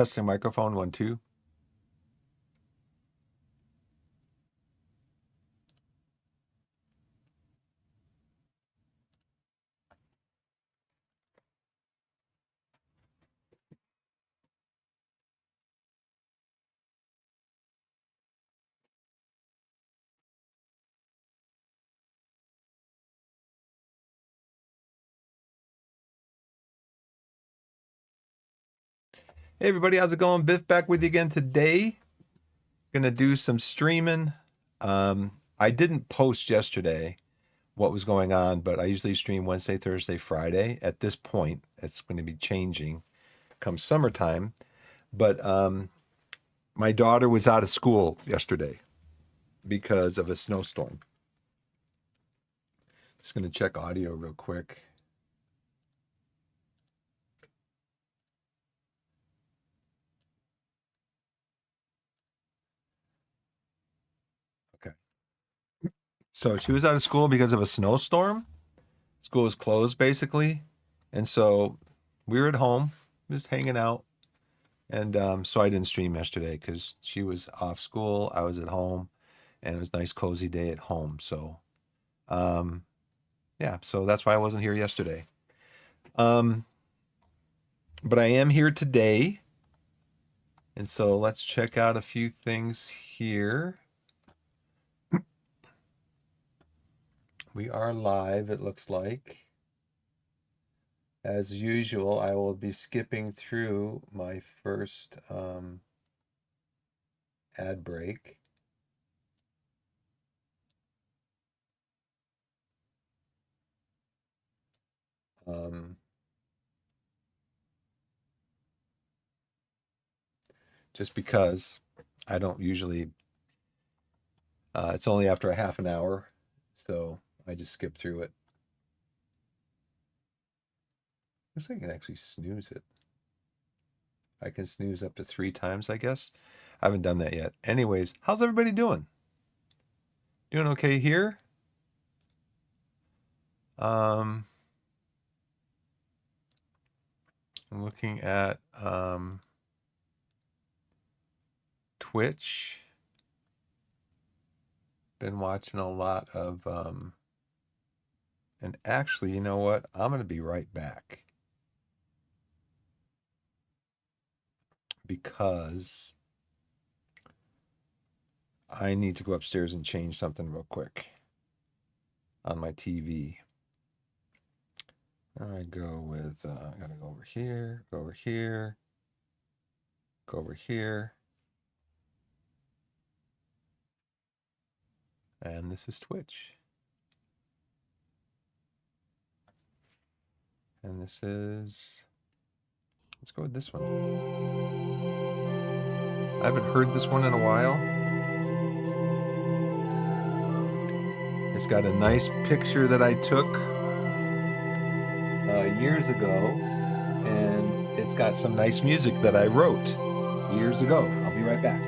Testing microphone 1, 2. Hey everybody, how's it going? Biff back with you again today. Gonna do some streaming. I didn't post yesterday what was going on, but I usually stream Wednesday, Thursday, Friday. At this point, it's going to be changing come summertime. But my daughter was out of school yesterday because of a snowstorm. Just gonna check audio real quick. Okay. So she was out of school because of a snowstorm. School was closed basically. And so we were at home, just hanging out. And so I didn't stream yesterday because she was off school. I was at home and it was a nice, cozy day at home. So, yeah, so that's why I wasn't here yesterday. But I am here today. And so let's check out a few things here. We are live, it looks like. As usual, I will be skipping through my first ad break. Just because I don't usually, it's only after a half an hour, so I just skip through it. Looks like I can actually snooze it. I can snooze up to 3 times, I guess. I haven't done that yet. Anyways, how's everybody doing? Doing okay here? I'm looking at Twitch. Been watching a lot of and actually, you know what? I'm going to be right back because I need to go upstairs and change something real quick on my TV. I go with, I gotta go over here, go over here, go over here. And this is Twitch. And this is, let's go with this one. I haven't heard this one in a while. It's got a nice picture that I took years ago, and it's got some nice music that I wrote years ago. I'll be right back.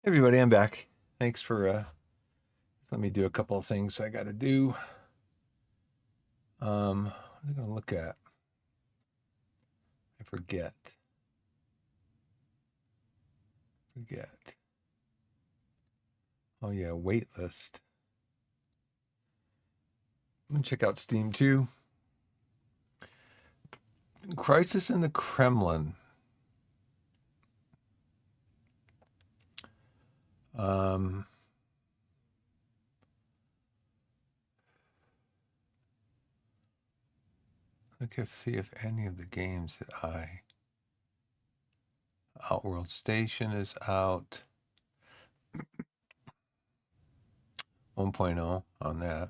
Everybody, I'm back. Thanks for let me do a couple of things I got to do. What am I going to look at? I forget. Oh yeah, wait list. I'm going to check out Steam too. Crisis in the Kremlin. See if any of the games that Outworld Station is out. 1.0 on that.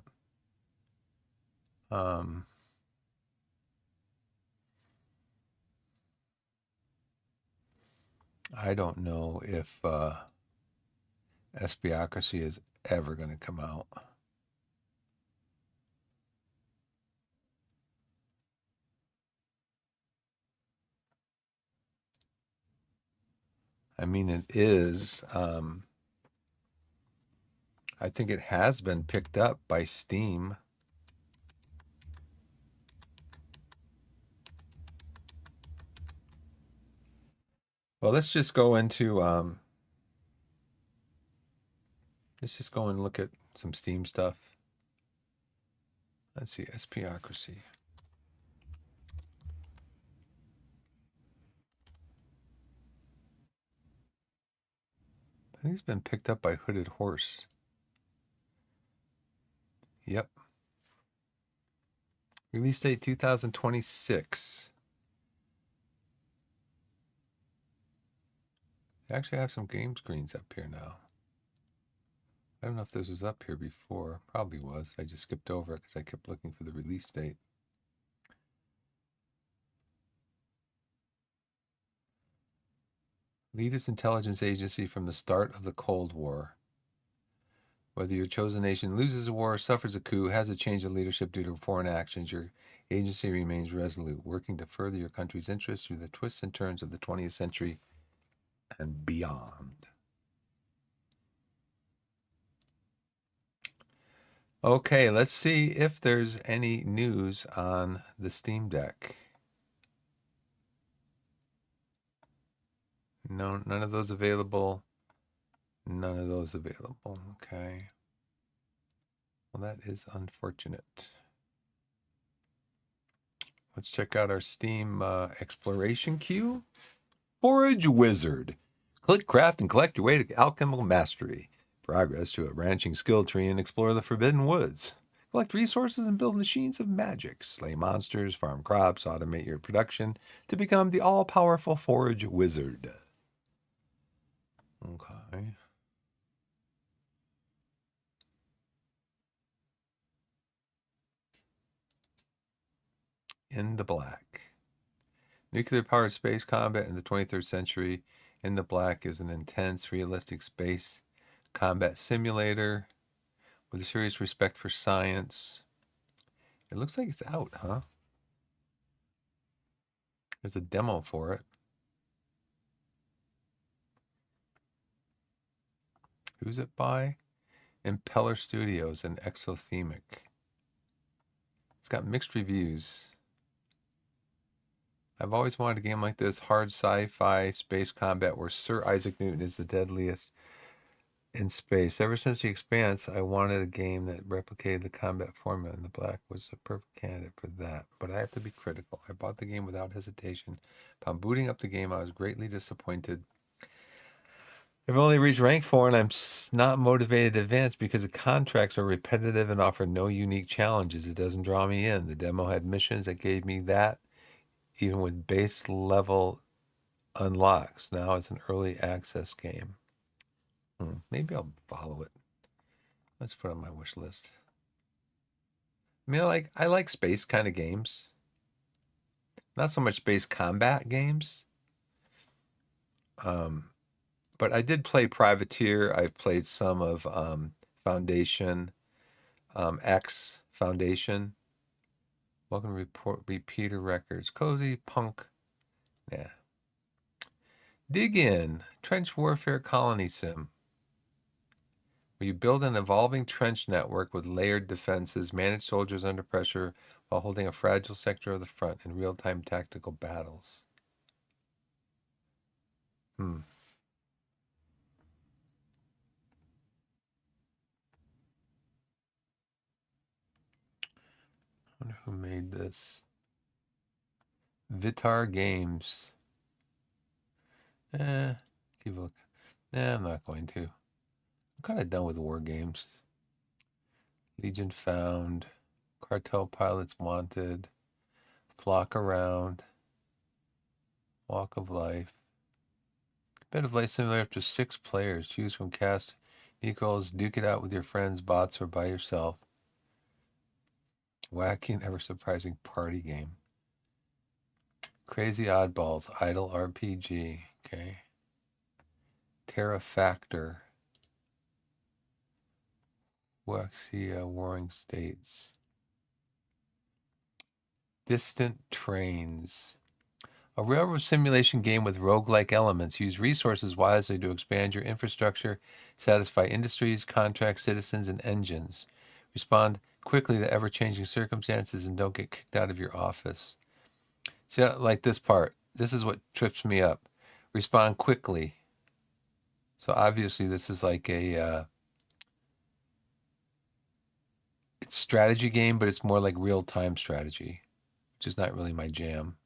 I don't know if Espiocracy is ever going to come out. I mean, it is. I think it has been picked up by Steam. Well, let's just go into let's just go and look at some Steam stuff. Let's see, Espiocracy. I think it's been picked up by Hooded Horse. Yep. Release date 2026. I actually have some game screens up here now. I don't know if this was up here before. Probably was. I just skipped over it because I kept looking for the release date. Leadest intelligence agency from the start of the Cold War. Whether your chosen nation loses a war, suffers a coup, has a change of leadership due to foreign actions, your agency remains resolute, working to further your country's interests through the twists and turns of the 20th century and beyond. Okay, let's see if there's any news on the Steam Deck. No, none of those available. None of those available. Okay. Well, that is unfortunate. Let's check out our Steam exploration queue. Forage Wizard. Click, craft, and collect your way to alchemical mastery. Progress to a ranching skill tree and explore the forbidden woods. Collect resources and build machines of magic. Slay monsters, farm crops, automate your production to become the all-powerful Forage Wizard. Okay. In the Black. Nuclear-powered space combat in the 23rd century. In the Black is an intense, realistic space combat simulator with a serious respect for science. It looks like it's out, huh? There's a demo for it. Who's it by? Impeller Studios and Exothemic. It's got mixed reviews. I've always wanted a game like this, hard sci-fi space combat where Sir Isaac Newton is the deadliest in space. Ever since The Expanse, I wanted a game that replicated the combat formula, and The Black was a perfect candidate for that. But I have to be critical. I bought the game without hesitation. Upon booting up the game, I was greatly disappointed. I've only reached rank 4 and I'm not motivated to advance because the contracts are repetitive and offer no unique challenges. It doesn't draw me in. The demo had missions that gave me that, even with base level unlocks. Now it's an early access game. Maybe I'll follow it. Let's put it on my wish list. I mean, I like space kind of games. Not so much space combat games. But I did play Privateer. I've played some of Foundation, X Foundation. Welcome to Repeater Records. Cozy Punk. Yeah. Dig In. Trench Warfare Colony Sim. where you build an evolving trench network with layered defenses, manage soldiers under pressure while holding a fragile sector of the front in real-time tactical battles. I wonder who made this. Vitar Games. Keep a look. I'm not going to. I'm kind of done with war games. Legion found. Cartel pilots wanted. Flock around. Walk of life. Bed of Life simulator up to 6 players. Choose from cast equals. Duke it out with your friends, bots, or by yourself. Wacky and ever surprising party game. Crazy Oddballs. Idle RPG. Okay. Terra Factor. Waxia Warring States. Distant Trains. A railroad simulation game with roguelike elements. Use resources wisely to expand your infrastructure, satisfy industries, contracts, citizens, and engines. Respond quickly to ever-changing circumstances and don't get kicked out of your office. See, I like this part. This is what trips me up. Respond quickly. So obviously this is like a it's strategy game, but it's more like real-time strategy, which is not really my jam.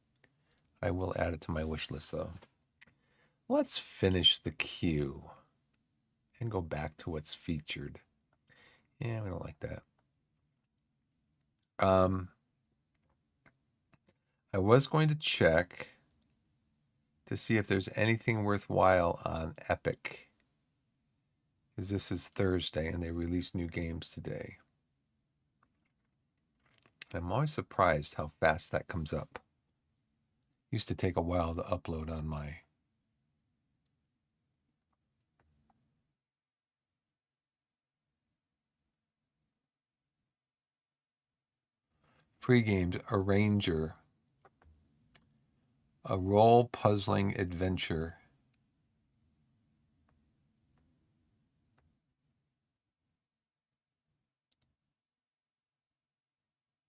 I will add it to my wish list, though. Let's finish the queue and go back to what's featured. Yeah, we don't like that. I was going to check to see if there's anything worthwhile on Epic, because this is Thursday and they release new games today. I'm always surprised how fast that comes up. Used to take a while to upload on my free games. Arranger, a role puzzling adventure.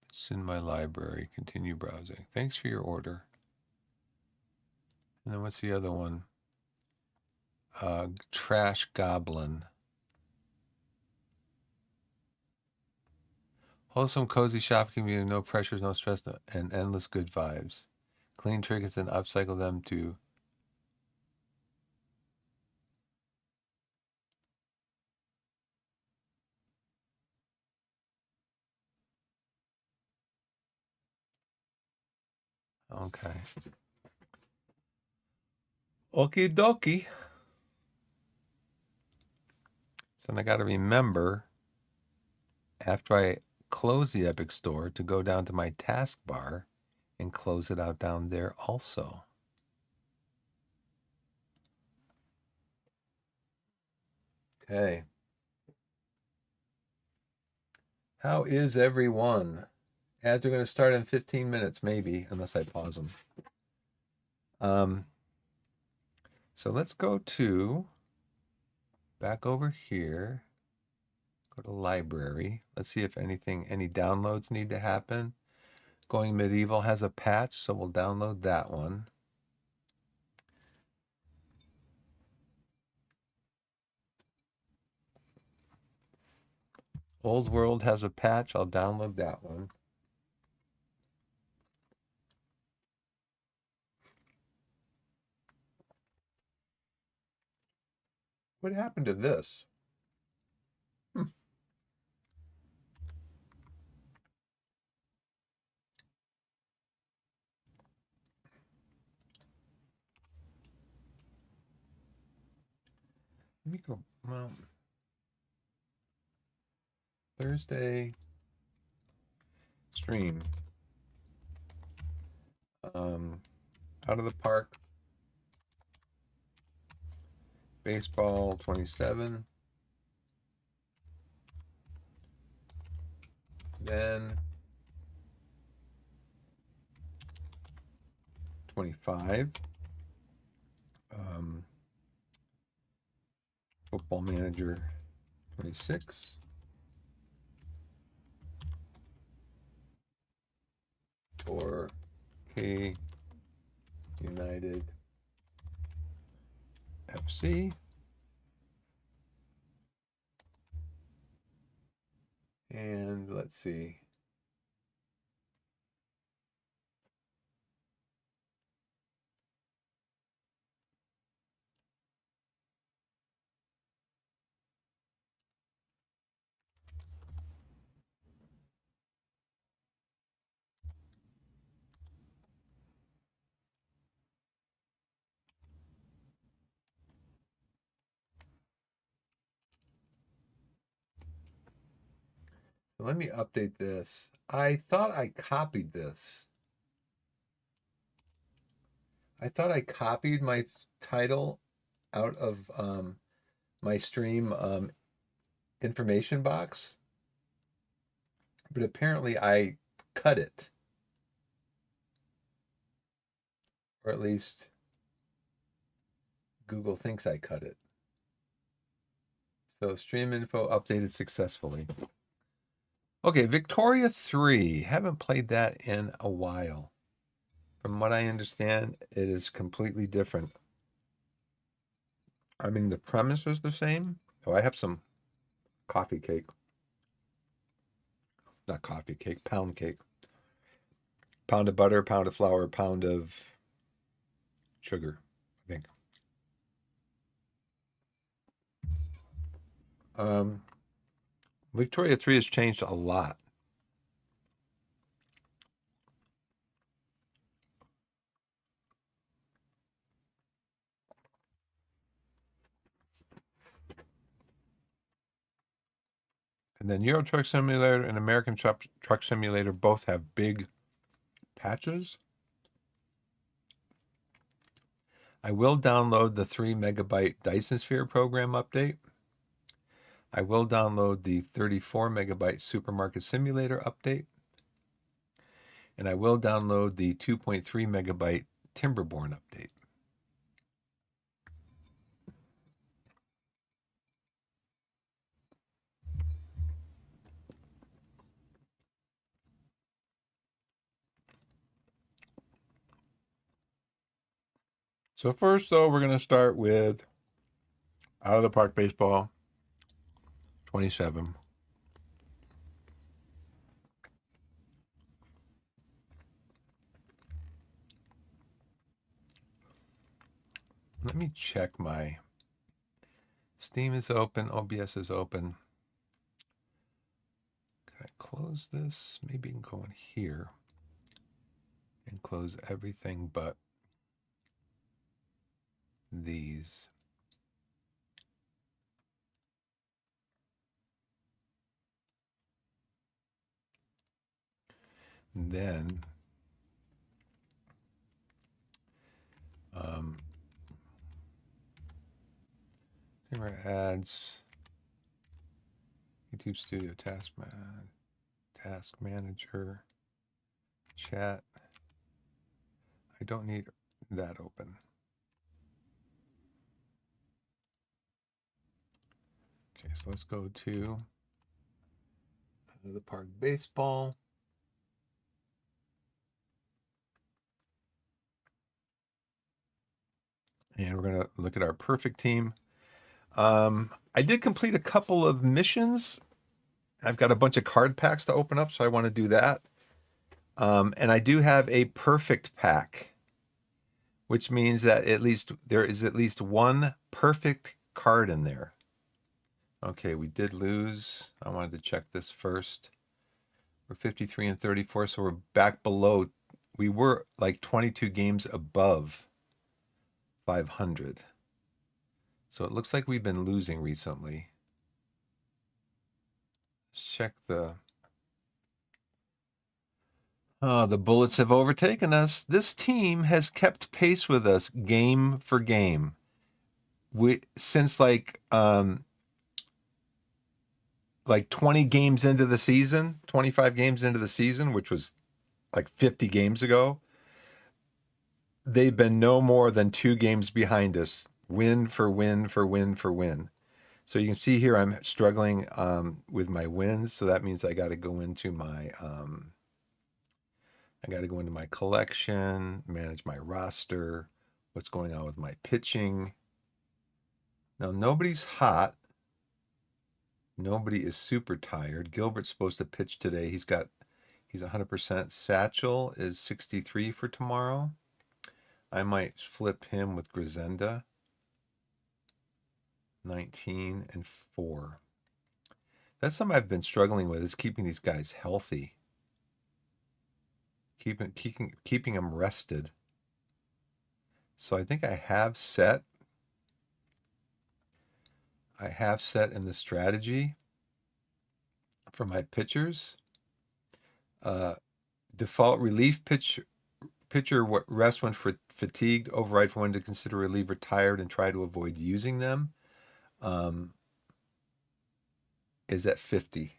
It's in my library. Continue browsing. Thanks for your order. And then what's the other one? Trash Goblin. Wholesome, cozy shop community, no pressures, no stress, and endless good vibes. Clean trinkets and upcycle them to okay. Okie dokie. So I got to remember after I close the Epic Store to go down to my taskbar and close it out down there also. Okay. How is everyone? Ads are going to start in 15 minutes, maybe, unless I pause them. So let's go to back over here. Go to library. Let's see if any downloads need to happen. Going Medieval has a patch, so we'll download that one. Old World has a patch. I'll download that one. What happened to this? Let me go. Well, Thursday stream. Out of the Park. Baseball 27. Then 25. Football Manager 26. Torquay United FC. And let's see. So let me update this. I thought I copied this. I thought I copied my title out of my stream information box, but apparently I cut it, or at least Google thinks I cut it. So stream info updated successfully. Okay, Victoria 3. Haven't played that in a while. From what I understand, it is completely different. I mean, the premise is the same. Oh, I have some coffee cake. Not coffee cake, pound cake. Pound of butter, pound of flour, pound of sugar, I think. Victoria 3 has changed a lot. And then Euro Truck Simulator and American Truck Simulator both have big patches. I will download the 3 megabyte Dyson Sphere program update. I will download the 34 megabyte Supermarket Simulator update. And I will download the 2.3 megabyte Timberborn update. So first, though, we're going to start with Out of the Park Baseball 27. Let me check my Steam is open, OBS is open. Can I close this? Maybe you can go in here and close everything but these. And then camera ads, YouTube Studio Task Manager, chat. I don't need that open. Okay, so let's go to the Park Baseball. And we're going to look at our perfect team. I did complete a couple of missions. I've got a bunch of card packs to open up, so I want to do that. And I do have a perfect pack, which means that there is at least one perfect card in there. Okay, we did lose. I wanted to check this first. We're 53 and 34, so we're back below. We were like 22 games above 500. So it looks like we've been losing recently. Let's check the Bullets have overtaken us. This team has kept pace with us game for game. Since like 20 games into the season, 25 games into the season, which was like 50 games ago, they've been no more than 2 games behind us, win for win for win for win. So you can see here I'm struggling with my wins. So that means I got to go into my collection, manage my roster, what's going on with my pitching. Now nobody's hot. Nobody is super tired. Gilbert's supposed to pitch today. He's 100%. Satchel is 63 for tomorrow. I might flip him with Grisenda. 19 and 4. That's something I've been struggling with, is keeping these guys healthy. Keeping them rested. So I think I have set in the strategy for my pitchers. Default relief pitcher rest when fatigued, override for when to consider reliever tired and try to avoid using them. Is at 50.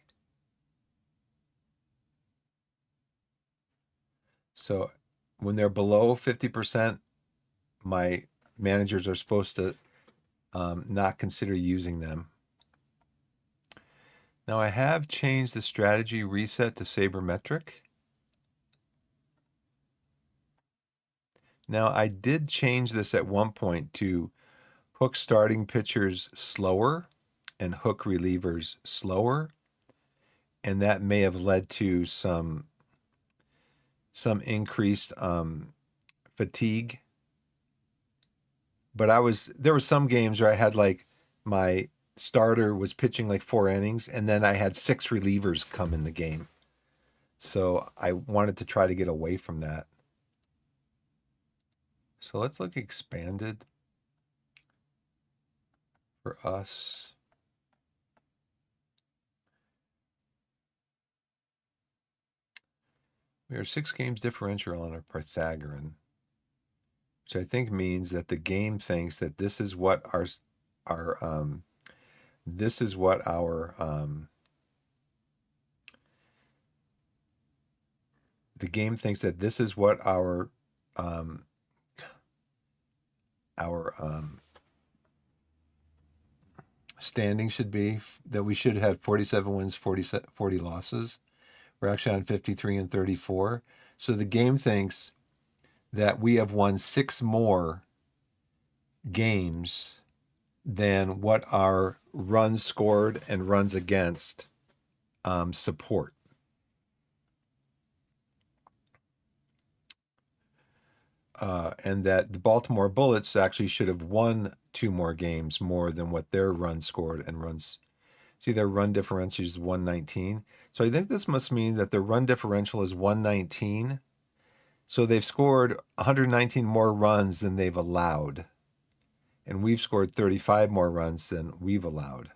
So when they're below 50%, my managers are supposed to not consider using them. Now I have changed the strategy reset to sabermetric. Now I did change this at one point to hook starting pitchers slower and hook relievers slower. And that may have led to some increased fatigue. But there were some games where I had like my starter was pitching like 4 innings and then I had 6 relievers come in the game. So I wanted to try to get away from that. So let's look expanded for us. We are 6 games differential on our Pythagorean, which I think means that the game thinks that this is what the game thinks that this is what our standing should be, that we should have 47 wins, 40 losses. We're actually on 53 and 34. So the game thinks that we have won 6 more games than what our runs scored and runs against support. And that the Baltimore Bullets actually should have won 2 more games more than what their runs scored and runs. See, their run differential is 119. So I think this must mean that the run differential is 119. So they've scored 119 more runs than they've allowed. And we've scored 35 more runs than we've allowed.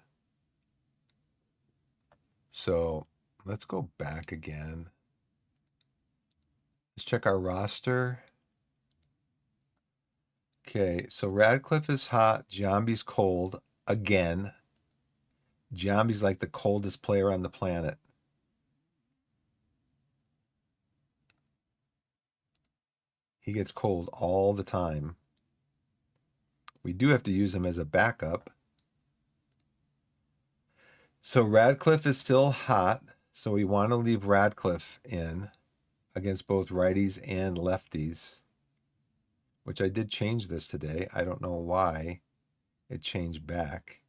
So let's go back again. Let's check our roster. Okay, so Radcliffe is hot. Giambi's cold again. Giambi's like the coldest player on the planet. He gets cold all the time. We do have to use him as a backup. So Radcliffe is still hot. So we want to leave Radcliffe in against both righties and lefties, which I did change this today. I don't know why it changed back.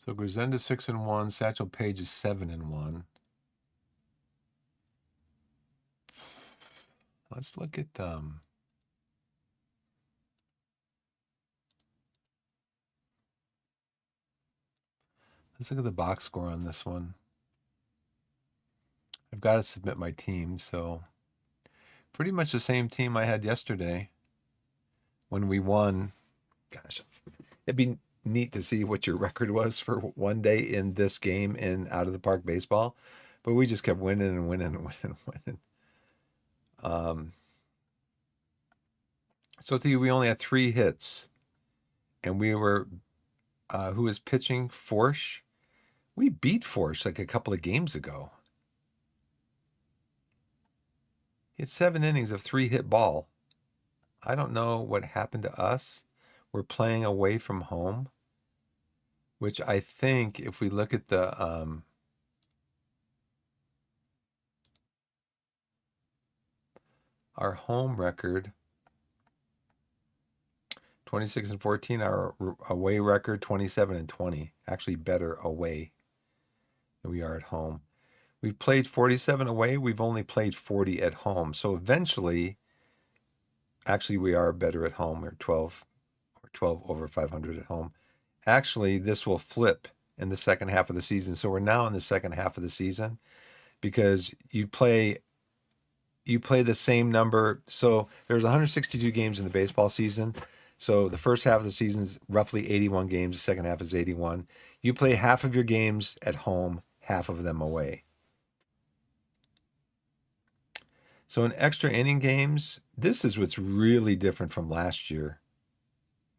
So Grisenda 6-1, Satchel Paige is 7-1. Let's look at the box score on this one. I've got to submit my team, so pretty much the same team I had yesterday when we won. Gosh, it'd be neat to see what your record was for one day in this game in Out of the Park Baseball. but we just kept winning and winning and winning and winning. So we only had 3 hits, and we were who was pitching? Forsh. We beat Forsh like a couple of games ago. He had 7 innings of 3-hit ball. I don't know what happened to us. We're playing away from home, which I think if we look at the our home record, 26-14, our away record 27-20. Actually better away than we are at home. We've played 47 away. We've only played 40 at home. So eventually, actually, we are better at home. We're 12 over 500 at home. Actually, this will flip in the second half of the season. So we're now in the second half of the season because you play the same number. So there's 162 games in the baseball season. So the first half of the season is roughly 81 games. The second half is 81. You play half of your games at home, half of them away. So in extra inning games, this is what's really different from last year.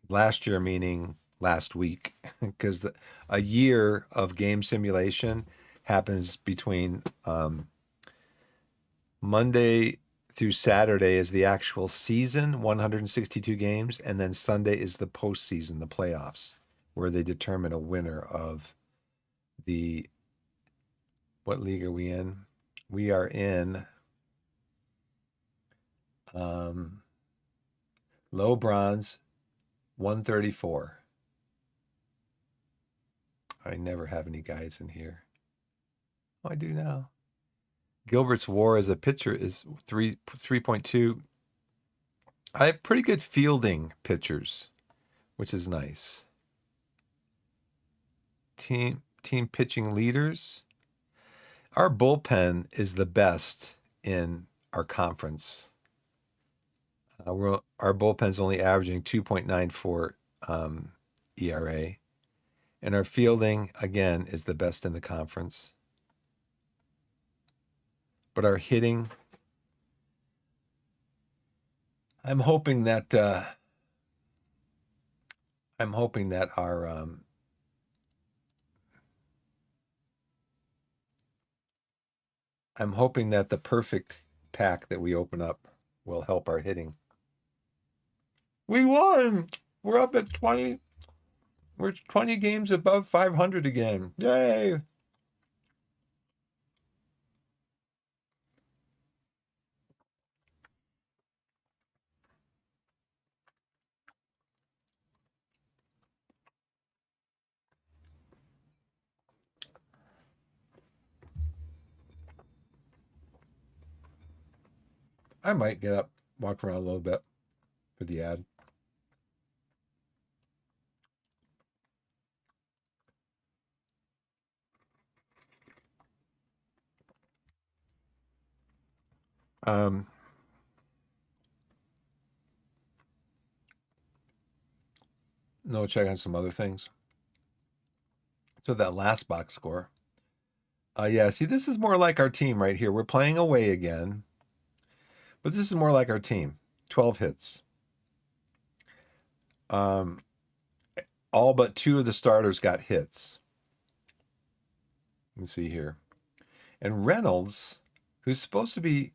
Last year meaning last week, because a year of game simulation happens between Monday through Saturday is the actual season, 162 games, and then Sunday is the postseason, the playoffs, where they determine a winner of the, what league are we in? We are in low bronze, 134. I never have any guys in here. Oh, I do now. Gilbert's WAR as a pitcher is 3.2. I have pretty good fielding pitchers, which is nice. Team pitching leaders. Our bullpen is the best in our conference. Our bullpen's only averaging 2.94 ERA. And our fielding, again, is the best in the conference. But our hitting, I'm hoping that our I'm hoping that the perfect pack that we open up will help our hitting. We won. We're up at 20. We're 20 games above 500 again. Yay. I might get up, walk around a little bit for the ad. No, check on some other things. So that last box score. Yeah, see, this is more like our team right here. We're playing away again, but this is more like our team. 12 hits. All but 2 of the starters got hits. You can see here. And Reynolds, who's supposed to be,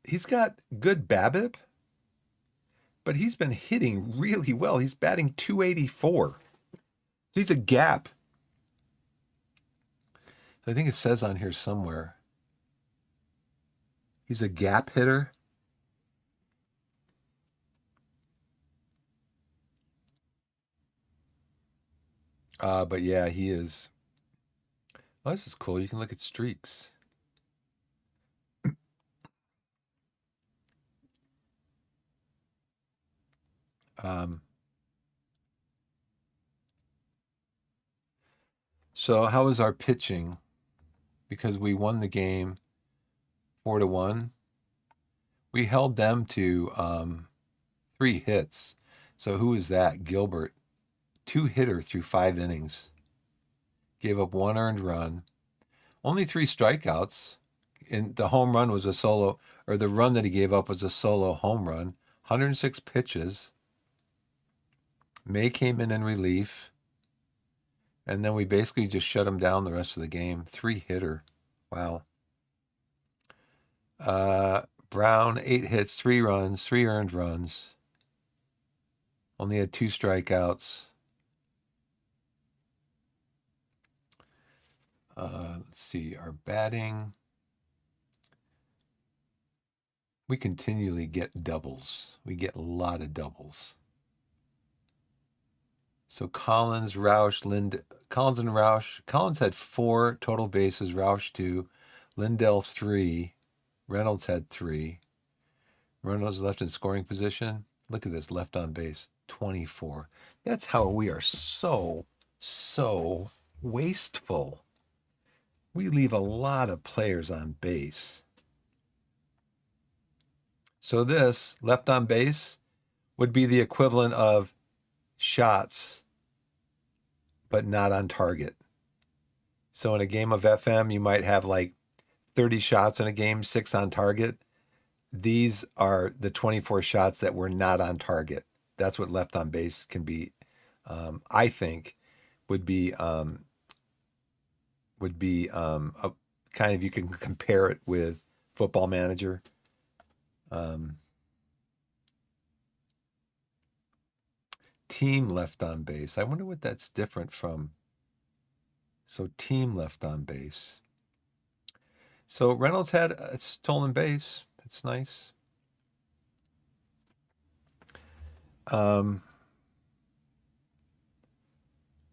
he's got good BABIP, but he's been hitting really well. He's batting 284. He's a gap. I think it says on here somewhere. He's a gap hitter. But yeah, he is. Oh, this is cool. You can look at streaks. So how is our pitching? Because we won the game 4-1. We held them to 3 hits. So who is that? Gilbert, 2-hitter through 5 innings. Gave up 1 earned run, Only 3 strikeouts. And the home run was a solo, or the run that he gave up was a solo home run. 106 pitches. May came in relief. And then we basically just shut him down the rest of the game. 3-hitter. Wow. Brown, 8 hits, 3 runs, 3 earned runs. Only had 2 strikeouts. Let's see, our batting. We continually get doubles. We get a lot of doubles. So Collins, Roush, Collins and Roush. Collins had 4 total bases, Roush 2, Lindell 3, Reynolds had 3. Reynolds left in scoring position. Look at this, left on base, 24. That's how we are so wasteful. We leave a lot of players on base. So this, left on base, would be the equivalent of shots, but not on target. So in a game of FM, you might have like 30 shots in a game, 6 on target. These are the 24 shots that were not on target. That's what left on base can be. I think would be a kind of, you can compare it with Football Manager. Team left on base. I wonder what that's different from. So team left on base. So Reynolds had a stolen base. That's nice.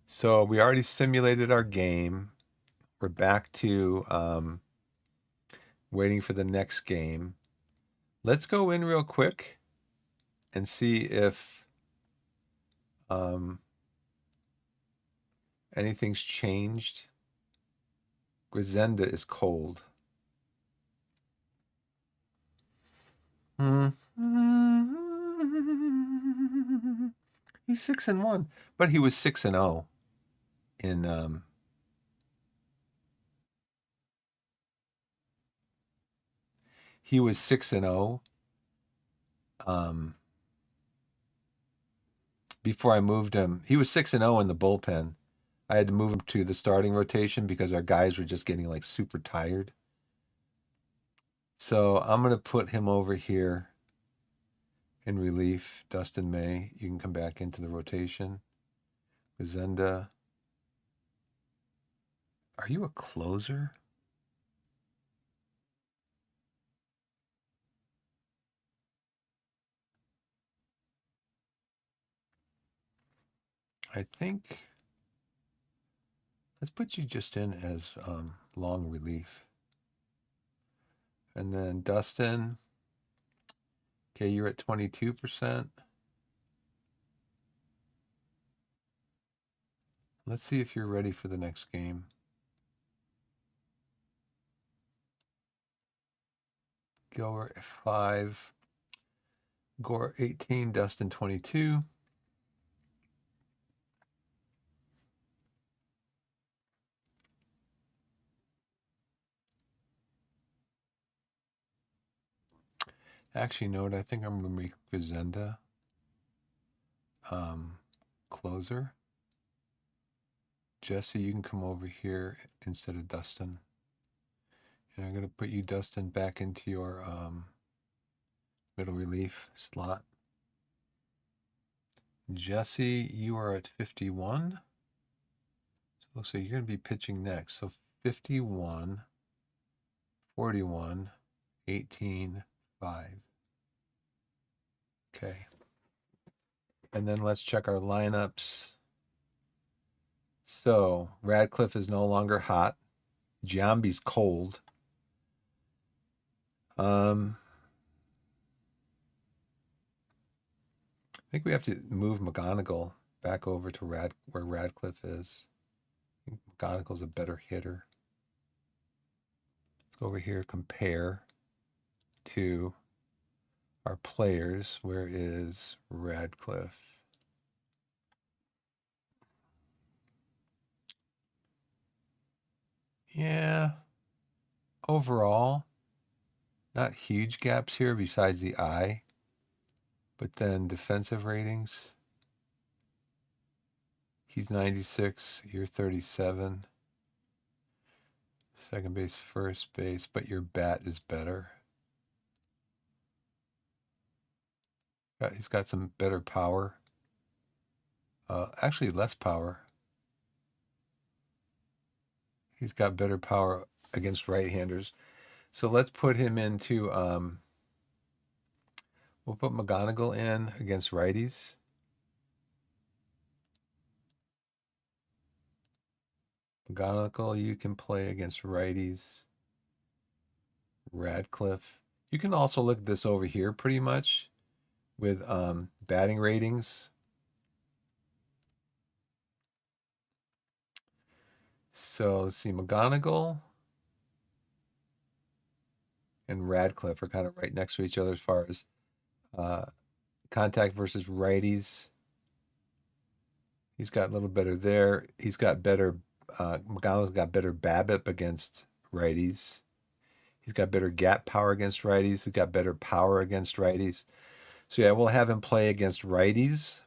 So we already simulated our game. We're back to waiting for the next game. Let's go in real quick and see if anything's changed. Grisenda is cold. He's 6-1, but he was 6-0 in he was 6-0 before I moved him. He was 6-0 in the bullpen. I had to move him to the starting rotation because our guys were just getting like super tired. So I'm going to put him over here in relief. Dustin May, you can come back into the rotation. Grisenda. Are you a closer? I think let's put you just in as long relief. And then Dustin, okay, you're at 22%. Let's see if you're ready for the next game. Gore 5, Gore 18, Dustin 22. Actually, no, I think I'm going to make Grisenda closer. Jesse, you can come over here instead of Dustin. And I'm going to put you, Dustin, back into your middle relief slot. Jesse, you are at 51. So you're going to be pitching next. So 51, 41, 18, 5. Okay. And then let's check our lineups. So Radcliffe is no longer hot. Giambi's cold. I think we have to move McGonigal back over to where Radcliffe is. I think McGonigal's a better hitter. Let's go over here, compare to our players. Where is Radcliffe? Yeah, overall, not huge gaps here besides the eye. But then defensive ratings, he's 96, you're 37. Second base, first base, but your bat is better. He's got some better power. Actually, less power. He's got better power against right-handers. So let's put him into, we'll put McGonigal in against righties. McGonigal, you can play against righties. Radcliffe. You can also look at this over here pretty much with batting ratings. So let's see, McGonigal and Radcliffe are kind of right next to each other as far as contact versus righties. He's got a little better there. He's got better, McGonigal's got better BABIP against righties. He's got better gap power against righties. He's got better power against righties. So yeah, we'll have him play against righties.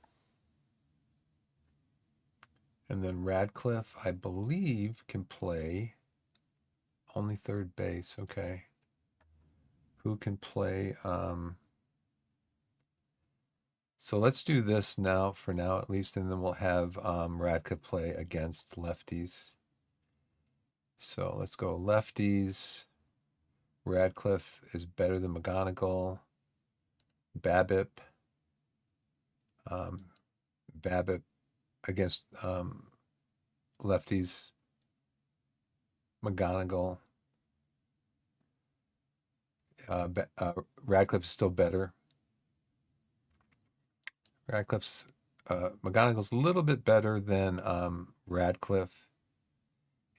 And then Radcliffe, I believe, can play only third base. Okay. Who can play? So let's do this now, for now at least, and then we'll have Radcliffe play against lefties. So let's go lefties. Radcliffe is better than McGonigal. BABIP. BABIP against lefties. McGonigal. Radcliffe is still better. Radcliffe's McGonigal's a little bit better than Radcliffe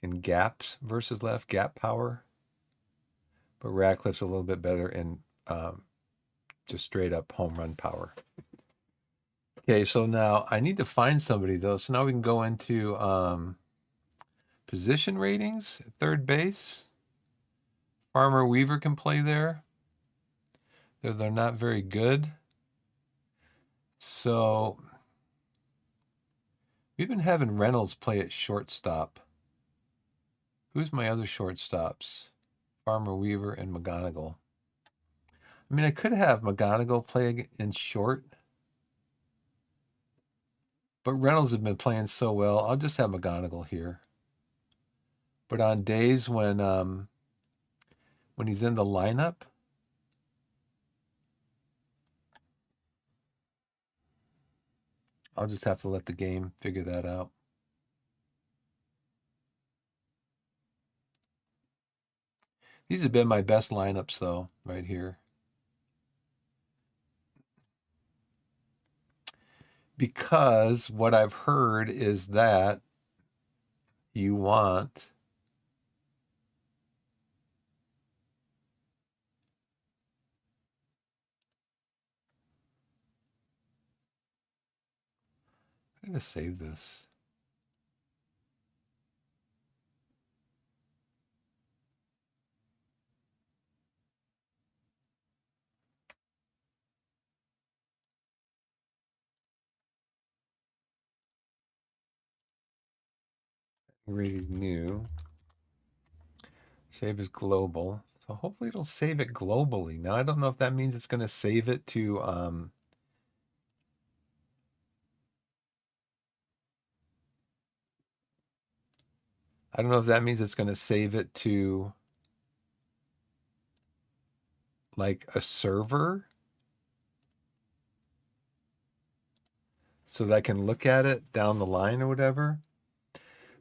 in gaps versus left, gap power. But Radcliffe's a little bit better in just straight up home run power. Okay, so now I need to find somebody though. So now we can go into position ratings, third base. Farmer Weaver can play there. They're not very good. So we've been having Reynolds play at shortstop. Who's my other shortstops? Farmer Weaver and McGonigal. I mean, I could have McGonigal play in short, but Reynolds has been playing so well. I'll just have McGonigal here. But on days when he's in the lineup, I'll just have to let the game figure that out. These have been my best lineups, though, right here. Because what I've heard is that you want I'm going to save this. Rated new. Save as global. So hopefully it'll save it globally. Now I don't know if that means it's going to save it to I don't know if that means it's going to save it to like a server so that I can look at it down the line or whatever.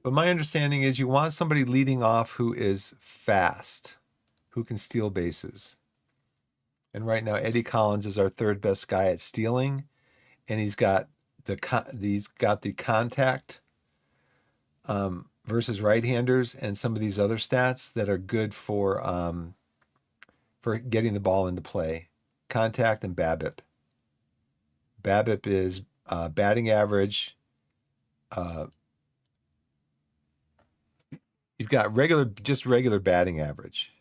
But my understanding is you want somebody leading off who is fast, who can steal bases. And right now, Eddie Collins is our third best guy at stealing, and he's got the contact versus right-handers and some of these other stats that are good for getting the ball into play. Contact and BABIP. BABIP is batting average. You've got regular batting average.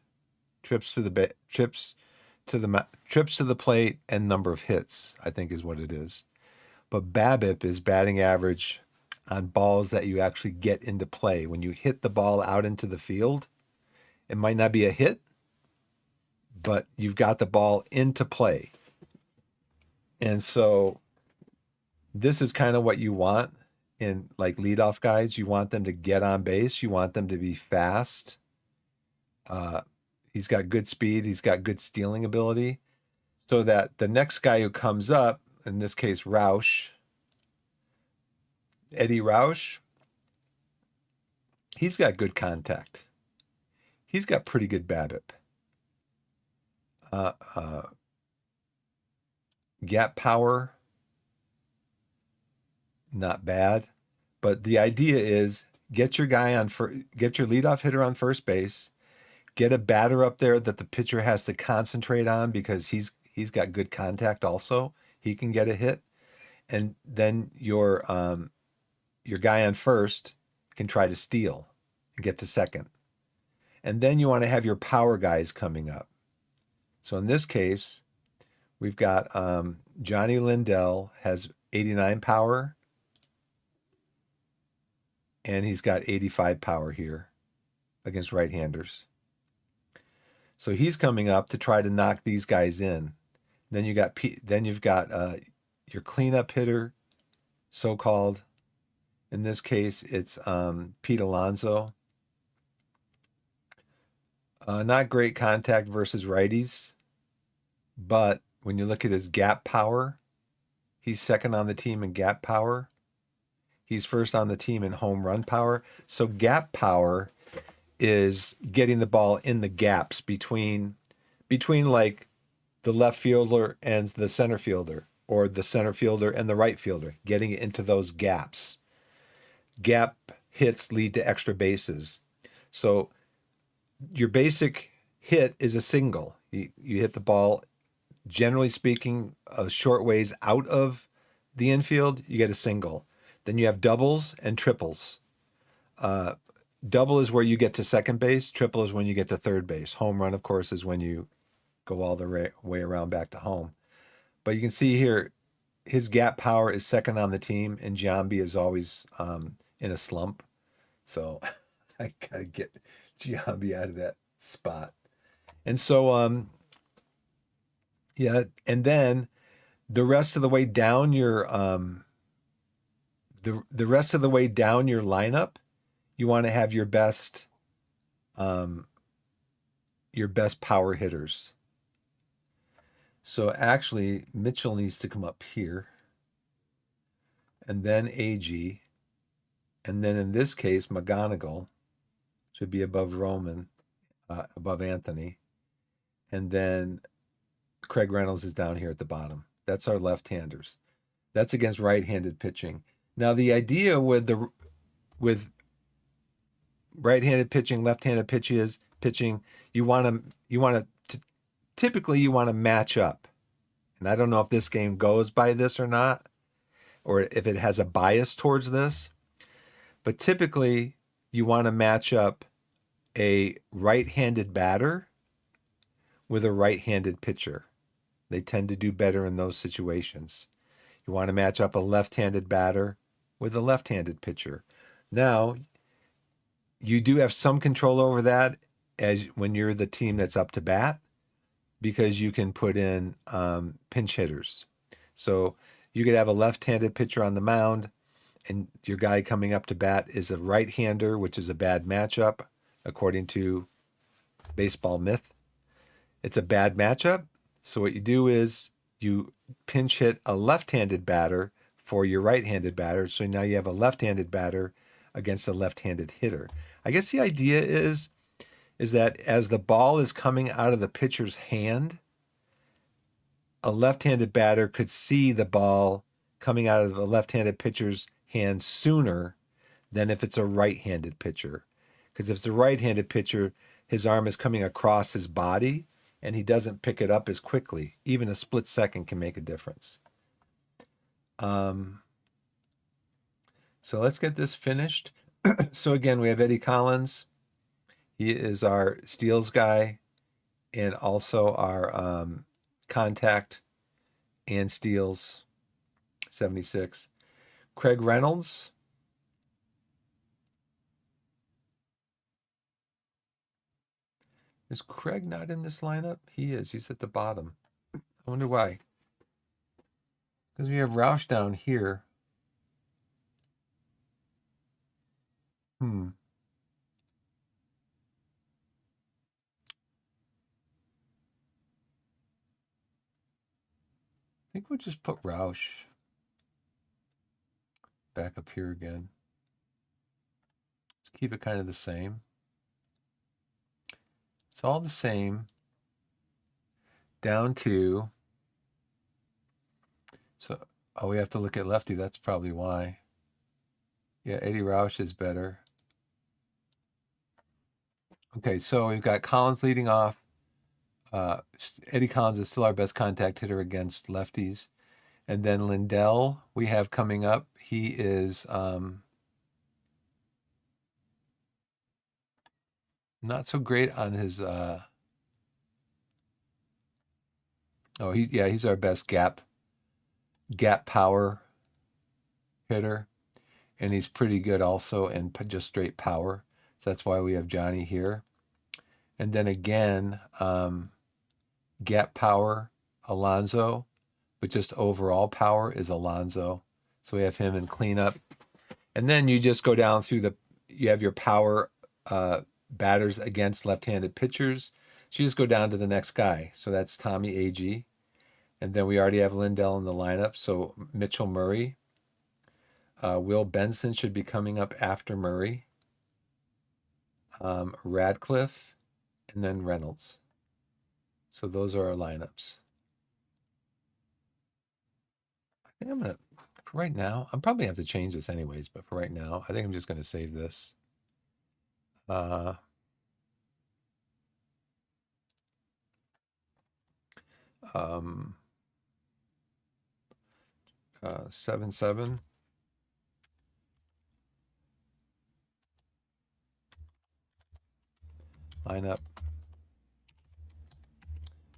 trips to the plate, and number of hits, I think is what it is. But BABIP is batting average on balls that you actually get into play. When you hit the ball out into the field, it might not be a hit, but you've got the ball into play. And so this is kind of what you want in like leadoff guys. You want them to get on base. You want them to be fast. He's got good speed. He's got good stealing ability, so that the next guy who comes up, in this case, Eddie Roush, he's got good contact. He's got pretty good BABIP. Gap power, not bad. But the idea is get your leadoff hitter on first base, get a batter up there that the pitcher has to concentrate on because he's got good contact also. He can get a hit. And then your guy on first can try to steal and get to second. And then you want to have your power guys coming up. So in this case, we've got Johnny Lindell has 89 power, and he's got 85 power here against right-handers. So he's coming up to try to knock these guys in. Then you've got your cleanup hitter, so-called. In this case, it's Pete Alonso. Not great contact versus righties, but when you look at his gap power, he's second on the team in gap power. He's first on the team in home run power. So gap power is getting the ball in the gaps between like the left fielder and the center fielder, or the center fielder and the right fielder, getting it into those gaps. Gap hits lead to extra bases. So your basic hit is a single. You hit the ball, generally speaking, a short ways out of the infield, you get a single. Then you have doubles and triples. Double is where you get to second base. Triple is when you get to third base. Home run, of course, is when you go all the way around back to home. But you can see here, his gap power is second on the team, and Giambi is always in a slump. So I got to get Giambi out of that spot. And so, yeah, and then the rest of the way down your the rest of the way down your lineup, you want to have your best power hitters. So actually, Mitchell needs to come up here, and then AG, and then in this case, McGonigal should be above Roman, above Anthony, and then Craig Reynolds is down here at the bottom. That's our left-handers. That's against right-handed pitching. Now the idea with right-handed pitching, left-handed pitching, typically you want to match up. And I don't know if this game goes by this or not, or if it has a bias towards this, but typically you want to match up a right-handed batter with a right-handed pitcher. They tend to do better in those situations. You want to match up a left-handed batter with a left-handed pitcher. Now, you do have some control over that as when you're the team that's up to bat, because you can put in pinch hitters. So you could have a left-handed pitcher on the mound, and your guy coming up to bat is a right-hander, which is a bad matchup, according to Baseball Myth. It's a bad matchup. So what you do is you pinch hit a left-handed batter for your right-handed batter. So now you have a left-handed batter against a left-handed hitter. I guess the idea is that as the ball is coming out of the pitcher's hand, a left-handed batter could see the ball coming out of the left-handed pitcher's hand sooner than if it's a right-handed pitcher. Because if it's a right-handed pitcher, his arm is coming across his body, and he doesn't pick it up as quickly. Even a split second can make a difference. So let's get this finished. So again, we have Eddie Collins. He is our steals guy. and also our contact and steals, 76. Craig Reynolds. Is Craig not in this lineup? He is. He's at the bottom. I wonder why. Because we have Roush down here. I think we'll just put Roush back up here again. Let's keep it kind of the same. It's all the same. Down to. So, we have to look at lefty. That's probably why. Yeah, Eddie Roush is better. Okay, so we've got Collins leading off. Eddie Collins is still our best contact hitter against lefties. And then Lindell we have coming up. He is not so great on his he's our best gap power hitter, and he's pretty good also in just straight power. So that's why we have Johnny here. And then again, gap power, Alonso, but just overall power is Alonso. So we have him in cleanup. And then you just go down through you have your power batters against left-handed pitchers. So you just go down to the next guy. So that's Tommy Agee. And then we already have Lindell in the lineup. So Mitchell Murray. Will Benson should be coming up after Murray. Radcliffe, and then Reynolds. So those are our lineups. I think I'm going to, for right now, I'm probably have to change this anyways, but for right now, I think I'm just going to save this. 7-7. Lineup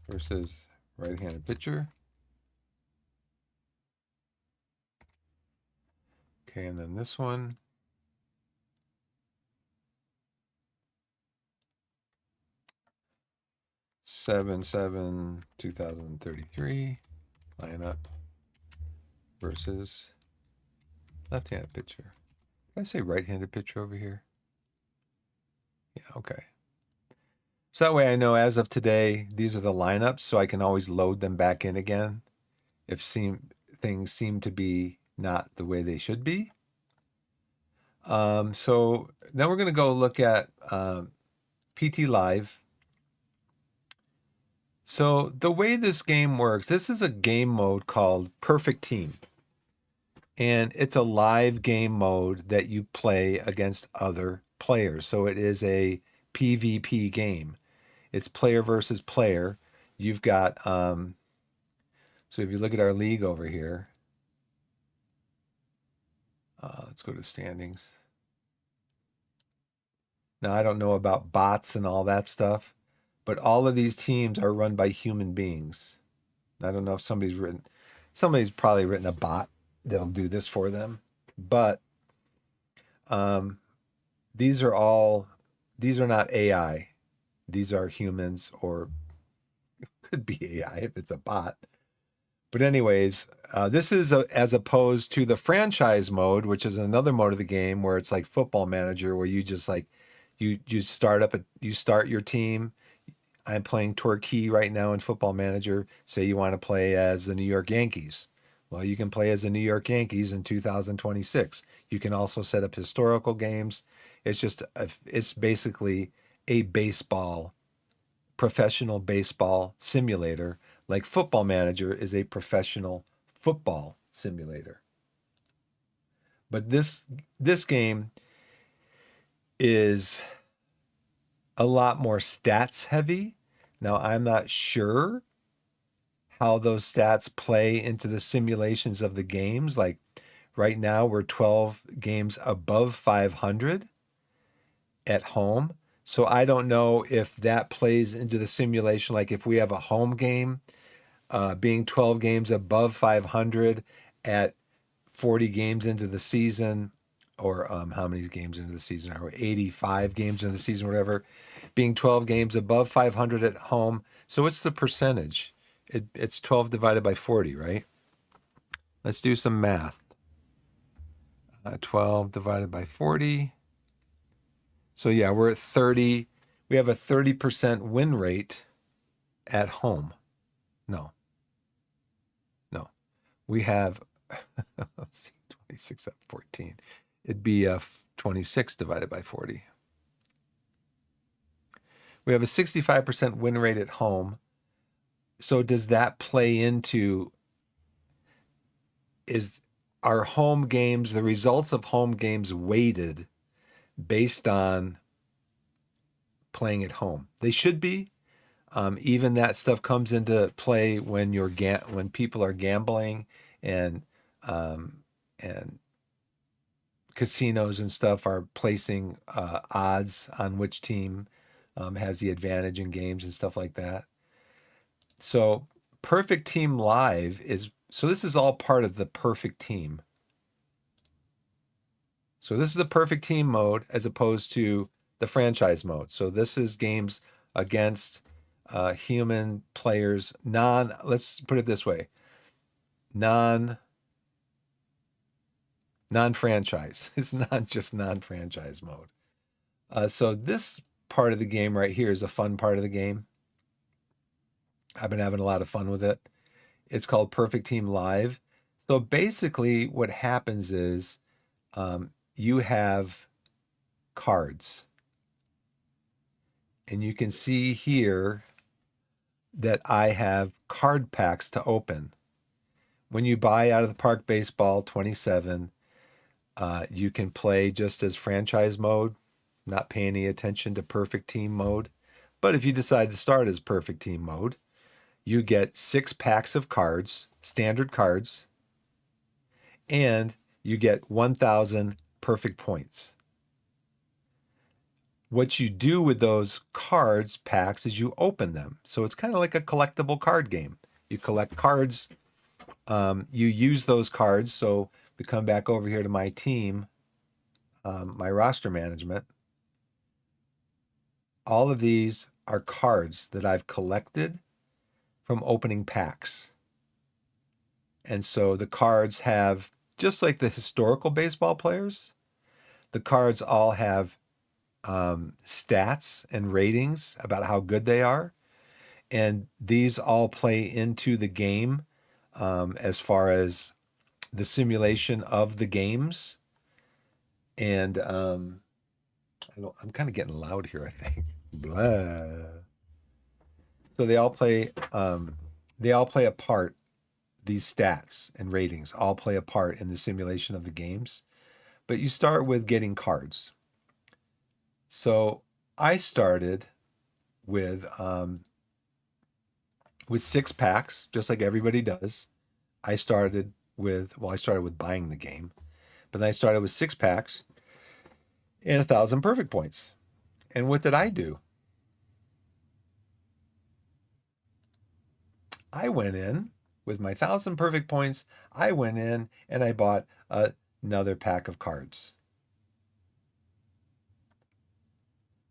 versus right-handed pitcher. Okay, and then this one. Seven 2033 lineup versus left-handed pitcher. Did I say right-handed pitcher over here? Yeah, okay. So that way I know as of today, these are the lineups, so I can always load them back in again if things seem to be not the way they should be. So then we're going to go look at PT Live. So the way this game works, this is a game mode called Perfect Team. And it's a live game mode that you play against other players. So it is a PvP game. It's player versus player. You've got, so if you look at our league over here, let's go to standings. Now, I don't know about bots and all that stuff, but all of these teams are run by human beings. I don't know if somebody's probably written a bot that'll do this for them, but these are not AI. These are humans, or it could be AI if it's a bot. But anyways, this is as opposed to the franchise mode, which is another mode of the game where it's like Football Manager, where you just like you start your team. I'm playing Torquay right now in Football Manager. Say you want to play as the New York Yankees. Well, you can play as the New York Yankees in 2026. You can also set up historical games. It's basically a professional baseball simulator, like Football Manager is a professional football simulator. But this game is a lot more stats heavy. Now, I'm not sure how those stats play into the simulations of the games. Like right now, we're 12 games above 500 at home. So I don't know if that plays into the simulation. Like if we have a home game, being 12 games above 500 at 40 games into the season, or how many games into the season are we? 85 games into the season, whatever. Being 12 games above 500 at home. So what's the percentage? It's 12 divided by 40, right? Let's do some math. 12 divided by 40. So yeah, we're at 30. We have a 30% win rate at home. No. We have, let's see, 26 at 14. It'd be 26 divided by 40. We have a 65% win rate at home. So does that play into, is our home games, the results of home games weighted based on playing at home? They should be. Even that stuff comes into play when when people are gambling and casinos and stuff are placing odds on which team has the advantage in games and stuff like that. So Perfect Team Live so this is all part of the Perfect Team. So this is the Perfect Team mode as opposed to the franchise mode. So this is games against human players, let's put it this way, non-franchise. It's not just non-franchise mode. So this part of the game right here is a fun part of the game. I've been having a lot of fun with it. It's called Perfect Team Live. So basically what happens is you have cards. And you can see here that I have card packs to open. When you buy Out of the Park Baseball 27, you can play just as franchise mode, not pay any attention to Perfect Team mode. But if you decide to start as Perfect Team mode, you get 6 packs of cards, standard cards, and you get 1,000 perfect points. What you do with those cards packs is you open them. So it's kind of like a collectible card game. You collect cards. You use those cards. So we come back over here to my team, my roster management. All of these are cards that I've collected from opening packs. And so the cards have, just like the historical baseball players, the cards all have stats and ratings about how good they are. And these all play into the game as far as the simulation of the games. And I'm kind of getting loud here, I think. Blah. So they all play a part. These stats and ratings all play a part in the simulation of the games. But you start with getting cards. So I started with 6 packs, just like everybody does. I started with buying the game, but then I started with 6 packs and 1,000 perfect points. And what did I do? I went in with my 1,000 perfect points. I went in and I bought another pack of cards.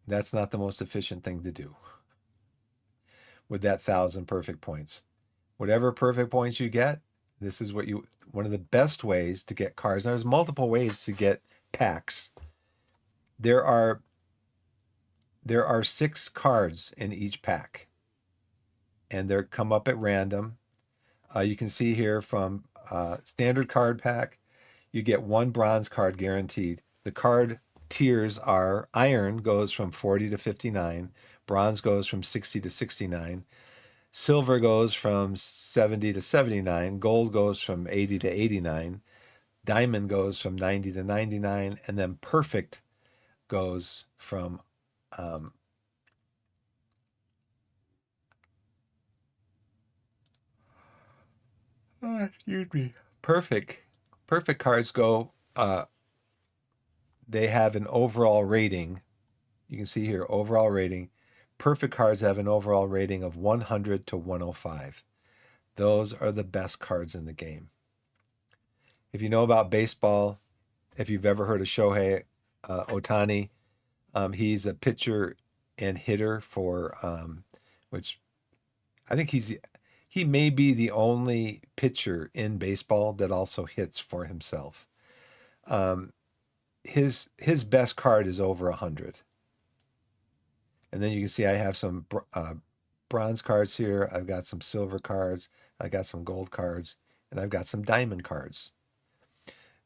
That's not the most efficient thing to do with that 1,000 perfect points. Whatever perfect points you get, this is one of the best ways to get cards. Now, there's multiple ways to get packs. There are 6 cards in each pack, and they're come up at random. You can see here from standard card pack, you get 1 bronze card guaranteed. The card tiers are iron goes from 40 to 59, bronze goes from 60 to 69, silver goes from 70 to 79, gold goes from 80 to 89, diamond goes from 90 to 99, and then perfect goes from excuse me. Perfect cards go they have an overall rating You can see here, overall rating. Perfect cards have an overall rating of 100 to 105. Those are the best cards in the game. If you know about baseball, if you've ever heard of Shohei Ohtani, he's a pitcher and hitter for, which I think he may be the only pitcher in baseball that also hits for himself. His best card is over 100. And then you can see I have some bronze cards here. I've got some silver cards. I got some gold cards, and I've got some diamond cards.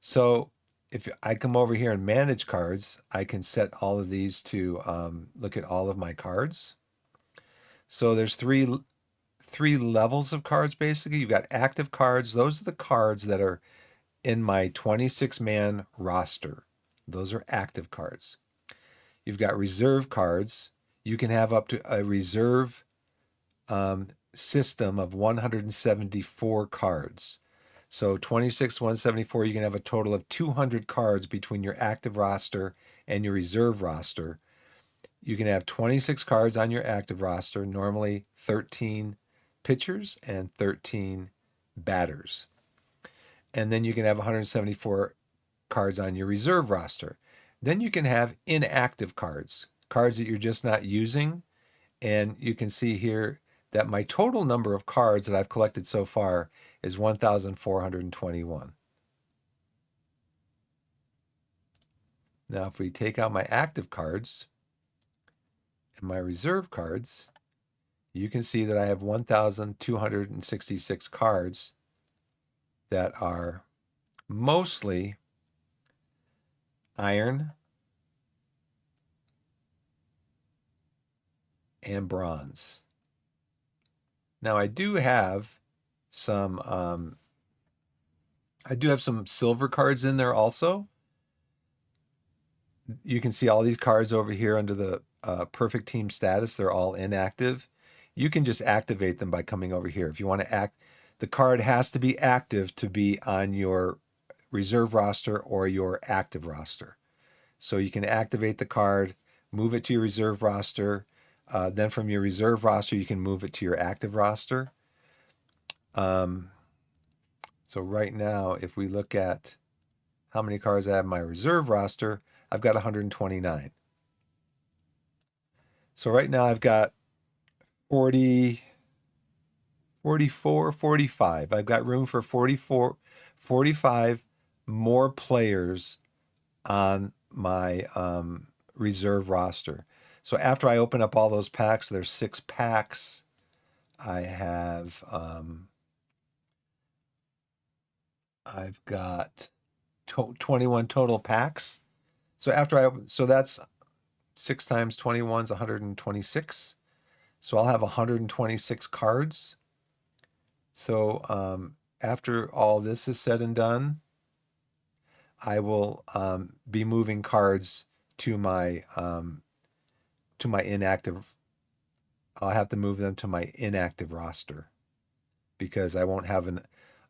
So if I come over here and manage cards, I can set all of these to look at all of my cards. So there's three levels of cards, basically. You've got active cards. Those are the cards that are in my 26-man roster. Those are active cards. You've got reserve cards. You can have up to a reserve system of 174 cards. So 26, 174, you can have a total of 200 cards between your active roster and your reserve roster. You can have 26 cards on your active roster, normally 13 pitchers and 13 batters. And then you can have 174 cards on your reserve roster. Then you can have inactive cards that you're just not using. And you can see here that my total number of cards that I've collected so far is 1,421. Now, if we take out my active cards and my reserve cards, you can see that I have 1,266 cards that are mostly iron and bronze. Now I do have some silver cards in there also. You can see all these cards over here under the perfect team status. They're all inactive. You can just activate them by coming over here. If you want to the card has to be active to be on your reserve roster or your active roster. So you can activate the card, move it to your reserve roster. Then from your reserve roster, you can move it to your active roster. So right now, if we look at how many cards I have in my reserve roster, I've got 129. So right now I've got 40, 44, 45. I've got room for 45 more players on my reserve roster. So after I open up all those packs, there's 6 packs. I have, I've got 21 total packs. So so that's 6 times 21 is 126. So I'll have 126 cards. So after all this is said and done, I will be moving cards to my inactive. I'll have to move them to my inactive roster because I won't have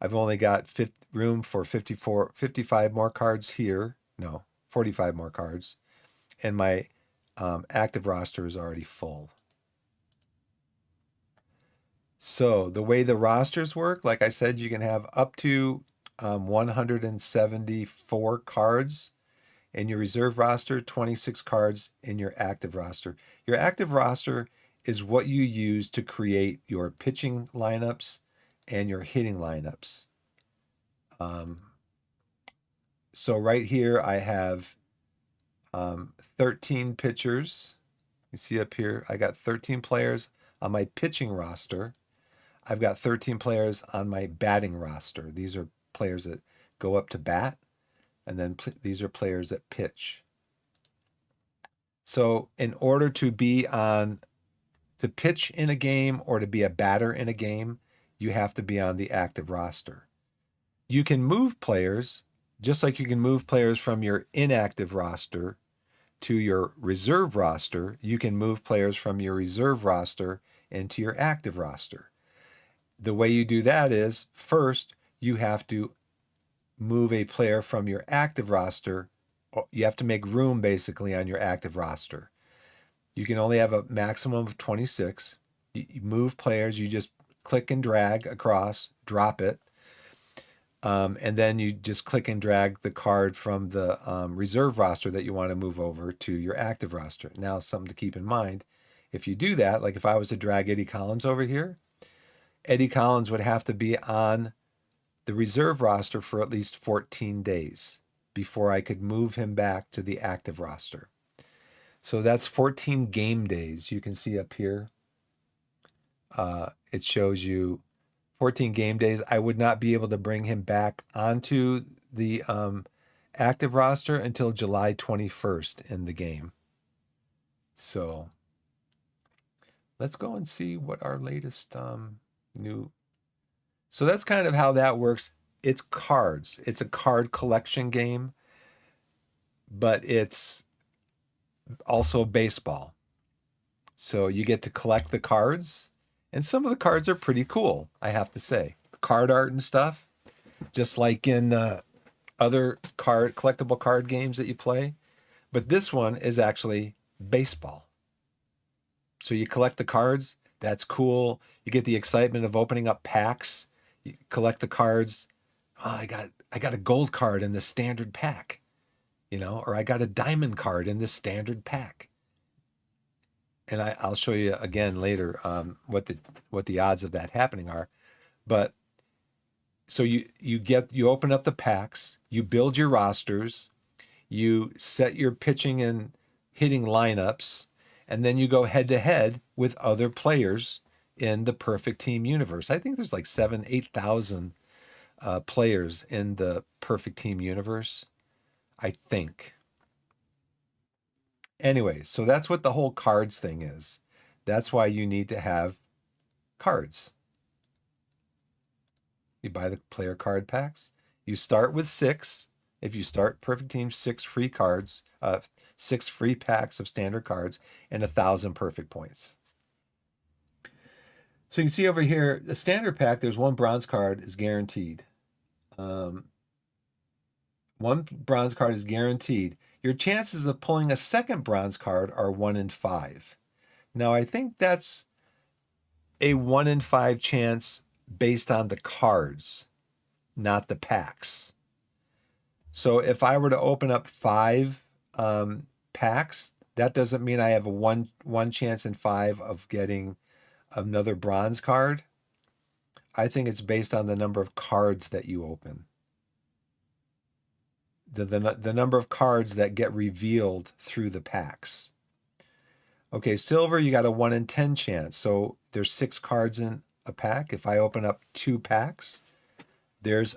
I've only got room for 55 more cards here. No, 45 more cards. And my active roster is already full. So the way the rosters work, like I said, you can have up to 174 cards in your reserve roster, 26 cards in your active roster. Your active roster is what you use to create your pitching lineups and your hitting lineups. So right here I have 13 pitchers. You see up here, I got 13 players on my pitching roster. I've got 13 players on my batting roster. These are players that go up to bat, and then these are players that pitch. So in order to pitch in a game or to be a batter in a game, you have to be on the active roster. You can move players, just like you can move players from your inactive roster to your reserve roster. You can move players from your reserve roster into your active roster. The way you do that is, first, you have to move a player from your active roster. You have to make room basically on your active roster. You can only have a maximum of 26. You move players, you just click and drag across, drop it. And then you just click and drag the card from the reserve roster that you want to move over to your active roster. Now, something to keep in mind, if you do that, like if I was to drag Eddie Collins over here, Eddie Collins would have to be on the reserve roster for at least 14 days before I could move him back to the active roster. So that's 14 game days. You can see up here, it shows you 14 game days. I would not be able to bring him back onto the active roster until July 21st in the game. So let's go and see what our latest new. So that's kind of how that works. It's cards. It's a card collection game, but it's also baseball. So you get to collect the cards, and some of the cards are pretty cool, I have to say. Card art and stuff, just like in other collectible card games that you play. But this one is actually baseball. So you collect the cards. That's cool. You get the excitement of opening up packs. You collect the cards. Oh, I got a gold card in the standard pack, or I got a diamond card in this standard pack. And I'll show you again later what the odds of that happening are. But so you open up the packs, you build your rosters, you set your pitching and hitting lineups, and then you go head to head with other players in the Perfect Team universe. I think there's like 8,000 players in the Perfect Team universe, I think. Anyway, so that's what the whole cards thing is. That's why you need to have cards. You buy the player card packs. You start with 6. If you start Perfect Team, 6 free cards, 6 free packs of standard cards, and 1,000 perfect points. So you can see over here, the standard pack, there's 1 bronze card is guaranteed. 1 bronze card is guaranteed. Your chances of pulling a second bronze card are 1 in 5. Now, I think that's a 1 in 5 chance based on the cards, not the packs. So if I were to open up 5 packs, that doesn't mean I have a one chance in 5 of getting another bronze card. I think it's based on the number of cards that you open. The number of cards that get revealed through the packs. Okay, silver, you got a 1 in 10 chance. So there's 6 cards in a pack. If I open up 2 packs, there's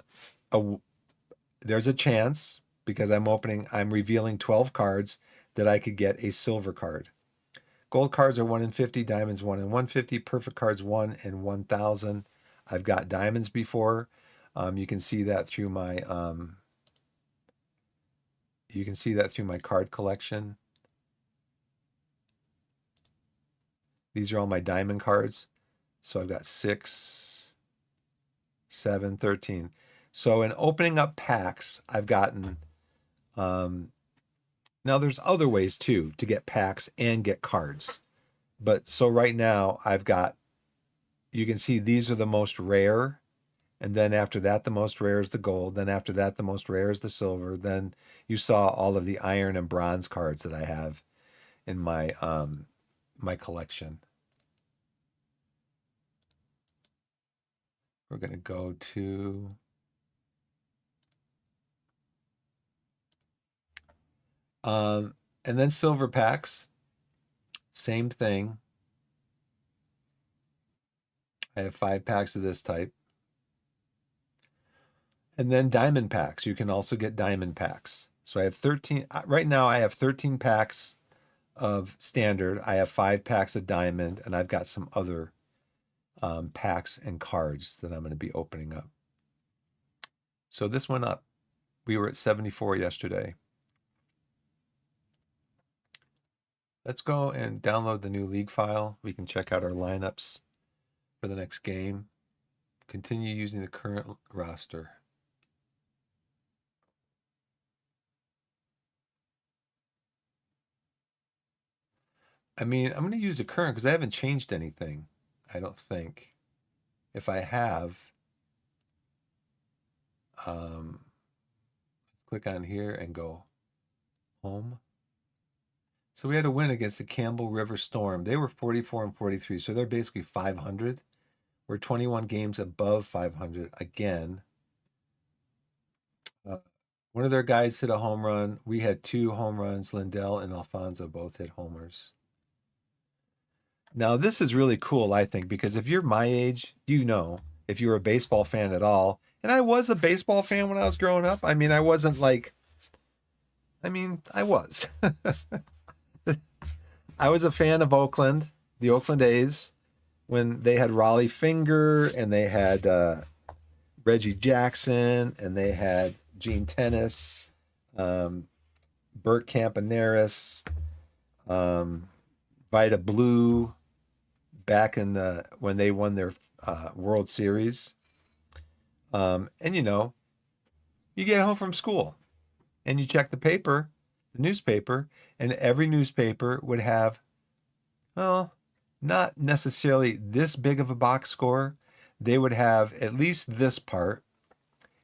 a chance, because I'm revealing 12 cards, that I could get a silver card. Gold cards are 1 in 50, diamonds 1 in 150, perfect cards 1 in 1,000. I've got diamonds before. You can see that through my card collection. These are all my diamond cards. So I've got 6, 7, 13. So in opening up packs, I've gotten, now there's other ways too to get packs and get cards. But so right now you can see these are the most rare. And then after that, the most rare is the gold. Then after that, the most rare is the silver. Then you saw all of the iron and bronze cards that I have in my my collection. We're going to go to and then silver packs. Same thing. I have 5 packs of this type. And then diamond packs. You can also get diamond packs. So I have 13. Right now I have 13 packs of standard. I have 5 packs of diamond, and I've got some other packs and cards that I'm going to be opening up. So this went up. We were at 74 yesterday. Let's go and download the new league file. We can check out our lineups for the next game. Continue using the current roster. I mean, I'm going to use the current because I haven't changed anything. I don't think. If I have, let's click on here and go home. So we had a win against the Campbell River Storm. They were 44 and 43, so they're basically 500. We're 21 games above 500 again. One of their guys hit a home run. We had 2 home runs. Lindell and Alfonso both hit homers. Now, this is really cool, I think, because if you're my age, you know, if you're a baseball fan at all, and I was a baseball fan when I was growing up. I mean, I wasn't like, I was. I was a fan of Oakland, the Oakland A's, when they had Raleigh Finger and they had Reggie Jackson and they had Gene Tennis, Bert Campaneris, Vita Blue, back in when they won their World Series. And you get home from school and you check the newspaper, and every newspaper would have, well, not necessarily this big of a box score. They would have at least this part,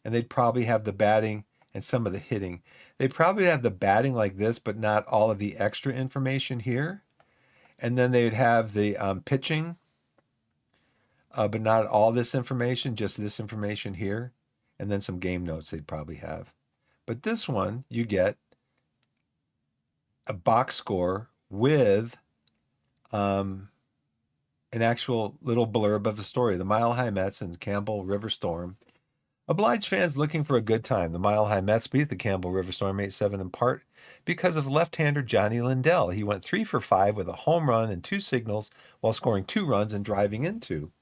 and they'd probably have the batting and some of the hitting. They'd probably have the batting like this, but not all of the extra information here. And then they'd have the pitching, but not all this information, just this information here. And then some game notes they'd probably have. But this one, you get a box score with an actual little blurb of a story. The Mile High Mets and Campbell River Storm oblige fans looking for a good time. The Mile High Mets beat the Campbell River Storm 8-7 in part because of left-hander Johnny Lindell. He went 3 for 5 with a home run and 2 singles while scoring 2 runs and driving in 2.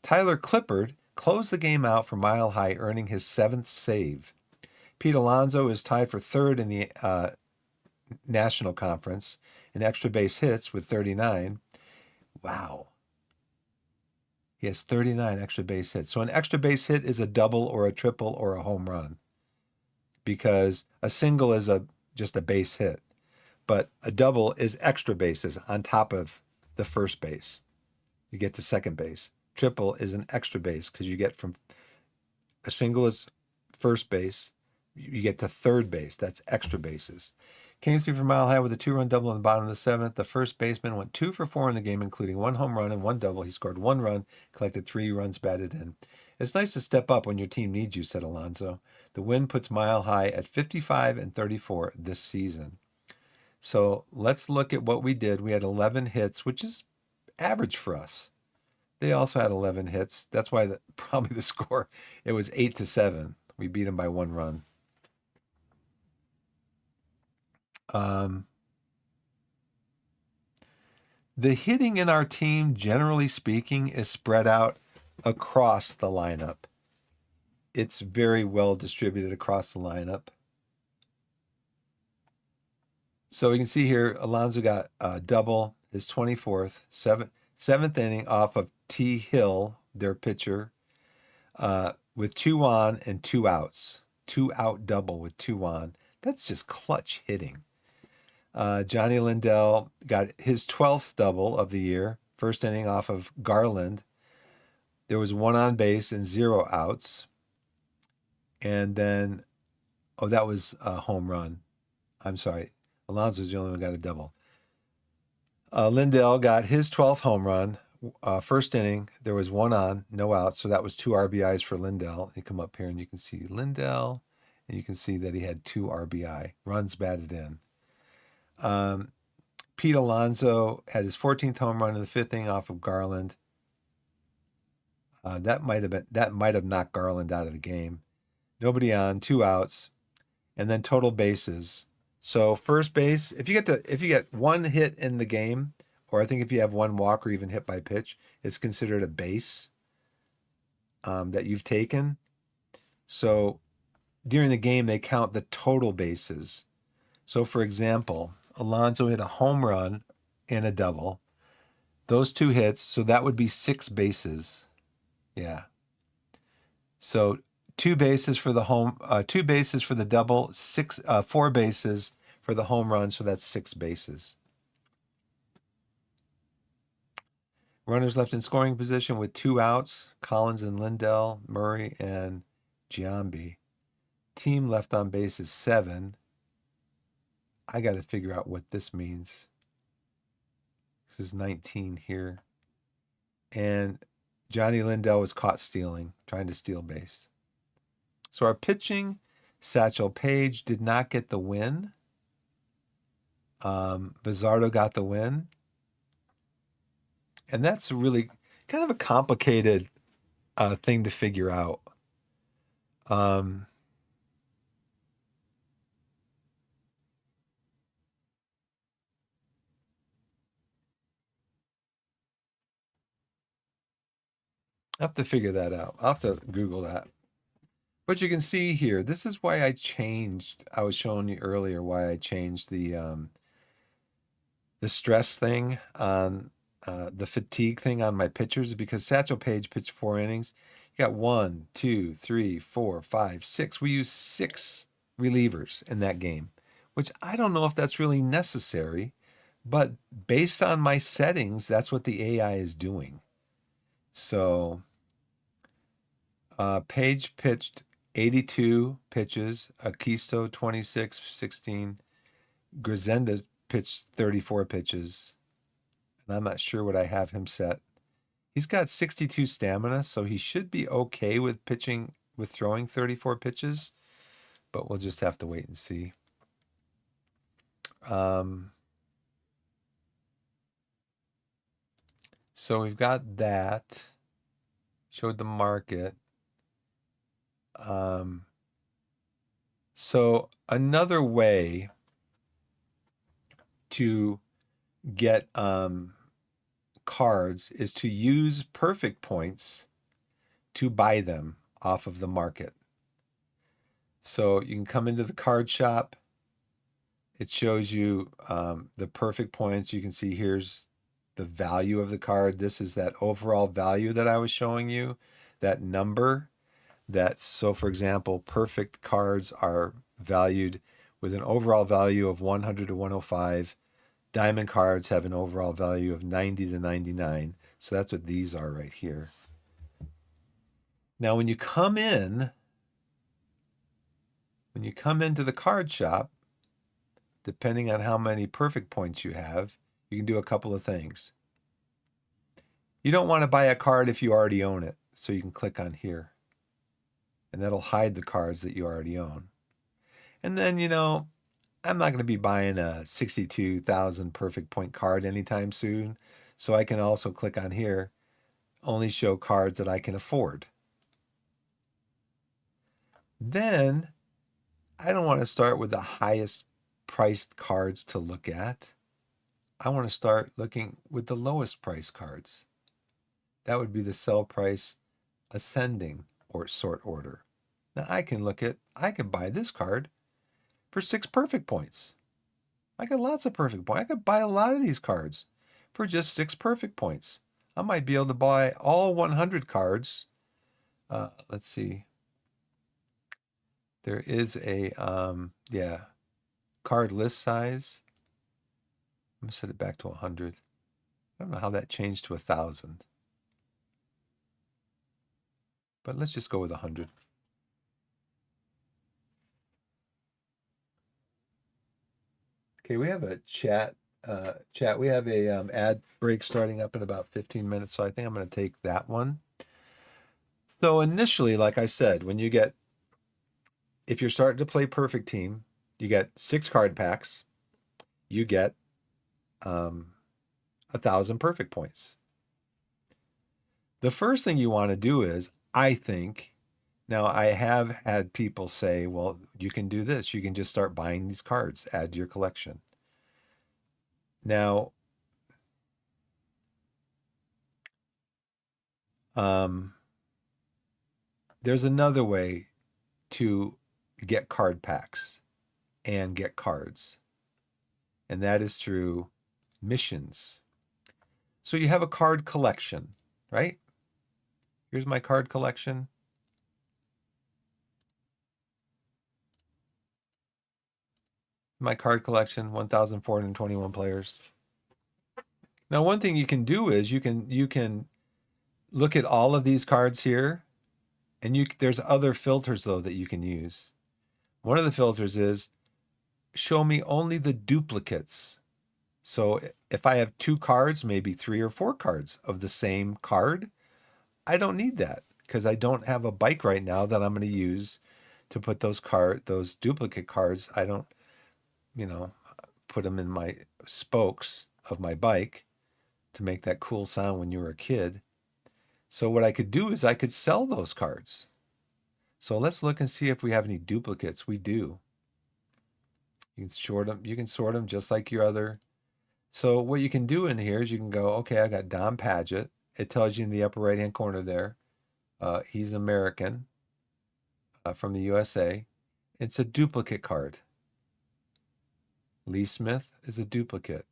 Tyler Clippard closed the game out for Mile High, earning his 7th save. Pete Alonso is tied for 3rd in the National Conference in extra base hits with 39. Wow. He has 39 extra base hits. So an extra base hit is a double or a triple or a home run, because a single is just a base hit, but a double is extra bases on top of the first base. You get to second base. Triple is an extra base because you get from a single is first base, you get to third base. That's extra bases. Came through for Mile High with a 2-run double in the bottom of the 7th. The first baseman went 2 for 4 in the game, including 1 home run and 1 double. He scored 1 run, collected 3 runs batted in. It's nice to step up when your team needs you, said Alonso. The win puts Mile High at 55 and 34 this season. So let's look at what we did. We had 11 hits, which is average for us. They also had 11 hits. That's why probably the score, it was 8-7. We beat them by 1 run. The hitting in our team, generally speaking, is spread out across the lineup. It's very well distributed across the lineup. So we can see here, Alonso got a double, his 24th, 7th inning off of T. Hill, their pitcher, with 2 on and 2 outs. 2-out double with 2 on. That's just clutch hitting. Johnny Lindell got his 12th double of the year, first inning off of Garland. There was 1 on base and 0 outs. And then, that was a home run. I'm sorry. Alonso's the only one who got a double. Lindell got his 12th home run. First inning, there was 1 on, no outs. So that was 2 RBIs for Lindell. You come up here and you can see Lindell, and you can see that he had 2 RBI, runs batted in. Pete Alonso had his 14th home run in the 5th inning off of Garland. That might have knocked Garland out of the game. Nobody on, 2 outs, and then total bases. So first base, if you get 1 hit in the game, or I think if you have 1 walk or even hit by pitch, it's considered a base that you've taken. So during the game, they count the total bases. So for example, Alonso hit a home run and a double. Those 2 hits, so that would be 6 bases. Yeah. So 2 bases for the 2 bases for the double, 4 bases for the home run, so that's 6 bases. Runners left in scoring position with 2 outs, Collins and Lindell, Murray and Giambi. Team left on base is 7. I got to figure out what this means. This is 19 here. And Johnny Lindell was caught stealing, trying to steal base. So our pitching, Satchel Paige did not get the win. Bizzardo got the win. And that's really kind of a complicated thing to figure out. I have to figure that out. I'll have to Google that. But you can see here, this is why I changed. I was showing you earlier why I changed the stress thing on the fatigue thing on my pitchers, because Satchel Paige pitched 4 innings. You got 1, 2, 3, 4, 5, 6. We used 6 relievers in that game, which I don't know if that's really necessary, but based on my settings, that's what the AI is doing. So Page pitched 82 pitches, Akisto 26, 16. Grisenda pitched 34 pitches. And I'm not sure what I have him set. He's got 62 stamina, so he should be okay with pitching, with throwing 34 pitches. But we'll just have to wait and see. So we've got that. Showed the market. So another way to get cards is to use perfect points to buy them off of the market. So you can come into the card shop. It shows you the perfect points. You can see here's the value of the card. This is that overall value that I was showing you, that number. So for example, perfect cards are valued with an overall value of 100 to 105. Diamond cards have an overall value of 90 to 99. So that's what these are right here. Now, when you come into the card shop, depending on how many perfect points you have, you can do a couple of things. You don't want to buy a card if you already own it. So you can click on here. And that'll hide the cards that you already own. And then, I'm not going to be buying a 62,000 perfect point card anytime soon. So I can also click on here, only show cards that I can afford. Then I don't want to start with the highest priced cards to look at. I want to start looking with the lowest price cards. That would be the sell price ascending or sort order. Now I can buy this card for 6 perfect points. I got lots of perfect points. I could buy a lot of these cards for just 6 perfect points. I might be able to buy all 100 cards. Let's see. There is a, card list size. I'm going to set it back to 100. I don't know how that changed to 1,000. But let's just go with 100. Okay, we have a chat. We have a ad break starting up in about 15 minutes, so I think I'm going to take that one. So initially, like I said, if you're starting to play Perfect Team, you get 6 card packs. You get 1,000 perfect points. The first thing you want to do is, I think, now I have had people say, well, you can do this. You can just start buying these cards, add to your collection. Now, there's another way to get card packs and get cards, and that is through missions. So you have a card collection, right? Here's my card collection. My card collection, 1,421 players. Now, one thing you can do is you can look at all of these cards here, and there's other filters though that you can use. One of the filters is show me only the duplicates. So if I have 2 cards, maybe 3 or 4 cards of the same card, I don't need that because I don't have a bike right now that I'm going to use to put those duplicate cards. I don't, put them in my spokes of my bike to make that cool sound when you were a kid. So what I could do is I could sell those cards. So let's look and see if we have any duplicates. We do. You can sort them just like your other. So what you can do in here is you can go, okay, I got Don Paget. It tells you in the upper right-hand corner there. He's American, from the USA. It's a duplicate card. Lee Smith is a duplicate.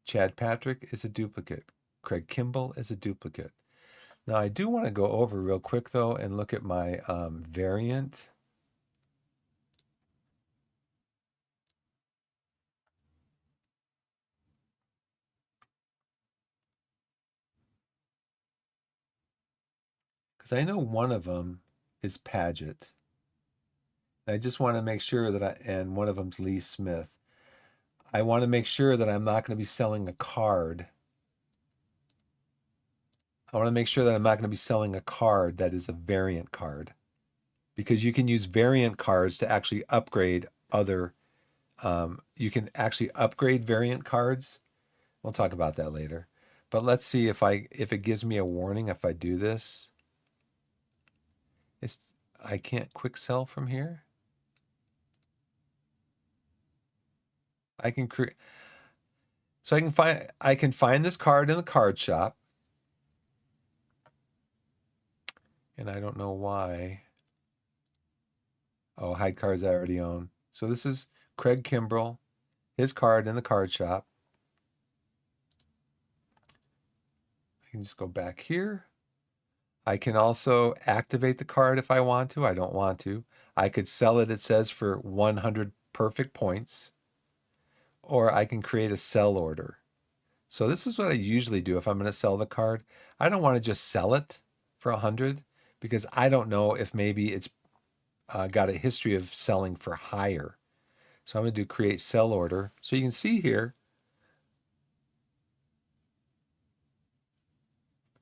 Chad Patrick is a duplicate. Craig Kimball is a duplicate. Now I do want to go over real quick though and look at my variant. Because I know one of them is Paget. I just want to make sure that and one of them's Lee Smith. I want to make sure that I'm not going to be selling a card. I want to make sure that I'm not going to be selling a card that is a variant card, because you can use variant cards to actually upgrade other. You can actually upgrade variant cards. We'll talk about that later. But let's see if it gives me a warning if I do this. I can't quick sell from here. I can create. So I can find this card in the card shop. And I don't know why. Oh, hide cards I already own. So this is Craig Kimbrell, his card in the card shop. I can just go back here. I can also activate the card if I want to. I don't want to. I could sell it, it says, for 100 perfect points. Or I can create a sell order. So this is what I usually do if I'm going to sell the card. I don't want to just sell it for 100 because I don't know if maybe it's got a history of selling for higher. So I'm going to do create sell order. So you can see here,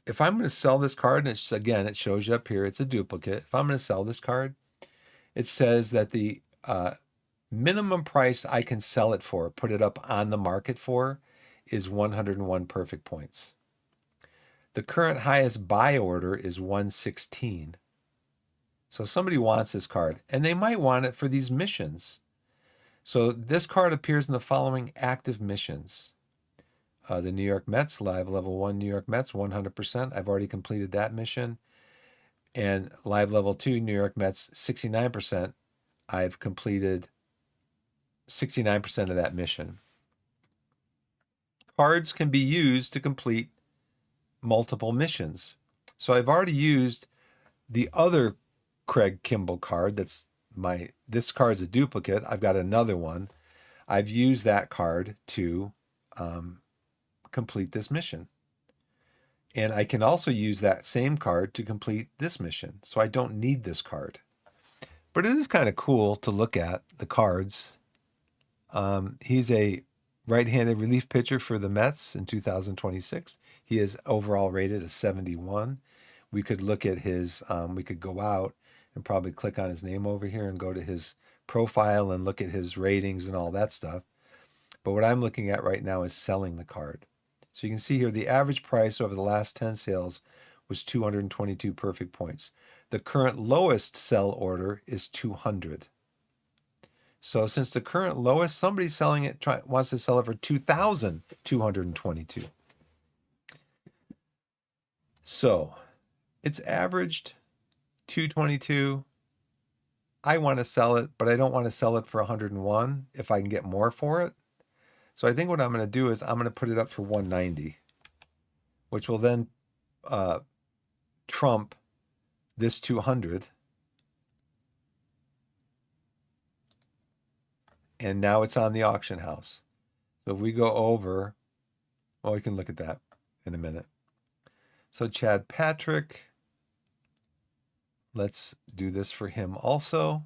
if I'm going to sell this card, and again, it shows you up here, it's a duplicate. If I'm going to sell this card, it says that the minimum price I can sell it for, put it up on the market for, is 101 perfect points. The current highest buy order is 116. So somebody wants this card, and they might want it for these missions. So this card appears in the following active missions. The New York Mets, live level 1 New York Mets, 100%. I've already completed that mission. And live level 2 New York Mets, 69%. I've completed 69% of that mission. Cards can be used to complete multiple missions. So I've already used the other Craig Kimball card. This card is a duplicate. I've got another one. I've used that card to complete this mission. And I can also use that same card to complete this mission. So I don't need this card. But it is kind of cool to look at the cards. He's a right-handed relief pitcher for the Mets in 2026. He is overall rated a 71. We could look at his, we could go out and probably click on his name over here and go to his profile and look at his ratings and all that stuff. But what I'm looking at right now is selling the card. So you can see here the average price over the last 10 sales was 222 perfect points. The current lowest sell order is 200. So since the current lowest, somebody's selling it, wants to sell it for 2,222. So it's averaged 222. I want to sell it, but I don't want to sell it for 101 if I can get more for it. So I think what I'm going to do is I'm going to put it up for 190, which will then trump this 200. And now it's on the auction house. So if we go over Well, we can look at that in a minute. So Chad Patrick, let's do this for him also.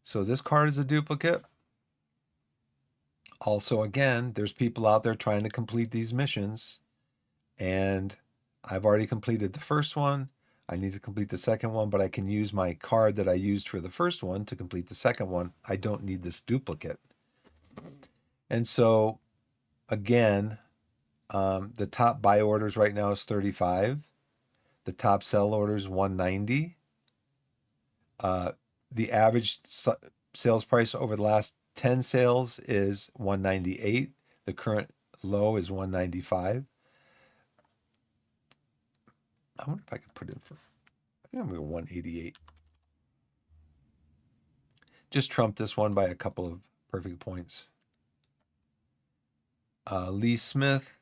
So this card is a duplicate. Also, again, there's people out there trying to complete these missions, and I've already completed the first one. I need to complete the second one, but I can use my card that I used for the first one to complete the second one. I don't need this duplicate. And so, again, the top buy orders right now is 35. The top sell orders 190. The average sales price over the last 10 sales is 198. The current low is 195. I wonder if I could put in for, I think I'm going to go 188. Just trumped this one by a couple of perfect points. Lee Smith.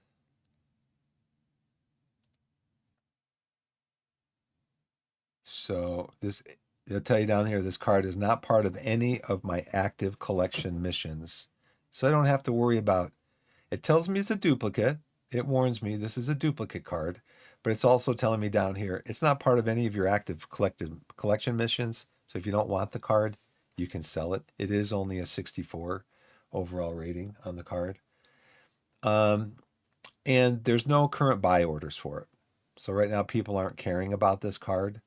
So this, they'll tell you down here, this card is not part of any of my active collection missions. So I don't have to worry about, it tells me it's a duplicate. It warns me this is a duplicate card, but it's also telling me down here, it's not part of any of your active collection missions. So if you don't want the card, you can sell it. It is only a 64 overall rating on the card. And there's no current buy orders for it. So right now people aren't caring about this card.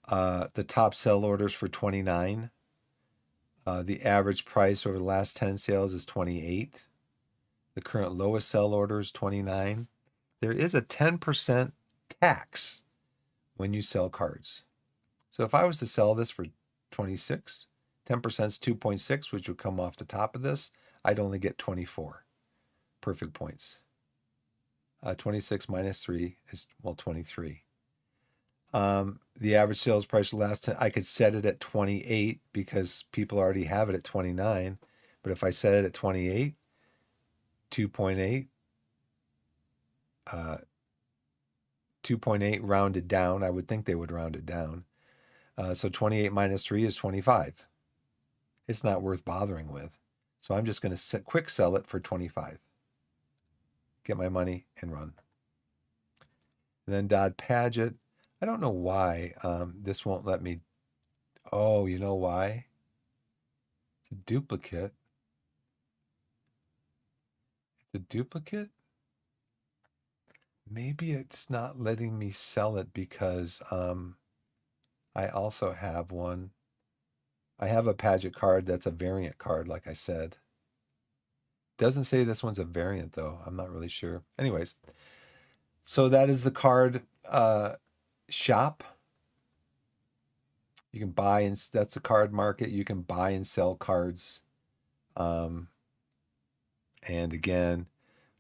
The top sell orders for 29. The average price over the last 10 sales is 28. The current lowest sell order is 29. There is a 10% tax when you sell cards. So if I was to sell this for 26, 10% is 2.6, which would come off the top of this. I'd only get 24 perfect points. 26 minus 3 is, well, 23. The average sales price last time, I could set it at 28 because people already have it at 29. But if I set it at 28, 2.8, 2.8 rounded down, I would think they would round it down. So 28 minus 3 is 25. It's not worth bothering with. So I'm just going to quick sell it for 25. Get my money and run. And then Dodd Paget. I don't know why this won't let me. Oh, you know why? It's a duplicate. It's a duplicate? Maybe it's not letting me sell it because I also have one. I have a Paget card that's a variant card, like I said. Doesn't say this one's a variant, though. I'm not really sure. Anyways, so that is the card shop. You can buy and that's the card market. You can buy and sell cards. And again,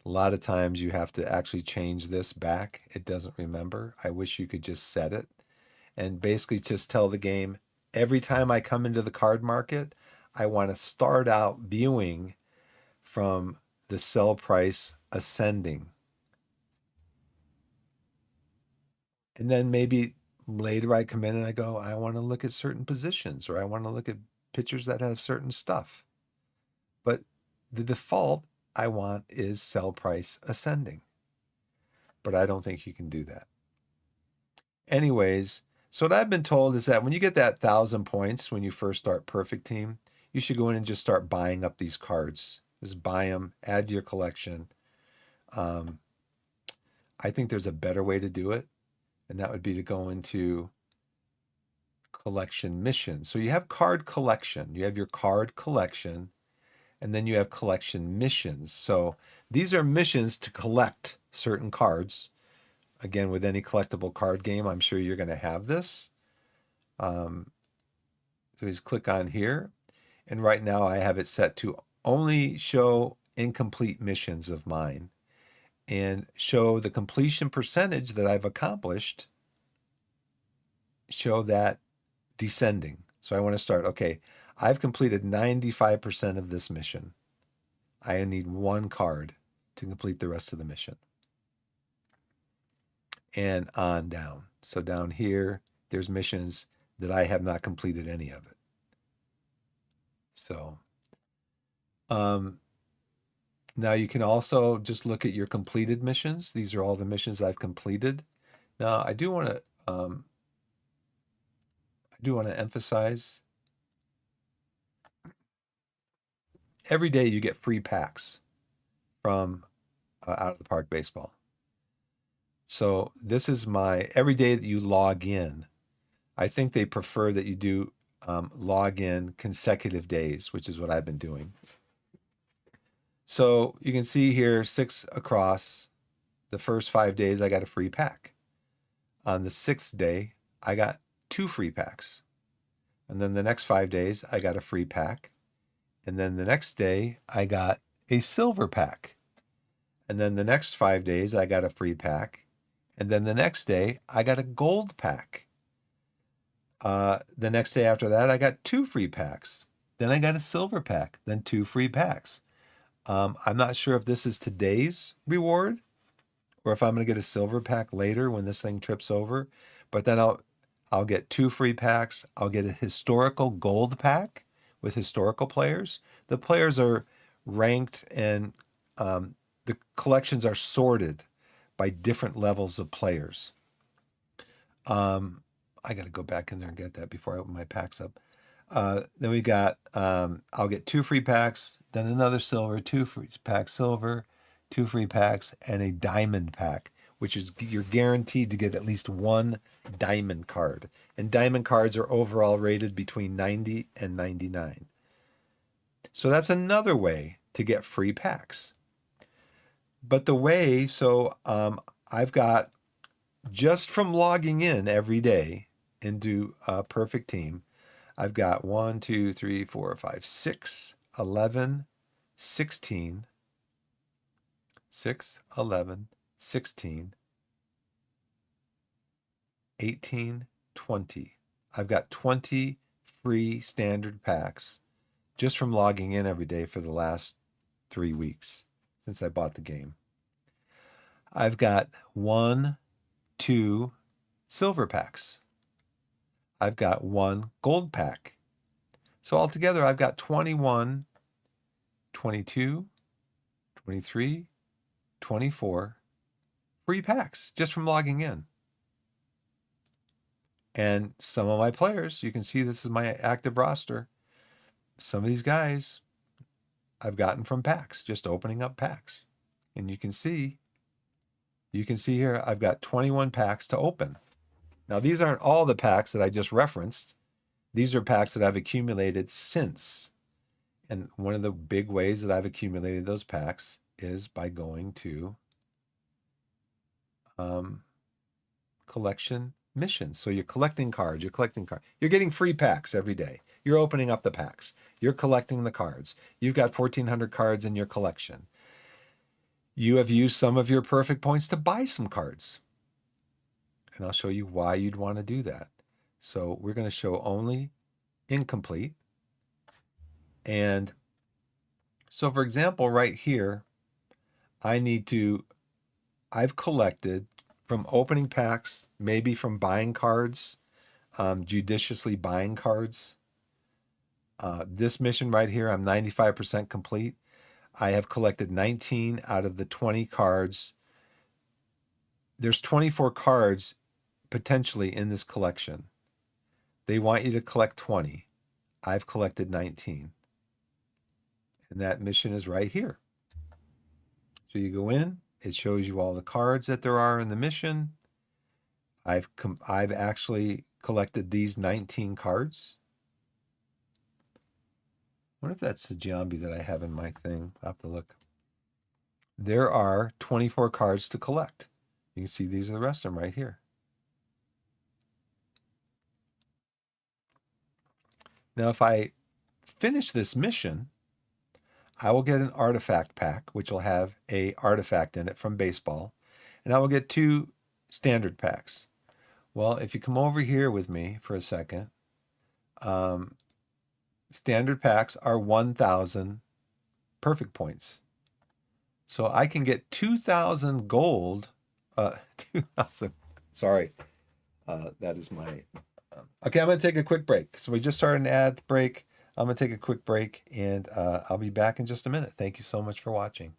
a lot of times you have to actually change this back. It doesn't remember. I wish you could just set it and basically just tell the game, every time I come into the card market, I want to start out viewing from the sell price ascending. And then maybe later I come in and I go, I want to look at certain positions or I want to look at pictures that have certain stuff. But the default I want is sell price ascending. But I don't think you can do that. Anyways, so what I've been told is that when you get that 1,000 points, when you first start Perfect Team, you should go in and just start buying up these cards. Just buy them, add to your collection. I think there's a better way to do it, and that would be to go into collection missions. So you have card collection, you have your card collection, and then you have collection missions. So these are missions to collect certain cards. Again, with any collectible card game, I'm sure you're going to have this. So just click on here. And right now I have it set to only show incomplete missions of mine and show the completion percentage that I've accomplished, show that descending. So I want to start, okay, I've completed 95% of this mission. I need one card to complete the rest of the mission. And on down. So down here, there's missions that I have not completed any of it. So, Now you can also just look at your completed missions. These are all the missions I've completed. Now I do want to emphasize every day you get free packs from Out of the Park Baseball. So this is my every day that you log in. I think they prefer that you do log in consecutive days, which is what I've been doing. So you can see here 6 across. The first 5 days I got a free pack. On the 6th day, I got 2 free packs. And then the next 5 days, I got a free pack. And then the next day, I got a silver pack. And then the next 5 days, I got a free pack. And then the next day, I got a gold pack. The next day after that, I got 2 free packs. Then I got a silver pack, then 2 free packs. I'm not sure if this is today's reward or if I'm going to get a silver pack later when this thing trips over. But then I'll get 2 free packs. I'll get a historical gold pack with historical players. The players are ranked and the collections are sorted by different levels of players. I got to go back in there and get that before I open my packs up. Then we got, I'll get 2 free packs, then another silver, 2 free packs silver, 2 free packs, and a diamond pack, which is you're guaranteed to get at least 1 diamond card. And diamond cards are overall rated between 90 and 99. So that's another way to get free packs. But the way, I've got, just from logging in every day into a Perfect Team, I've got 1, 2, 3, 4, 5, 6, 11, 16, 6, 11, 16, 18, 20. I've got 20 free standard packs just from logging in every day for the last 3 weeks since I bought the game. I've got 1, 2 silver packs. I've got 1 gold pack. So altogether, I've got 21, 22, 23, 24 free packs just from logging in. And some of my players, you can see this is my active roster. Some of these guys I've gotten from packs, just opening up packs. And you can see here, I've got 21 packs to open. Now, these aren't all the packs that I just referenced. These are packs that I've accumulated since. And one of the big ways that I've accumulated those packs is by going to collection missions. So you're collecting cards, You're getting free packs every day. You're opening up the packs. You're collecting the cards. You've got 1,400 cards in your collection. You have used some of your perfect points to buy some cards. And I'll show you why you'd want to do that. So we're going to show only incomplete. And so, for example, right here, I've collected from opening packs, maybe from buying cards, judiciously buying cards. This mission right here, I'm 95% complete. I have collected 19 out of the 20 cards. There's 24 cards potentially in this collection. They want you to collect 20. I've collected 19. And that mission is right here. So you go in, it shows you all the cards that there are in the mission. I've actually collected these 19 cards. I wonder if that's the zombie that I have in my thing. I'll have to look. There are 24 cards to collect. You can see these are the rest of them right here. Now, if I finish this mission, I will get an artifact pack, which will have an artifact in it from baseball, and I will get 2 standard packs. Well, if you come over here with me for a second, standard packs are 1,000 perfect points. So I can get 2,000 gold, 2,000, sorry, that is my, okay, I'm going to take a quick break. So we just started an ad break. I'm going to take a quick break, and I'll be back in just a minute. Thank you so much for watching.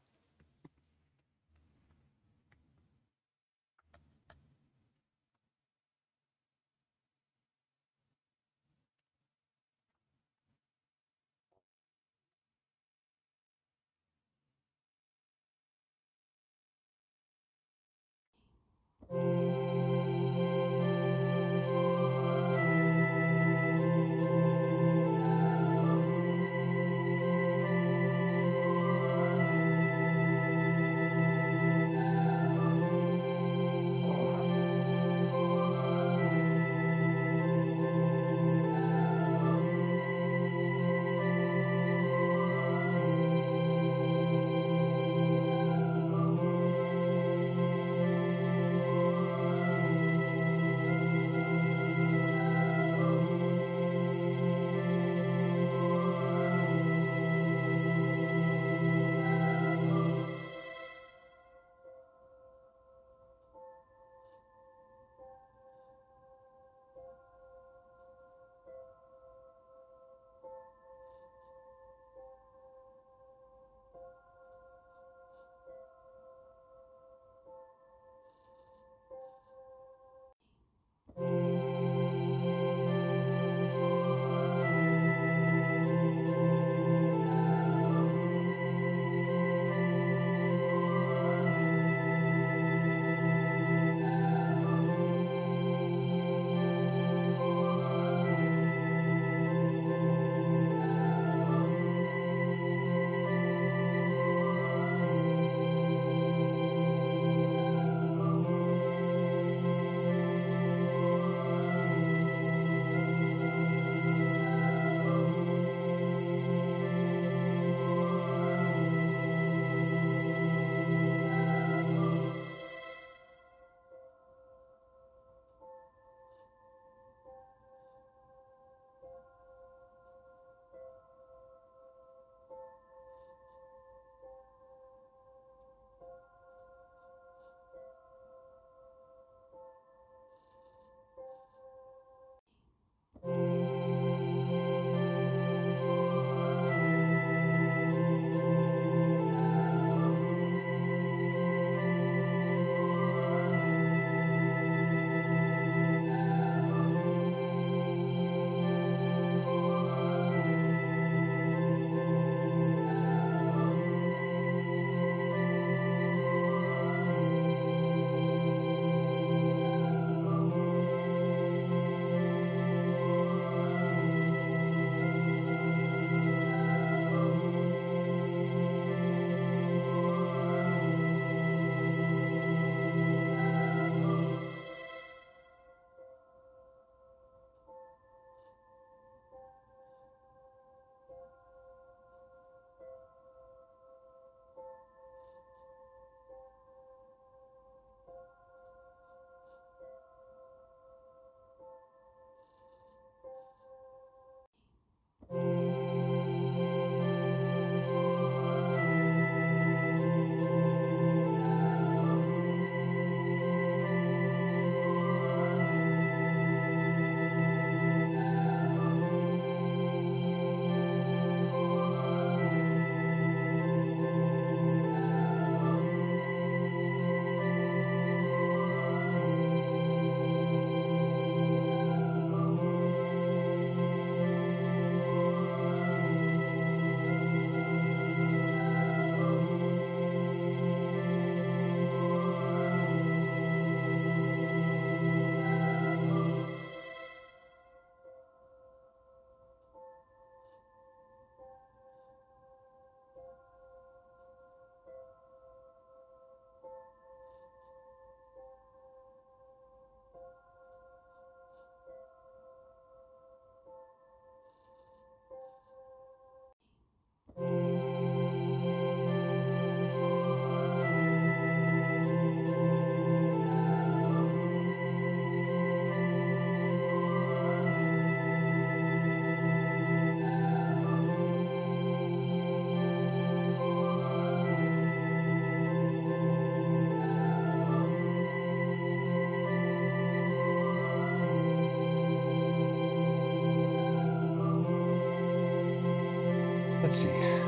Let's see. Hey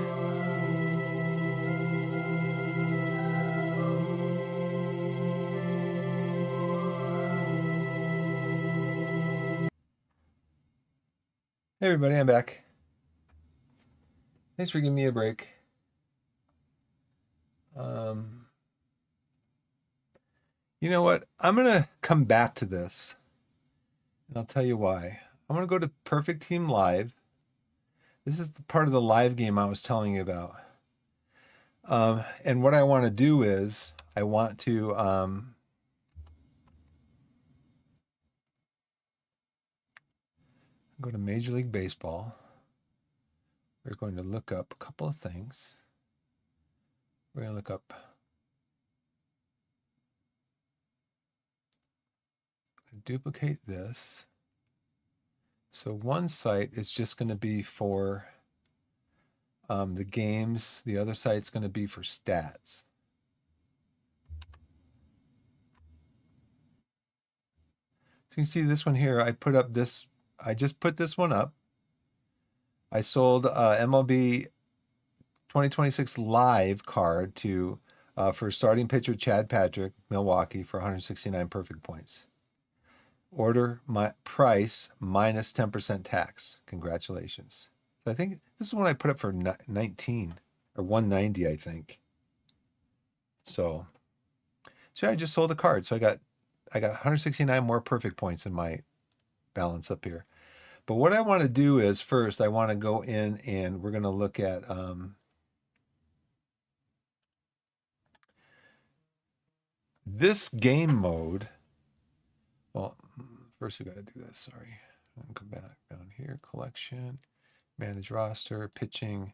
everybody, I'm back. Thanks for giving me a break. You know what? I'm going to come back to this, and I'll tell you why. I'm going to go to Perfect Team Live. This is the part of the live game I was telling you about. And what I want to do is I want to go to Major League Baseball. We're going to look up a couple of things. We're going to look up duplicate this. So one site is just going to be for the games. The other site's going to be for stats. So you can see this one here. I put up this. I just put this one up. I sold MLB 2026 live card to for starting pitcher Chad Patrick, Milwaukee, for 169 perfect points. Order my price minus 10% tax. Congratulations. I think this is one I put up for 19 or 190, I think. So I just sold a card. So I got 169 more perfect points in my balance up here. But what I want to do is first I want to go in and we're going to look at this game mode. Well, first we got to do this. Sorry. I'll come back down here. Collection, manage roster, pitching.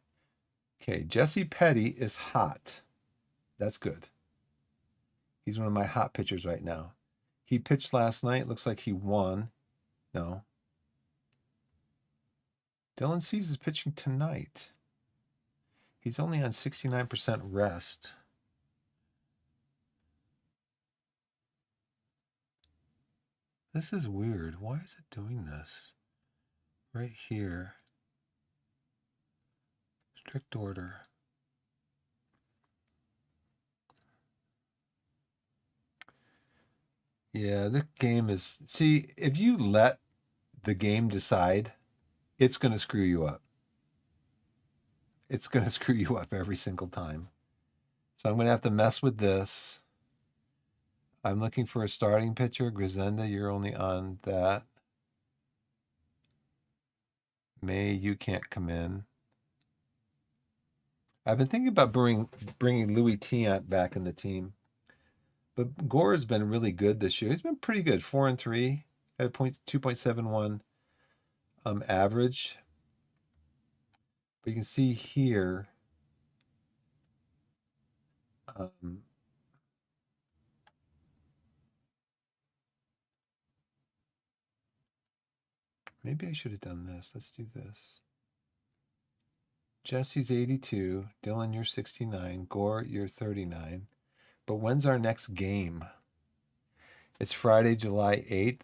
Okay, Jesse Petty is hot. That's good. He's one of my hot pitchers right now. He pitched last night. Looks like he won. No. Dylan Cease is pitching tonight. He's only on 69% rest. This is weird. Why is it doing this? Right here. Strict order. Yeah, the game is... See, if you let the game decide, it's going to screw you up. It's going to screw you up every single time. So I'm going to have to mess with this. I'm looking for a starting pitcher. Grisenda, you're only on that. May, you can't come in. I've been thinking about bringing Louis Tiant back in the team. But Gore has been really good this year. He's been pretty good. 4-3 at a 2.71 average. But you can see here maybe I should have done this. Let's do this. Jesse's 82. Dylan, you're 69. Gore, you're 39. But when's our next game? It's Friday, July 8th.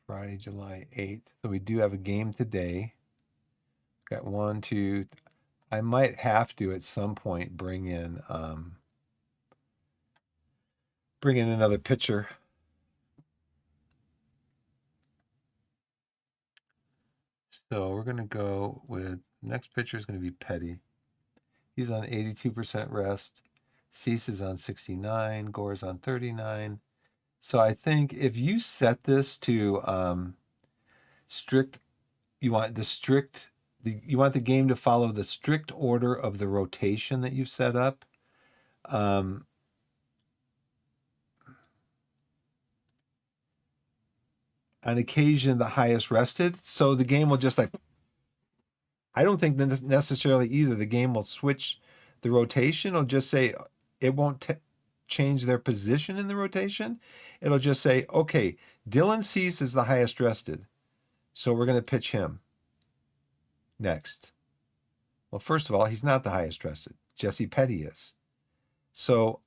Friday, July 8th. So we do have a game today. Got 1, 2. I might have to at some point bring in another pitcher. So we're going to go with next pitcher is going to be Petty. He's on 82% rest. Cease is on 69. Gore's on 39. So I think if you set this to strict, you want the game to follow the strict order of the rotation that you've set up. On occasion, the highest rested. So the game will just I don't think that necessarily either. The game will switch the rotation. It'll just say it won't change their position in the rotation. It'll just say, okay, Dylan Cease is the highest rested. So we're going to pitch him next. Well, first of all, he's not the highest rested. Jesse Petty is. So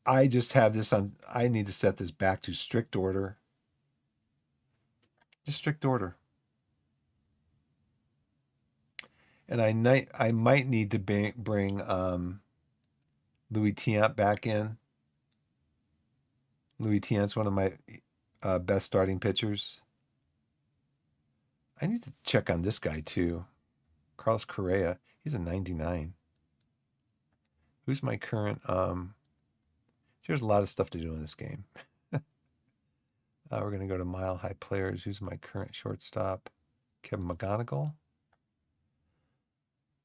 I just have this on, I need to set this back to strict order. Just strict order. And I might need to bring Louis Tiant back in. Louis Tiant's one of my best starting pitchers. I need to check on this guy too. Carlos Correa. He's a 99. Who's my current? There's a lot of stuff to do in this game. We're going to go to Mile High Players. Who's my current shortstop? Kevin McGonigal.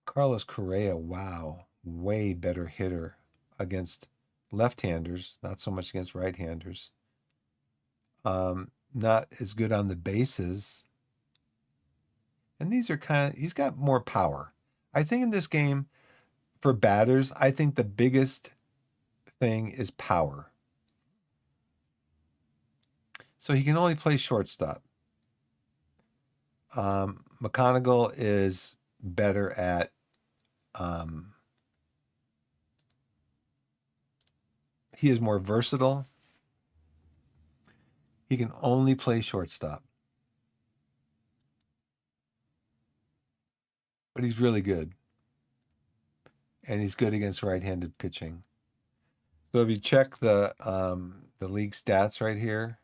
Carlos Correa, wow. Way better hitter against left-handers, not so much against right-handers. Not as good on the bases. And these are he's got more power. I think in this game, for batters, I think the biggest thing is power. So he can only play shortstop. McGonigal is better at he is more versatile. He can only play shortstop. But he's really good. And he's good against right-handed pitching. So if you check the league stats right here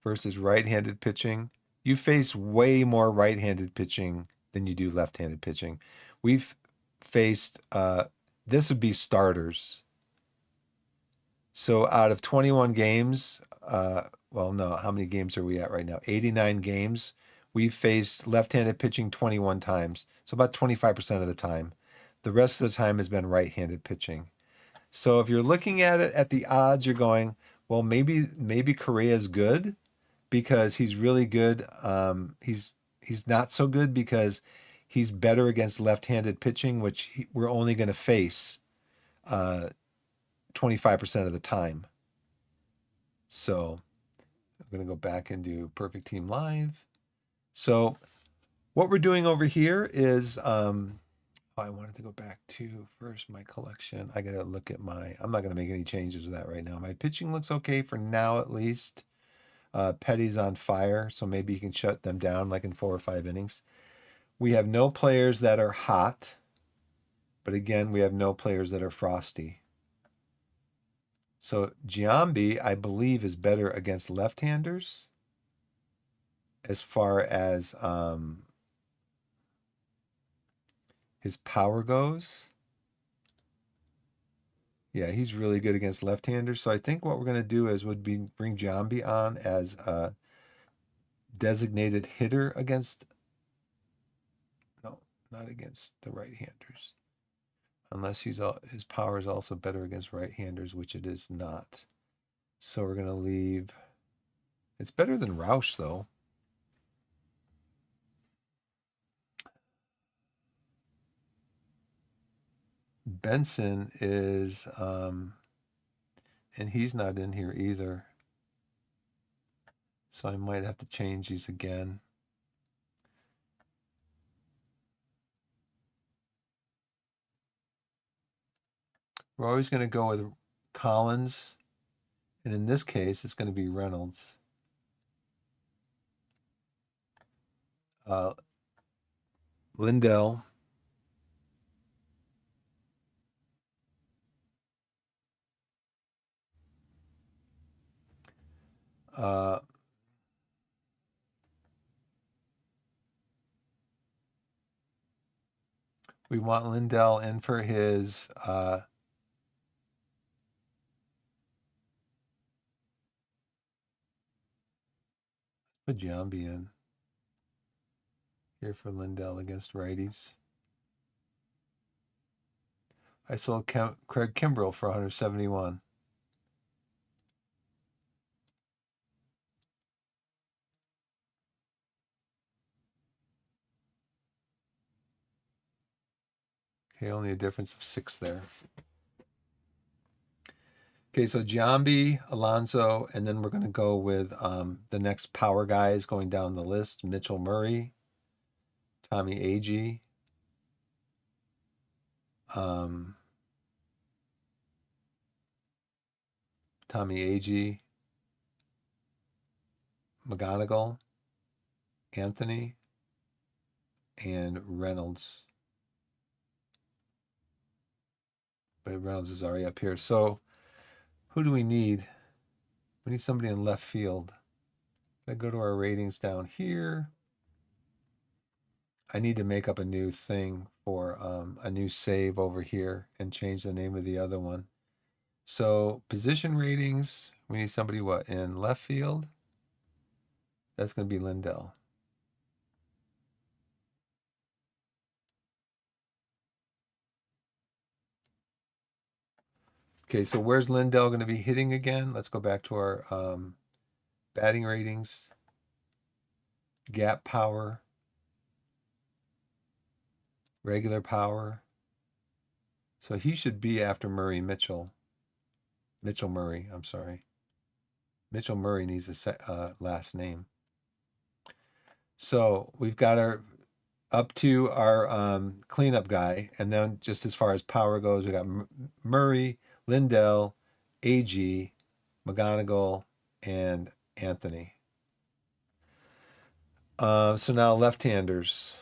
versus right-handed pitching, you face way more right-handed pitching than you do left-handed pitching. We've faced this would be starters. So out of 21 games, well, no, how many games are we at right now? 89 games. We've faced left-handed pitching 21 times, so about 25% of the time. The rest of the time has been right-handed pitching. So if you're looking at it at the odds, you're going, well, maybe Correa is good because he's really good. He's not so good because he's better against left-handed pitching, which we're only going to face 25% of the time. So I'm going to go back and do Perfect Team Live. So what we're doing over here is, I wanted to go back to first my collection. I got to look at I'm not going to make any changes to that right now. My pitching looks okay for now, at least. Petty's on fire, so maybe you can shut them down like in 4 or 5 innings. We have no players that are hot, but again, we have no players that are frosty. So Giambi, I believe, is better against left-handers as far as his power goes. Yeah, he's really good against left-handers. So I think what we're going to do would be bring Giambi on as a designated hitter against, no, not against the right-handers. Unless his power is also better against right-handers, which it is not. So we're going to leave. It's better than Roush, though. Benson is, and he's not in here either. So I might have to change these again. We're always going to go with Collins. And in this case, it's going to be Reynolds. Lindell. We want Lindell in for his put Giambi in here for Lindell against righties. I sold Craig Kimbrell for 171. Okay, only a difference of 6 there. Okay, so Giambi, Alonso, and then we're going to go with the next power guys going down the list. Mitchell Murray, Tommy Agee, McGonigal, Anthony, and Reynolds. But Reynolds is already up here. So who do we need? We need somebody in left field. I go to our ratings down here. I need to make up a new thing for a new save over here and change the name of the other one. So position ratings, we need somebody what in left field? That's going to be Lindell. Okay, so where's Lindell going to be hitting again? Let's go back to our batting ratings, gap power, regular power. So he should be after Mitchell Murray, I'm sorry. Mitchell Murray needs a last name. So we've got our up to our cleanup guy, and then just as far as power goes, we got Murray, Lindell, AG, McGonigal, and Anthony. So now left-handers.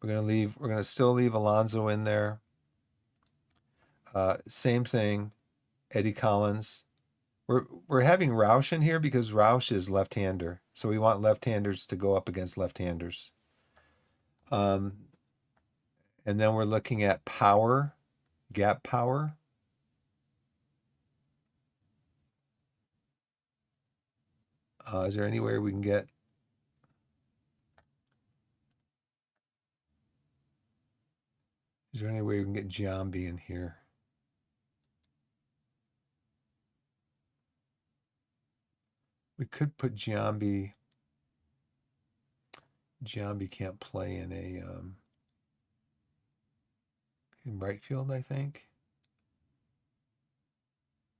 We're gonna still leave Alonso in there. Same thing, Eddie Collins. We're having Roush in here because Roush is left-hander. So we want left-handers to go up against left-handers. And then we're looking at power, gap power. Is there anywhere we can get? Is there any way we can get Giambi in here? We could put Giambi. Giambi can't play in a in right field, I think.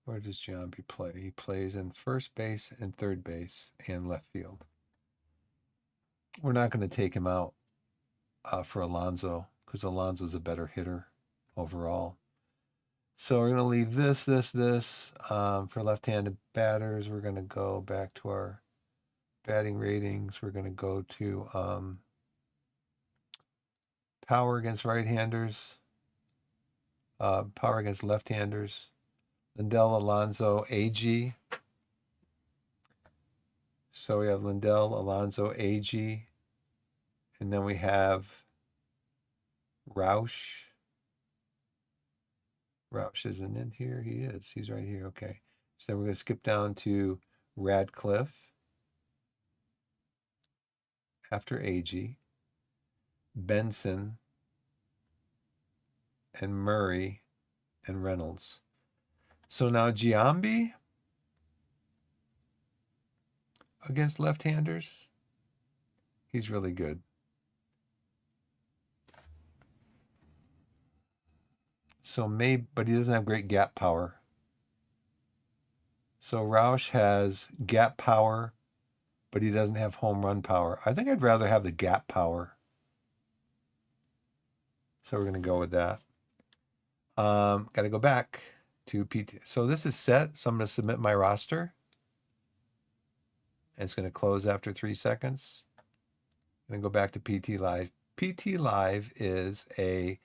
Where does Giambi play? He plays in first base and third base and left field. We're not going to take him out for Alonso because Alonso's a better hitter overall. So we're going to leave this. For left-handed batters, we're going to go back to our batting ratings. We're going to go to power against right-handers, power against left-handers, Lindell, Alonso, AG. So we have Lindell, Alonso, AG, and then we have Roush. Roush isn't in here. He is. He's right here. Okay. So then we're going to skip down to Radcliffe after AG, Benson, and Murray, and Reynolds. So now Giambi against left-handers. He's really good. So maybe, but he doesn't have great gap power. So Roush has gap power, but he doesn't have home run power. I think I'd rather have the gap power. So we're going to go with that. Got to go back to PT. So this is set. So I'm going to submit my roster. And it's going to close after 3 seconds. I'm going to go back to PT Live. PT Live is a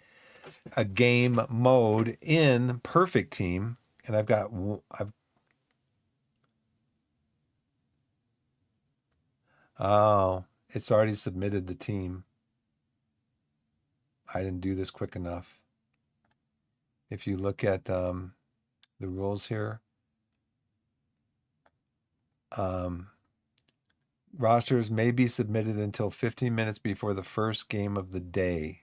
game mode in Perfect Team. And oh, it's already submitted the team. I didn't do this quick enough. If you look at the rules here, rosters may be submitted until 15 minutes before the first game of the day.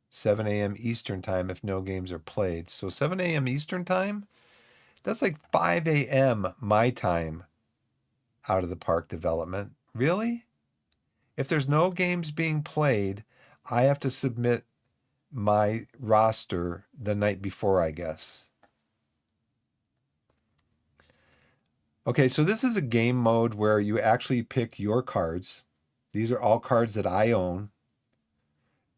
7 a.m. Eastern time if no games are played. So 7 a.m. Eastern time, that's like 5 a.m. my time out of the park development. Really? If there's no games being played, I have to submit my roster the night before, I guess. Okay, so this is a game mode where you actually pick your cards. These are all cards that I own.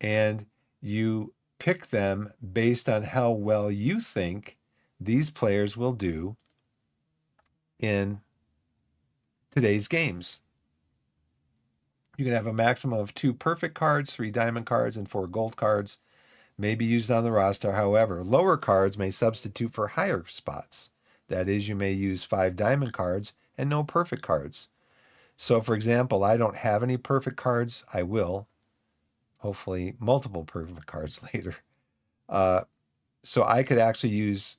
And you pick them based on how well you think these players will do in today's games. You can have a maximum of 2 perfect cards, 3 diamond cards, and 4 gold cards may be used on the roster. However, lower cards may substitute for higher spots. That is, you may use 5 diamond cards and no perfect cards. So, for example, I don't have any perfect cards. I will. Hopefully, multiple perfect cards later. So I could actually use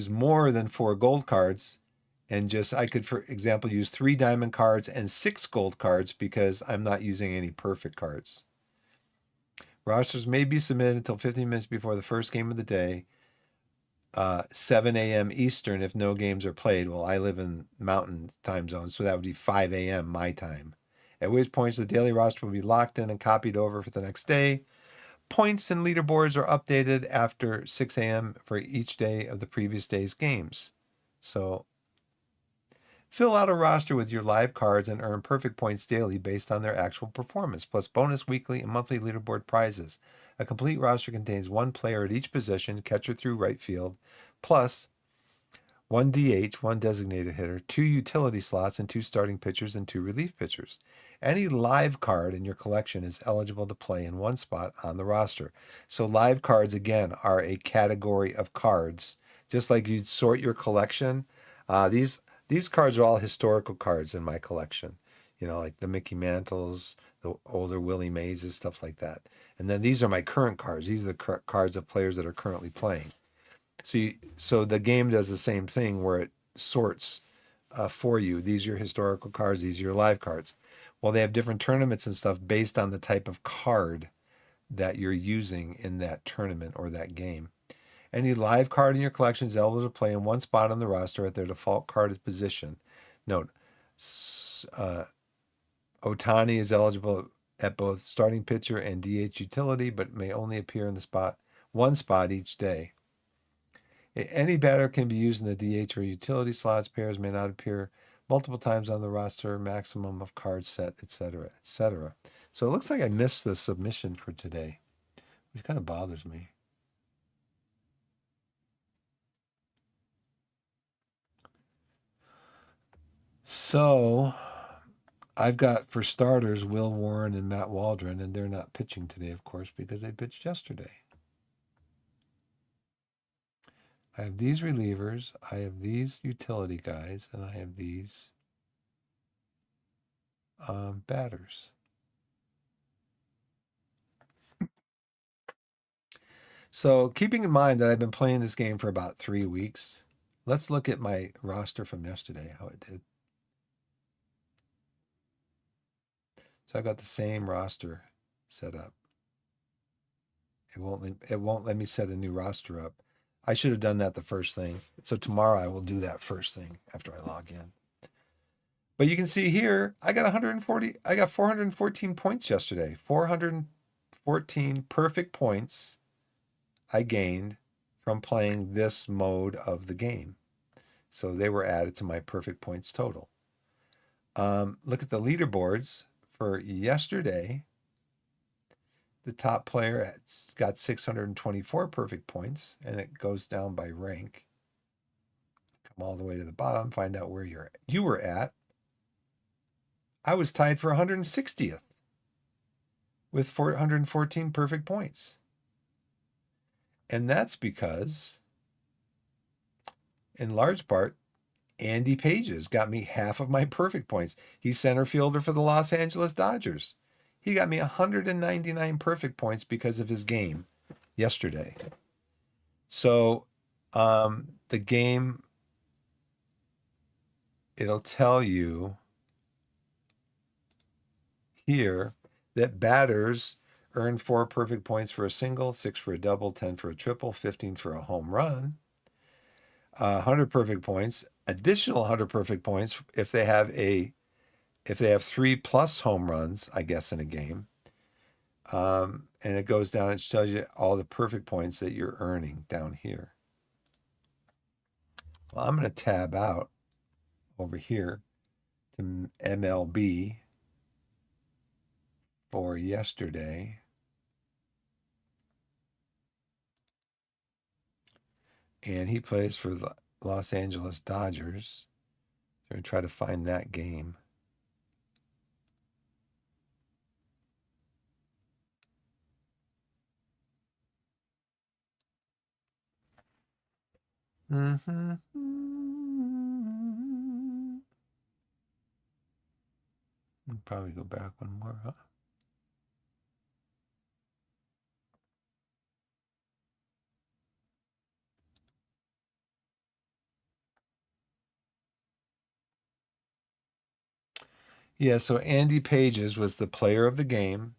more than 4 gold cards, and I could, for example, use 3 diamond cards and 6 gold cards because I'm not using any perfect cards. Rosters may be submitted until 15 minutes before the first game of the day, 7 a.m. Eastern if no games are played. Well, I live in Mountain time zone, so that would be 5 a.m. my time. At which points the daily roster will be locked in and copied over for the next day. Points and leaderboards are updated after 6 a.m. for each day of the previous day's games. So fill out a roster with your live cards and earn perfect points daily based on their actual performance, plus bonus weekly and monthly leaderboard prizes. A complete roster contains 1 player at each position, catcher through right field, plus 1 DH, 1 designated hitter, 2 utility slots, and 2 starting pitchers and 2 relief pitchers. Any live card in your collection is eligible to play in 1 spot on the roster. So live cards, again, are a category of cards. Just like you'd sort your collection, these cards are all historical cards in my collection. You know, like the Mickey Mantles, the older Willie Mays, stuff like that. And then these are my current cards. These are the cards of players that are currently playing. So the game does the same thing where it sorts for you. These are your historical cards. These are your live cards. Well, they have different tournaments and stuff based on the type of card that you're using in that tournament or that game. Any live card in your collection is eligible to play in 1 spot on the roster at their default card position. Note, Otani is eligible at both starting pitcher and DH utility, but may only appear in the 1 spot each day. Any batter can be used in the DH or utility slots. Pairs may not appear multiple times on the roster. Maximum of cards set, etc., etc. So it looks like I missed the submission for today, which kind of bothers me. So I've got, for starters, Will Warren and Matt Waldron, and they're not pitching today, of course, because they pitched yesterday. I have these relievers, I have these utility guys, and I have these batters. So keeping in mind that I've been playing this game for about 3 weeks, let's look at my roster from yesterday, how it did. So I've got the same roster set up. It won't let me set a new roster up. I should have done that the first thing. So tomorrow I will do that first thing after I log in. But you can see here, I got 414 points yesterday. 414 perfect points I gained from playing this mode of the game. So they were added to my perfect points total. Look at the leaderboards for yesterday. The top player got 624 perfect points, and it goes down by rank. Come all the way to the bottom, find out where you were at. I was tied for 160th with 414 perfect points. And that's because, in large part, Andy Pages got me half of my perfect points. He's center fielder for the Los Angeles Dodgers. He got me 199 perfect points because of his game yesterday. So the game, it'll tell you here that batters earn 4 perfect points for a single, 6 for a double, 10 for a triple, 15 for a home run, 100 perfect points, additional 100 perfect points if they have 3+ home runs, I guess, in a game. And it goes down, it tells you all the perfect points that you're earning down here. Well, I'm going to tab out over here to MLB for yesterday. And he plays for the Los Angeles Dodgers. So I'm going to try to find that game. Mm-hmm. I'll probably go back one more, huh? Yeah, so Andy Pages was the player of the game.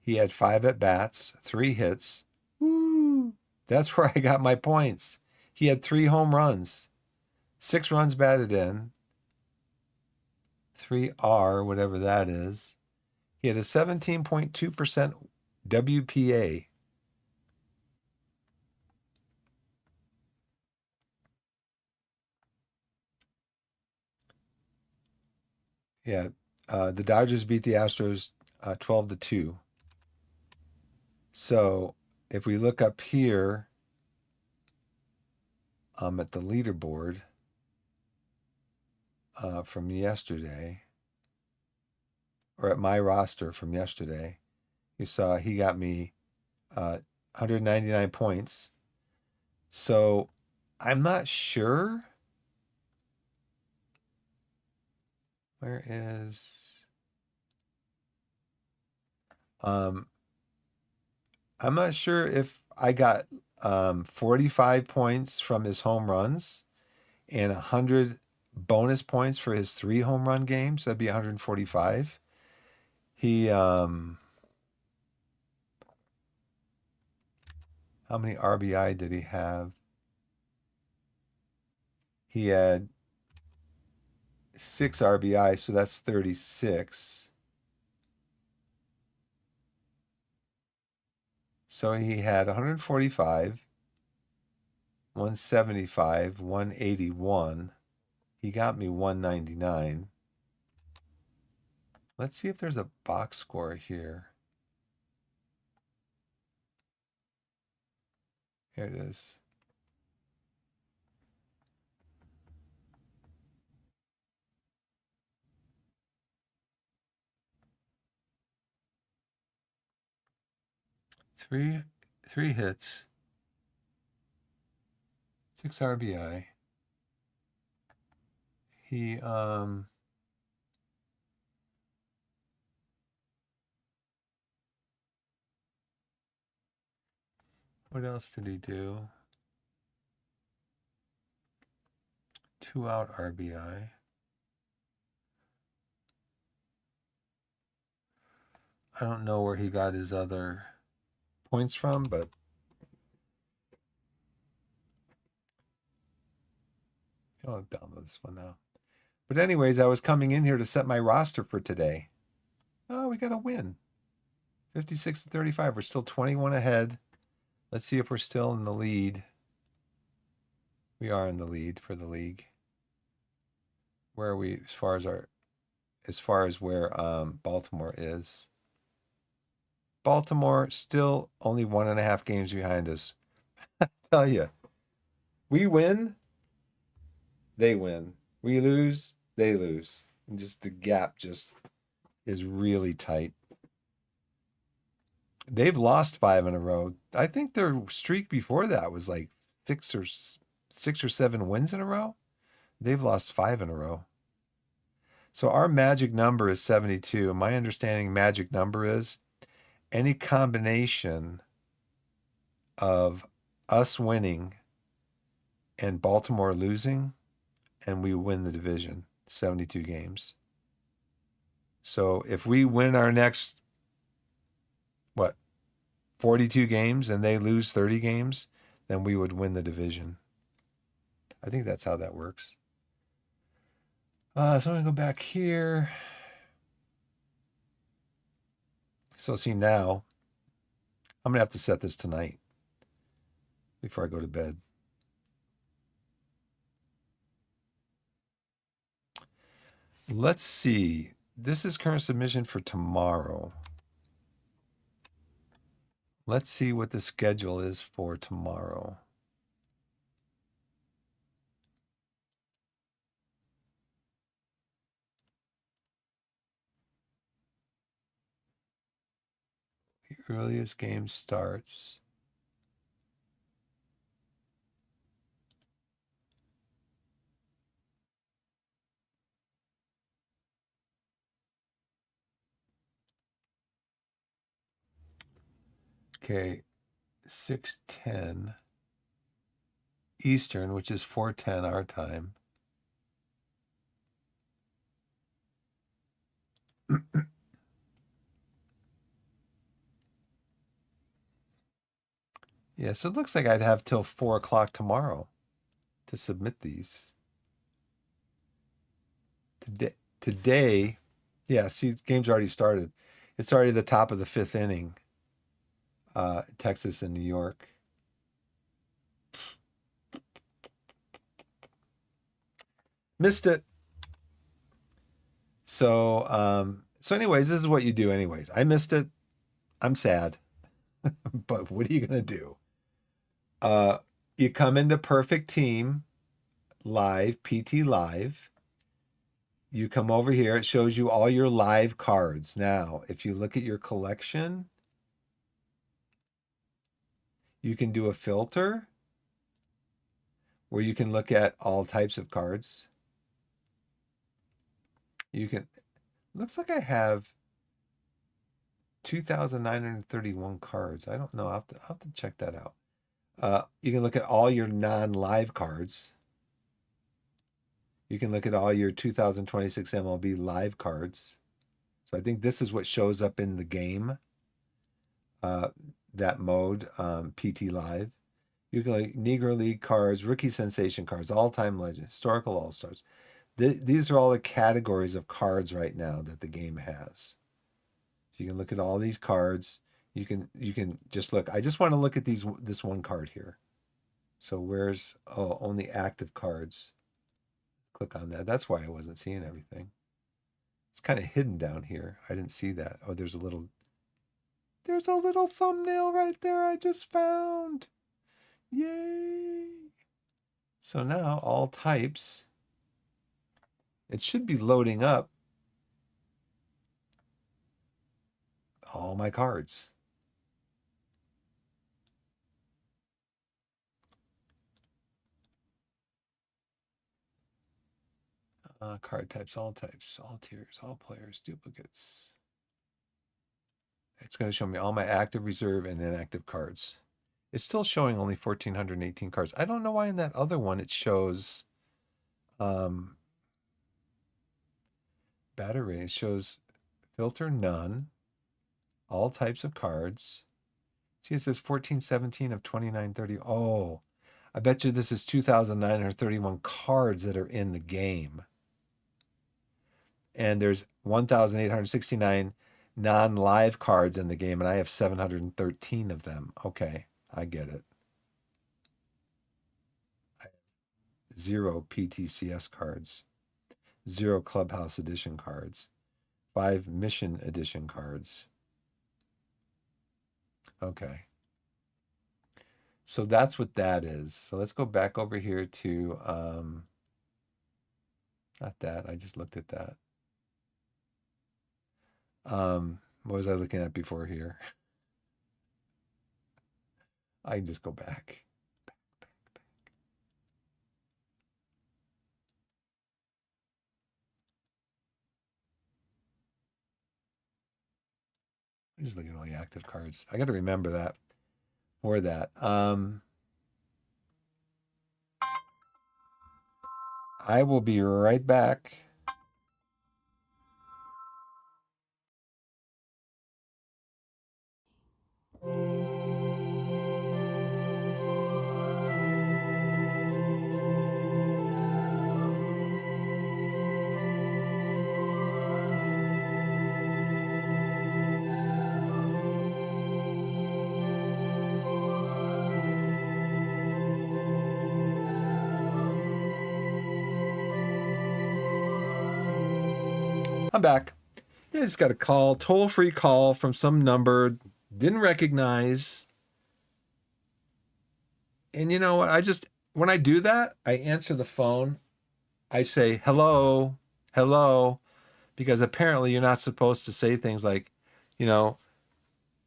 He had 5 at-bats, 3 hits. Woo! That's where I got my points. He had 3 home runs, 6 runs batted in, 3 R, whatever that is. He had a 17.2% WPA. Yeah, the Dodgers beat the Astros 12-2. So if we look up here at the leaderboard from yesterday, or at my roster from yesterday, you saw he got me 199 points. So I'm not sure. Where is... I'm not sure if I got 45 points from his home runs and 100 bonus points for his 3 home run games. That'd be 145. He how many RBI did he have? He had 6 RBI, so that's 36. So he had 145, 175, 181. He got me 199. Let's see if there's a box score here. Here it is. Three hits, 6 RBI. He what else did he do? 2 out RBI. I don't know where he got his other points from, but I'll download this one now. But anyways, I was coming in here to set my roster for today. Oh, we got a win. 56-35. We're still 21 ahead. Let's see if we're still in the lead. We are in the lead for the league. Where are we as far as where Baltimore is? Baltimore still only 1.5 games behind us. I tell you, we win, they win. We lose, they lose. And just the gap just is really tight. They've lost 5 in a row. I think their streak before that was like 6 or 7 wins in a row. They've lost 5 in a row. So our magic number is 72. My understanding magic number is any combination of us winning and Baltimore losing, and we win the division, 72 games. So if we win our next, 42 games and they lose 30 games, then we would win the division. I think that's how that works. So I'm going to go back here. So see now, I'm going to have to set this tonight before I go to bed. Let's see. This is current submission for tomorrow. Let's see what the schedule is for tomorrow. Earliest game starts. Okay, 6:10 Eastern, which is 4:10 our time. Yeah, so it looks like I'd have till 4 o'clock tomorrow to submit these. Today, yeah, see, game's already started. It's already the top of the 5th inning. Texas and New York. Missed it. So anyways, this is what you do anyways. I missed it. I'm sad. But what are you going to do? You come into Perfect Team Live, PT Live. You come over here. It shows you all your live cards. Now, if you look at your collection, you can do a filter where you can look at all types of cards. You can, looks like I have 2,931 cards. I don't know. I'll have to check that out. You can look at all your non-live cards. You can look at all your 2026 MLB live cards. So I think this is what shows up in the game. That mode, PT Live. You can like Negro League cards, Rookie Sensation cards, All-Time Legend, Historical All-Stars. These are all the categories of cards right now that the game has. You can look at all these cards. You can just look. I just want to look at this one card here. So where's only active cards? Click on that. That's why I wasn't seeing everything. It's kind of hidden down here. I didn't see that. Oh, there's a little thumbnail right there I just found. Yay. So now all types. It should be loading up all my cards. Card types, all tiers, all players, duplicates. It's going to show me all my active, reserve, and inactive cards. It's still showing only 1,418 cards. I don't know why in that other one it shows battery. It shows filter none, all types of cards. See, it says 1417 of 2930. Oh, I bet you this is 2,931 cards that are in the game. And there's 1,869 non-live cards in the game, and I have 713 of them. Okay, I get it. 0 PTCS cards, 0 Clubhouse Edition cards, 5 Mission Edition cards. Okay. So that's what that is. So let's go back over here to, not that, I just looked at that. What was I looking at before here? I can just go back. I'm just looking at all the active cards. I got to remember that for that. I will be right back. I'm back. I just got a call, toll-free call from some number, didn't recognize. And you know what? When I do that, I answer the phone. I say, hello, hello, because apparently you're not supposed to say things like, you know,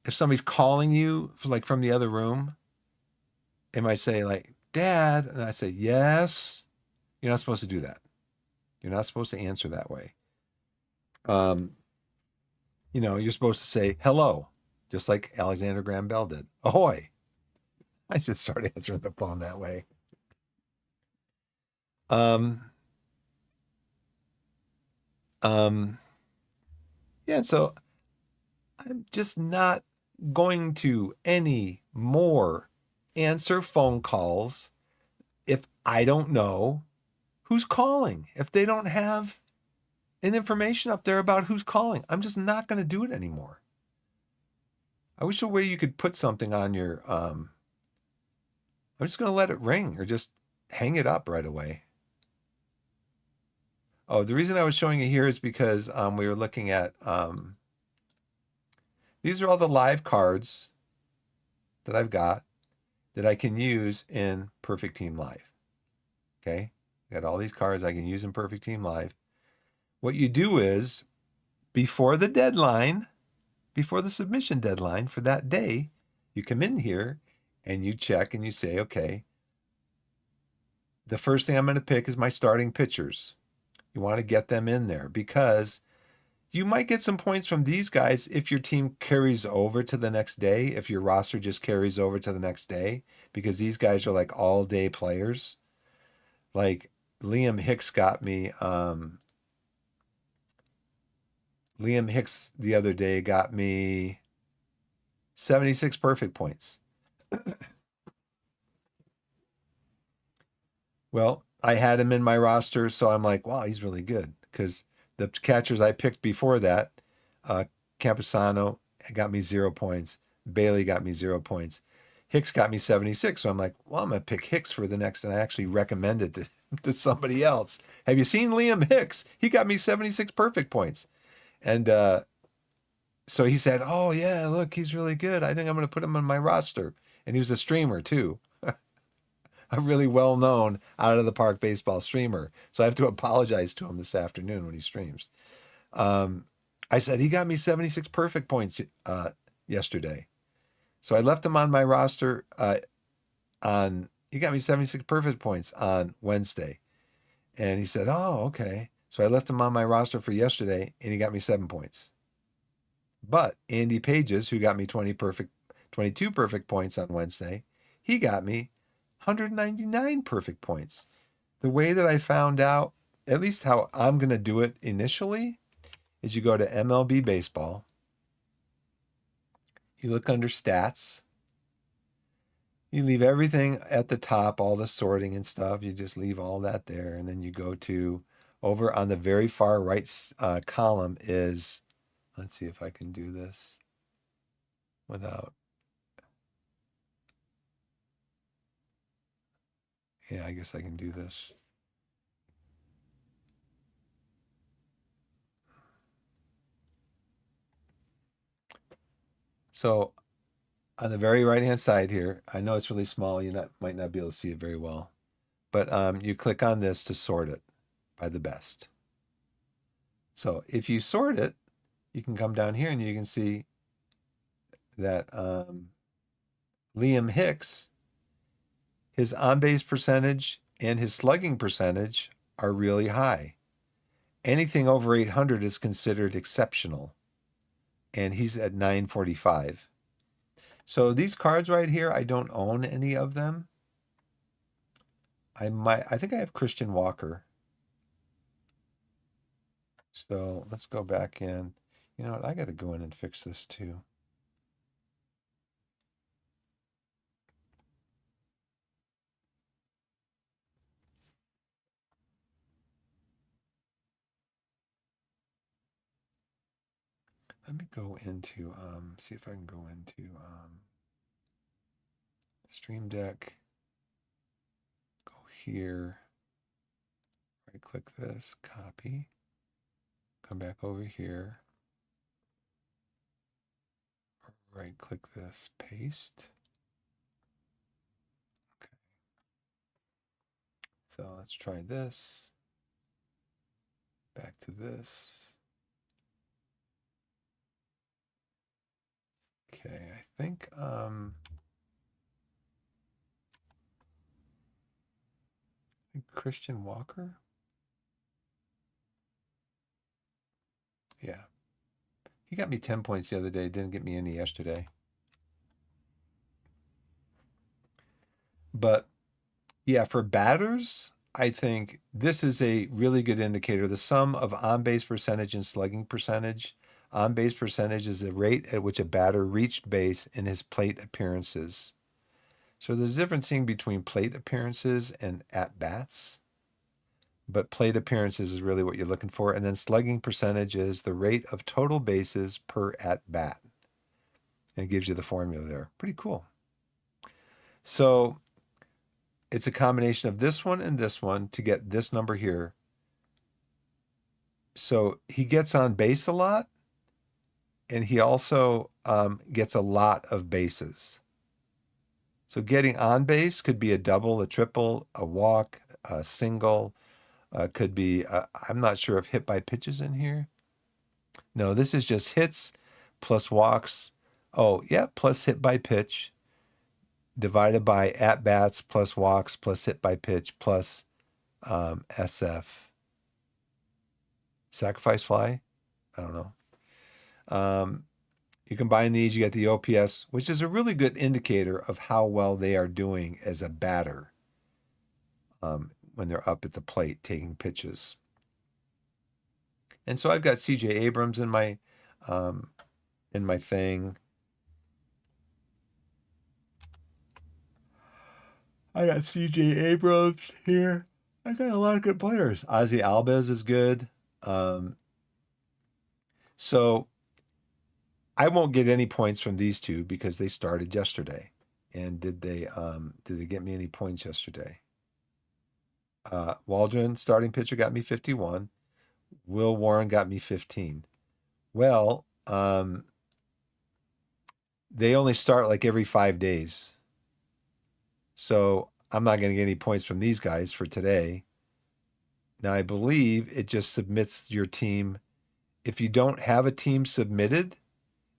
if somebody's calling you like from the other room, they might say like, Dad, and I say, yes. You're not supposed to do that. You're not supposed to answer that way. You're supposed to say hello, just like Alexander Graham Bell did. Ahoy. I should start answering the phone that way. Yeah, so I'm just not going to any more answer phone calls if I don't know who's calling. If they don't have an information up there about who's calling, I'm just not going to do it anymore. I wish a way you could put something on your, I'm just going to let it ring or just hang it up right away. Oh, the reason I was showing you here is because we were looking at, these are all the live cards that I've got that I can use in Perfect Team Live. Okay, I got all these cards I can use in Perfect Team Live. What you do is, before the deadline, before the submission deadline for that day, you come in here and you check and you say, okay, the first thing I'm going to pick is my starting pitchers. You want to get them in there because you might get some points from these guys if your team carries over to the next day, if your roster just carries over to the next day, because these guys are like all day players. Like Liam Hicks got me, Liam Hicks the other day got me 76 perfect points. Well, I had him in my roster, so I'm like, wow, he's really good. Because the catchers I picked before that, Campusano got me 0 points. Bailey got me 0 points. Hicks got me 76. So I'm like, well, I'm going to pick Hicks for the next. And I actually recommended to somebody else. Have you seen Liam Hicks? He got me 76 perfect points. And so he said, oh, yeah, look, he's really good. I think I'm going to put him on my roster. And he was a streamer, too. A really well-known out-of-the-park baseball streamer. So I have to apologize to him this afternoon when he streams. I said, he got me 76 perfect points yesterday. So I left him on my roster he got me 76 perfect points on Wednesday. And he said, oh, okay. So I left him on my roster for yesterday, and he got me 7 points. But Andy Pages, who got me 22 perfect points on Wednesday, he got me 199 perfect points. The way that I found out, at least how I'm going to do it initially, is you go to MLB Baseball. You look under stats. You leave everything at the top, all the sorting and stuff. You just leave all that there. And then you go to over on the very far right column is, let's see if I can do this without. Yeah, I guess I can do this. So on the very right-hand side here, I know it's really small. You might not be able to see it very well. But you click on this to sort it by the best. So if you sort it, you can come down here and you can see that Liam Hicks, his on-base percentage and his slugging percentage are really high. Anything over 800 is considered exceptional. And he's at 945. So these cards right here, I don't own any of them. I think I have Christian Walker. So let's go back in. You know what? I got to go in and fix this too. Let me go into, see if I can go into Stream Deck. Go here. Right click this, copy. Come back over here. Right click this, paste. Okay. So let's try this. Back to this. Okay, I think Christian Walker. Yeah. He got me 10 points the other day. Didn't get me any yesterday. But yeah, for batters, I think this is a really good indicator. The sum of on-base percentage and slugging percentage. On-base percentage is the rate at which a batter reached base in his plate appearances. So there's a difference between plate appearances and at-bats. But plate appearances is really what you're looking for. And then slugging percentage is the rate of total bases per at-bat. And it gives you the formula there. Pretty cool. So it's a combination of this one and this one to get this number here. So he gets on base a lot, and he also gets a lot of bases. So getting on base could be a double, a triple, a walk, a single. Could be, I'm not sure if hit by pitch is in here. No, this is just hits plus walks. Oh, yeah, plus hit by pitch divided by at-bats plus walks plus hit by pitch plus SF. Sacrifice fly? I don't know. You combine these, you get the OPS, which is a really good indicator of how well they are doing as a batter when they're up at the plate taking pitches. And so I've got CJ Abrams in my thing. I got CJ Abrams here. I got a lot of good players. Ozzy Albiz is good. So I won't get any points from these two because they started yesterday. And did they get me any points yesterday? Waldron, starting pitcher, got me 51. Will Warren got me 15. Well, they only start like every 5 days. So I'm not going to get any points from these guys for today. Now, I believe it just submits your team. If you don't have a team submitted,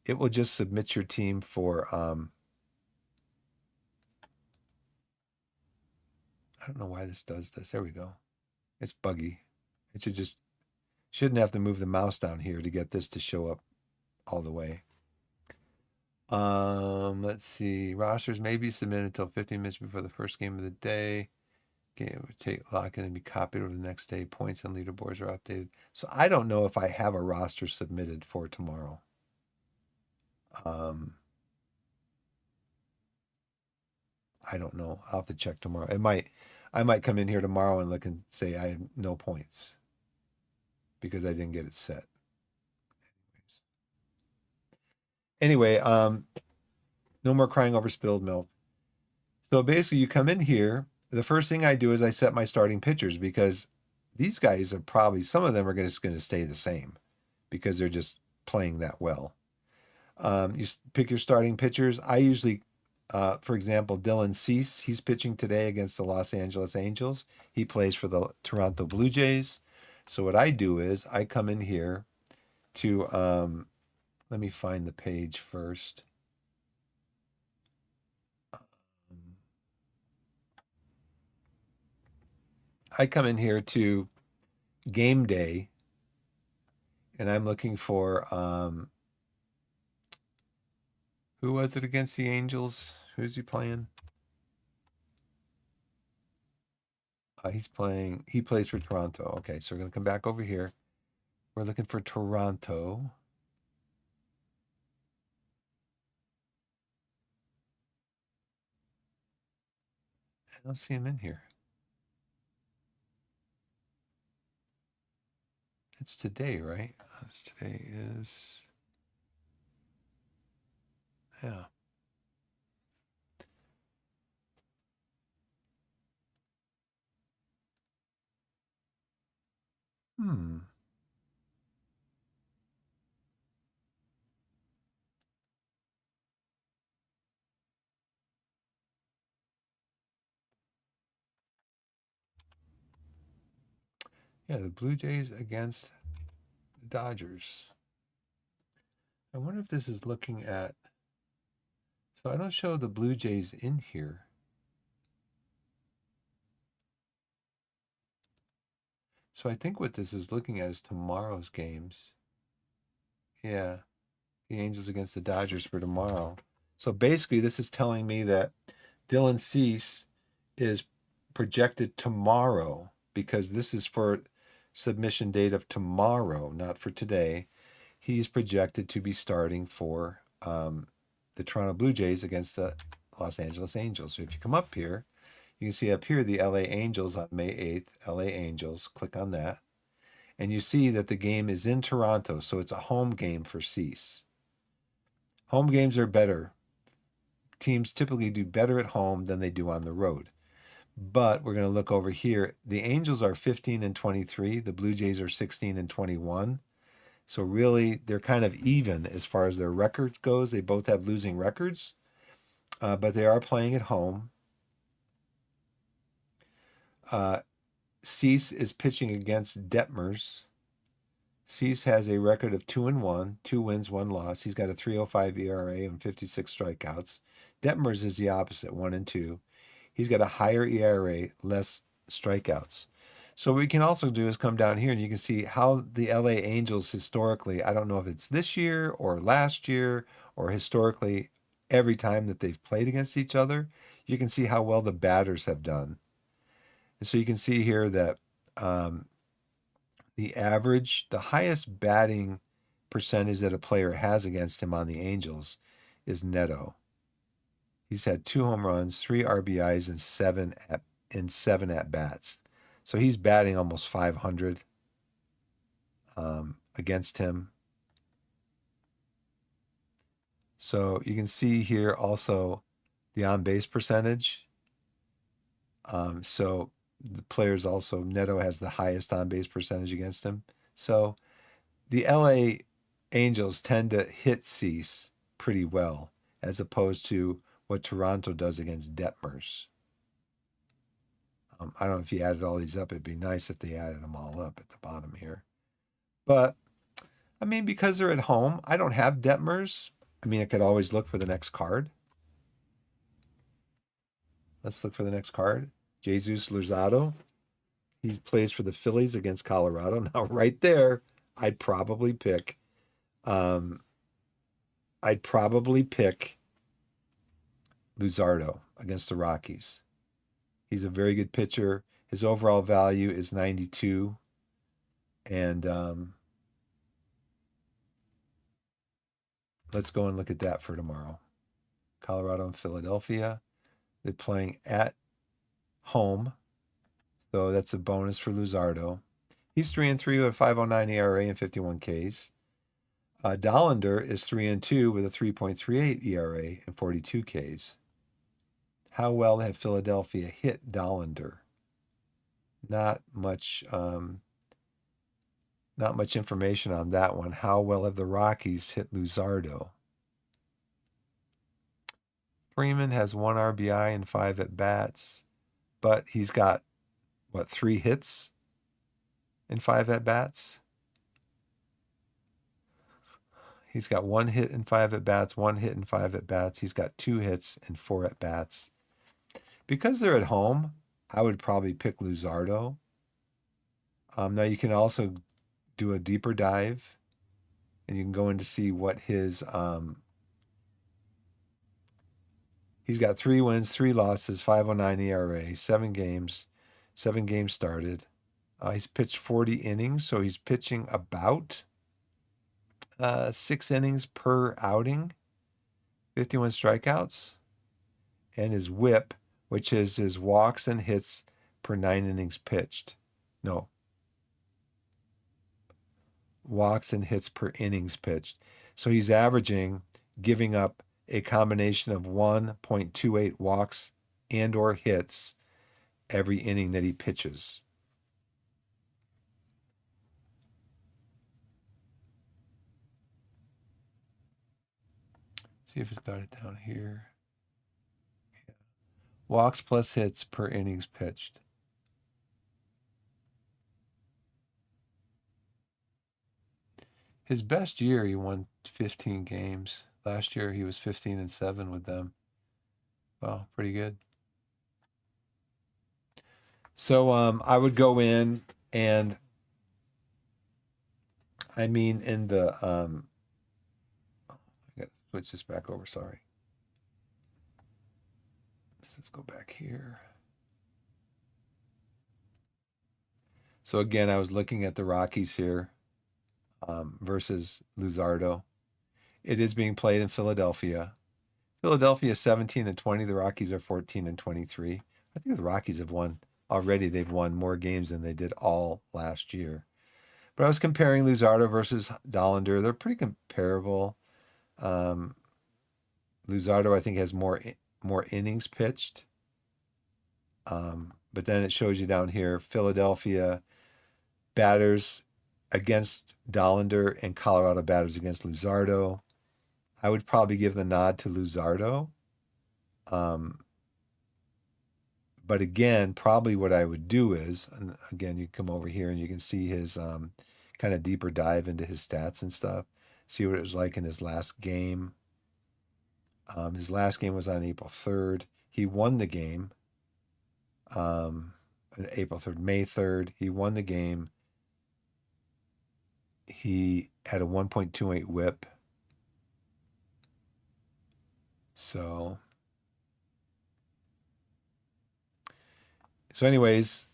it will just submit your team for, I don't know why this does this. There we go. It's buggy. It shouldn't have to move the mouse down here to get this to show up all the way. Let's see. Rosters may be submitted until 15 minutes before the first game of the day. Game would lock in and be copied over the next day. Points and leaderboards are updated. So I don't know if I have a roster submitted for tomorrow. I don't know. I'll have to check tomorrow. I might come in here tomorrow and look and say I have no points because I didn't get it set. Anyway, no more crying over spilled milk. So basically you come in here. The first thing I do is I set my starting pitchers because these guys are probably, some of them are just going to stay the same because they're just playing that well. You pick your starting pitchers. I usually, for example, Dylan Cease, he's pitching today against the Los Angeles Angels. He plays for the Toronto Blue Jays. So what I do is I come in here to, let me find the page first. I come in here to game day and I'm looking for, who was it against the Angels? Who's he playing? He plays for Toronto. Okay, so we're going to come back over here. We're looking for Toronto. I don't see him in here. It's today, right? Today is, yeah. Yeah, the Blue Jays against the Dodgers. I wonder if this is looking at So I don't show the Blue Jays in here. So I think what this is looking at is tomorrow's games. Yeah, the Angels against the Dodgers for tomorrow. So basically, this is telling me that Dylan Cease is projected tomorrow, because this is for submission date of tomorrow, not for today. He's projected to be starting for the Toronto Blue Jays against the Los Angeles Angels. So if you come up here, you can see up here the LA Angels on May 8th, LA Angels. Click on that. And you see that the game is in Toronto, so it's a home game for Cease. Home games are better. Teams typically do better at home than they do on the road. But we're going to look over here. The Angels are 15-23. The Blue Jays are 16-21. So really, they're kind of even as far as their record goes. They both have losing records, but they are playing at home. Cease is pitching against Detmers. Cease has a record of 2-1, 2 wins, 1 loss. He's got a 3.05 ERA and 56 strikeouts. Detmers is the opposite, 1-2. He's got a higher ERA, less strikeouts. So what we can also do is come down here and you can see how the LA Angels historically, I don't know if it's this year or last year or historically every time that they've played against each other, you can see how well the batters have done. And so you can see here that the average, the highest batting percentage that a player has against him on the Angels is Neto. He's had 2 home runs, 3 RBIs, and 7 at bats. So he's batting almost 500 against him. So you can see here also the on-base percentage. So the players also, Neto has the highest on-base percentage against him. So the LA Angels tend to hit Cease pretty well, as opposed to what Toronto does against Detmers. I don't know if you added all these up. It'd be nice if they added them all up at the bottom here. But, I mean, because they're at home, I don't have Detmers. I mean, I could always look for the next card. Let's look for the next card. Jesus Luzardo. He plays for the Phillies against Colorado. Now, right there, I'd probably pick Luzardo against the Rockies. He's a very good pitcher. His overall value is 92. And let's go and look at that for tomorrow. Colorado and Philadelphia. They're playing at home. So that's a bonus for Luzardo. He's 3-3 with a 5.09 ERA and 51 Ks. Dollander is 3-2 with a 3.38 ERA and 42 Ks. How well have Philadelphia hit Dollander? Not much information on that one. How well have the Rockies hit Luzardo? Freeman has 1 RBI and 5 at bats, but he's got, 3 hits and 5 at bats? He's got 1 hit and 5 at bats, 1 hit and 5 at bats. He's got 2 hits and 4 at bats. Because they're at home, I would probably pick Luzardo. Now you can also do a deeper dive, and you can go in to see what his he's got 3 wins, 3 losses, 5.09 ERA, 7 games started. He's pitched 40 innings, so he's pitching about 6 innings per outing, 51 strikeouts, and his whip, which is his walks and hits per 9 innings pitched. No. Walks and hits per innings pitched. So he's averaging, giving up a combination of 1.28 walks and or hits every inning that he pitches. See if it's got it down here. Yeah. Walks plus hits per innings pitched. His best year, he won 15 games. Last year he was 15-7 with them. Well, pretty good. So I would go in and I mean in the I gotta switch this back over, sorry. Let's just go back here. So again, I was looking at the Rockies here versus Luzardo. It is being played in Philadelphia. Philadelphia is 17-20. The Rockies are 14-23. I think the Rockies have won already. They've won more games than they did all last year. But I was comparing Luzardo versus Dollander. They're pretty comparable. Luzardo, I think, has more innings pitched. But then it shows you down here, Philadelphia batters against Dollander and Colorado batters against Luzardo. I would probably give the nod to Luzardo. But again, probably what I would do is, and again, you come over here and you can see his kind of deeper dive into his stats and stuff. See what it was like in his last game. His last game was on April 3rd. He won the game. April 3rd, May 3rd. He won the game. He had a 1.28 whip. So anyways,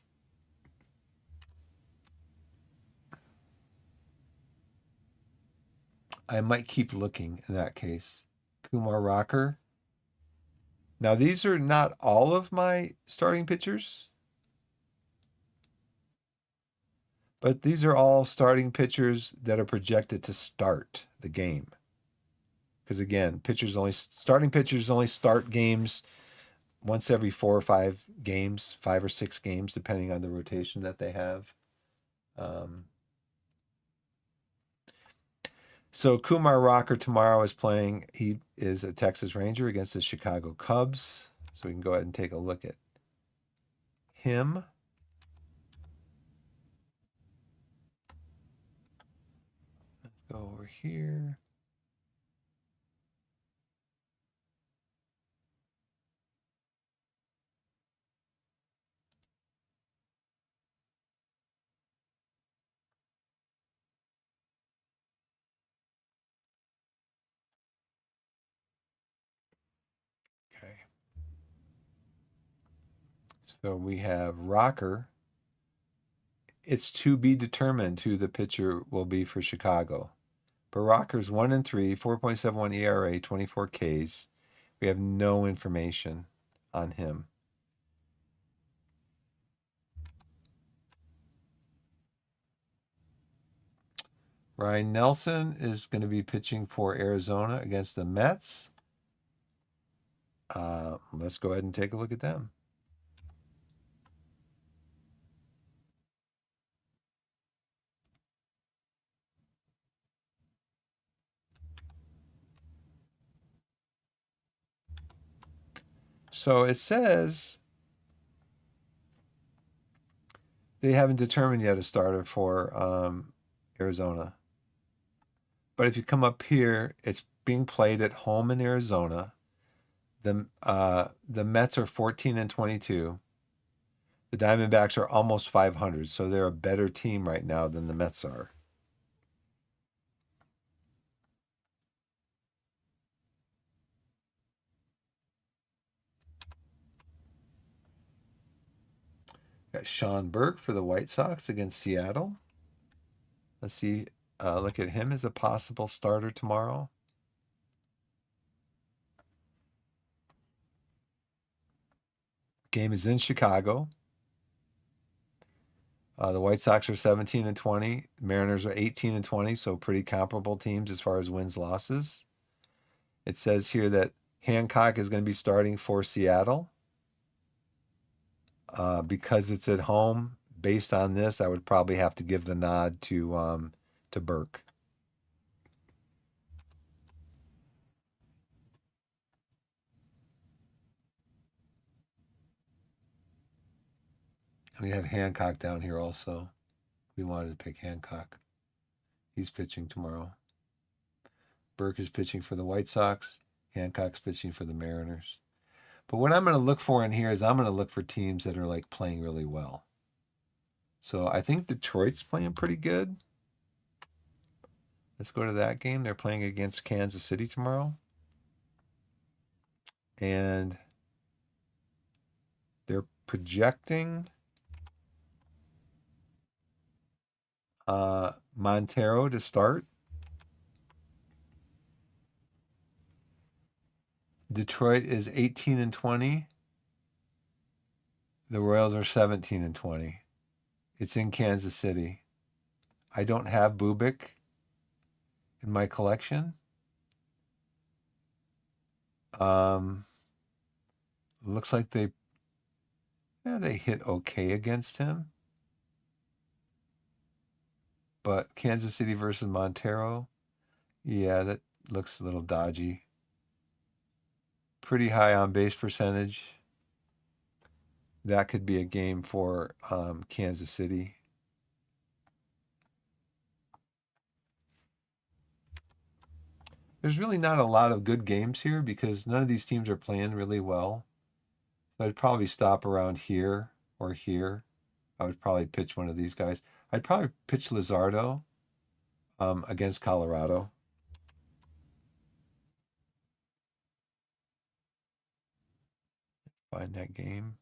I might keep looking in that case. Kumar Rocker. Now, these are not all of my starting pitchers, but these are all starting pitchers that are projected to start the game. Because again, starting pitchers only start games once every 4 or 5 games, 5 or 6 games, depending on the rotation that they have. So Kumar Rocker tomorrow is playing. He is a Texas Ranger against the Chicago Cubs. So we can go ahead and take a look at him. Let's go over here. Okay. So we have Rocker. It's to be determined who the pitcher will be for Chicago. But Rocker's 1-3, 4.71 ERA, 24 Ks. We have no information on him. Ryan Nelson is going to be pitching for Arizona against the Mets. Let's go ahead and take a look at them. So it says they haven't determined yet a starter for Arizona. But if you come up here, it's being played at home in Arizona. The Mets are 14-22. The Diamondbacks are almost 500, so they're a better team right now than the Mets are. Got Sean Burke for the White Sox against Seattle. Let's see. Look at him as a possible starter tomorrow. Game is in Chicago. The White Sox are 17-20. Mariners are 18-20, so pretty comparable teams as far as wins, losses. It says here that Hancock is going to be starting for Seattle. Because it's at home, based on this, I would probably have to give the nod to Burke. And we have Hancock down here also. We wanted to pick Hancock. He's pitching tomorrow. Burke is pitching for the White Sox. Hancock's pitching for the Mariners. But what I'm going to look for in here is I'm going to look for teams that are like playing really well. So I think Detroit's playing pretty good. Let's go to that game. They're playing against Kansas City tomorrow. And they're projecting Montero to start. Detroit is 18-20. The Royals are 17-20. It's in Kansas City. I don't have Bubik in my collection. Looks like they hit okay against him. But Kansas City versus Montero, yeah, that looks a little dodgy. Pretty high on base percentage. That could be a game for Kansas City. There's really not a lot of good games here because none of these teams are playing really well. So I'd probably stop around here or here. I would probably pitch one of these guys. I'd probably pitch Luzardo against Colorado. Find that game.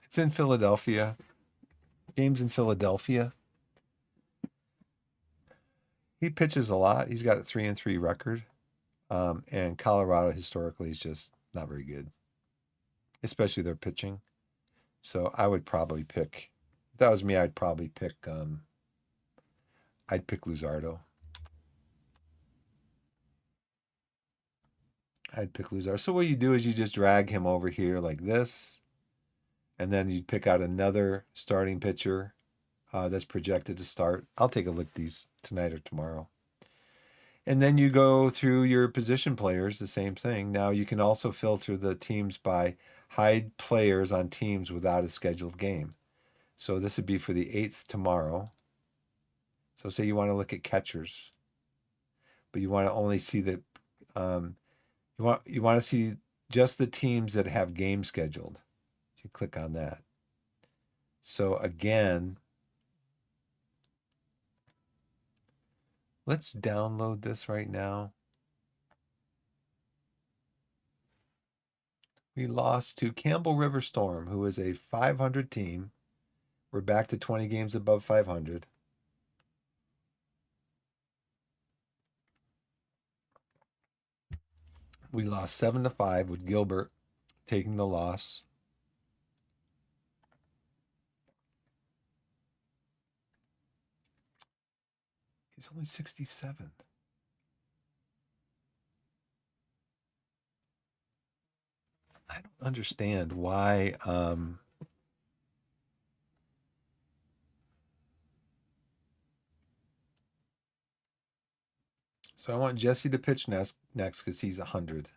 It's in Philadelphia. Game's in Philadelphia. He pitches a lot. He's got a 3-3 record. And Colorado historically is just not very good, especially their pitching. So I would probably pick, if that was me, I'd probably pick, I'd pick Luzardo. I'd pick Luzardo. So what you do is you just drag him over here like this, and then you pick out another starting pitcher that's projected to start. I'll take a look at these tonight or tomorrow. And then you go through your position players, the same thing. Now you can also filter the teams by hide players on teams without a scheduled game. So this would be for the 8th tomorrow. So say you want to look at catchers, but you want to only see the you want to see just the teams that have games scheduled. You click on that. So again, let's download this right now. We lost to Campbell River Storm, who is a 500 team. We're back to 20 games above 500. We lost 7-5 with Gilbert taking the loss. He's only 67. I don't understand why so I want Jesse to pitch next because he's 100.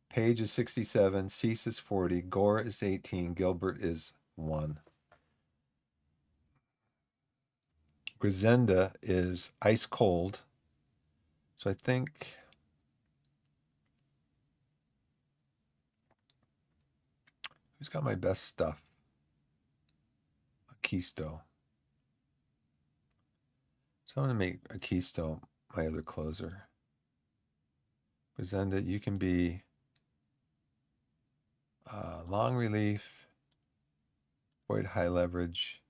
Page is 67, Cease is 40, Gore is 18, Gilbert is 1. Grisenda is ice cold. So I think who's got my best stuff? Akisto. So I'm going to make Akisto my other closer. Grisenda, you can be long relief, avoid high leverage.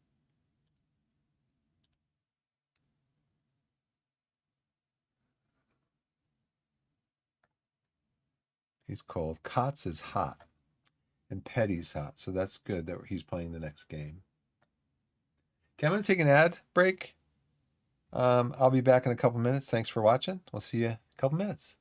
He's cold. Kotz is hot. And Petty's hot. So that's good that he's playing the next game. Okay, I'm going to take an ad break. I'll be back in a couple minutes. Thanks for watching. We'll see you in a couple minutes.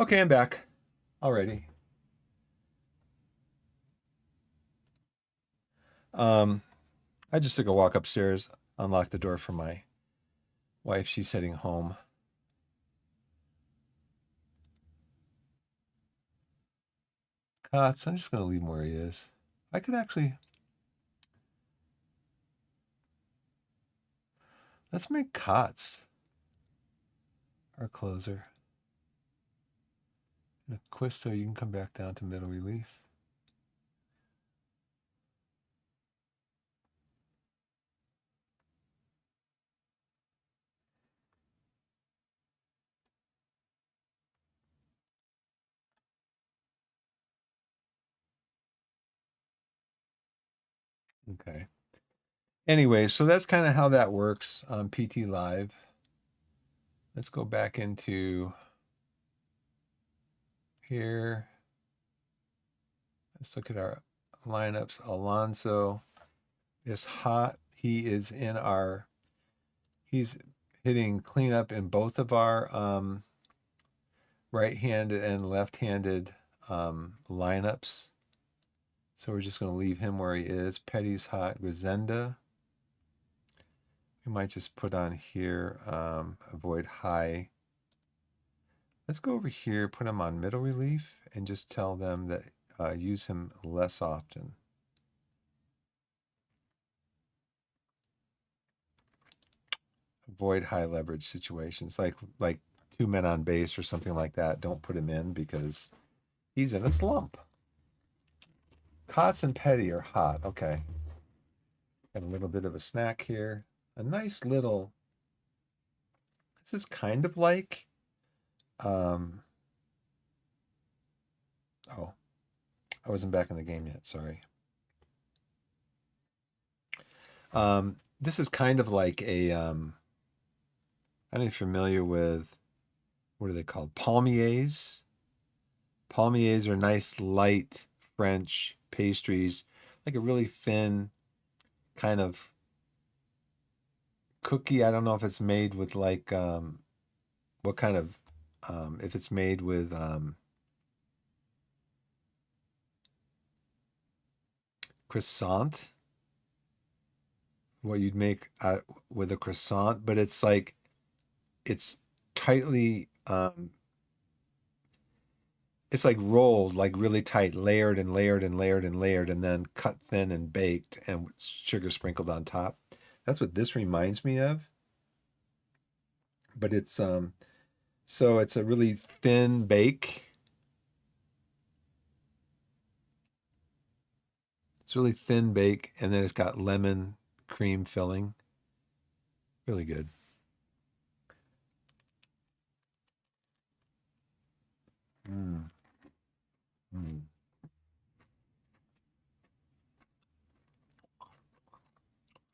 Okay, I'm back already. I just took a walk upstairs, unlocked the door for my wife. She's heading home. Cots, I'm just going to leave him where he is. I could actually... Let's make Cots our closer. And Quisto, you can come back down to middle relief. Okay. Anyway, so that's kind of how that works on PT Live. Let's go back into here. Let's look at our lineups. Alonso is hot. He is in our, he's hitting cleanup in both of our right-handed and left-handed lineups. So we're just going to leave him where he is. Petty's hot. Grisenda. We might just put on here, avoid high. Let's go over here, put him on middle relief, and just tell them that use him less often. Avoid high leverage situations, like 2 men on base or something like that. Don't put him in because he's in a slump. Cots and Petty are hot. Okay. Got a little bit of a snack here. A nice little, this is kind of like, oh, I wasn't back in the game yet. Sorry. This is kind of like a, I don't know if you're familiar with, what are they called? Palmiers. Palmiers are nice, light French pastries, like a really thin kind of cookie. I don't know if it's made with like, what kind of, if it's made with, croissant, what you'd make with a croissant, but it's like, it's tightly, it's like rolled, like really tight, layered and layered and layered and layered, and then cut thin and baked and sugar sprinkled on top. That's what this reminds me of. But it's, so it's a really thin bake. It's really thin bake, and then it's got lemon cream filling. Really good. Mm. Mm.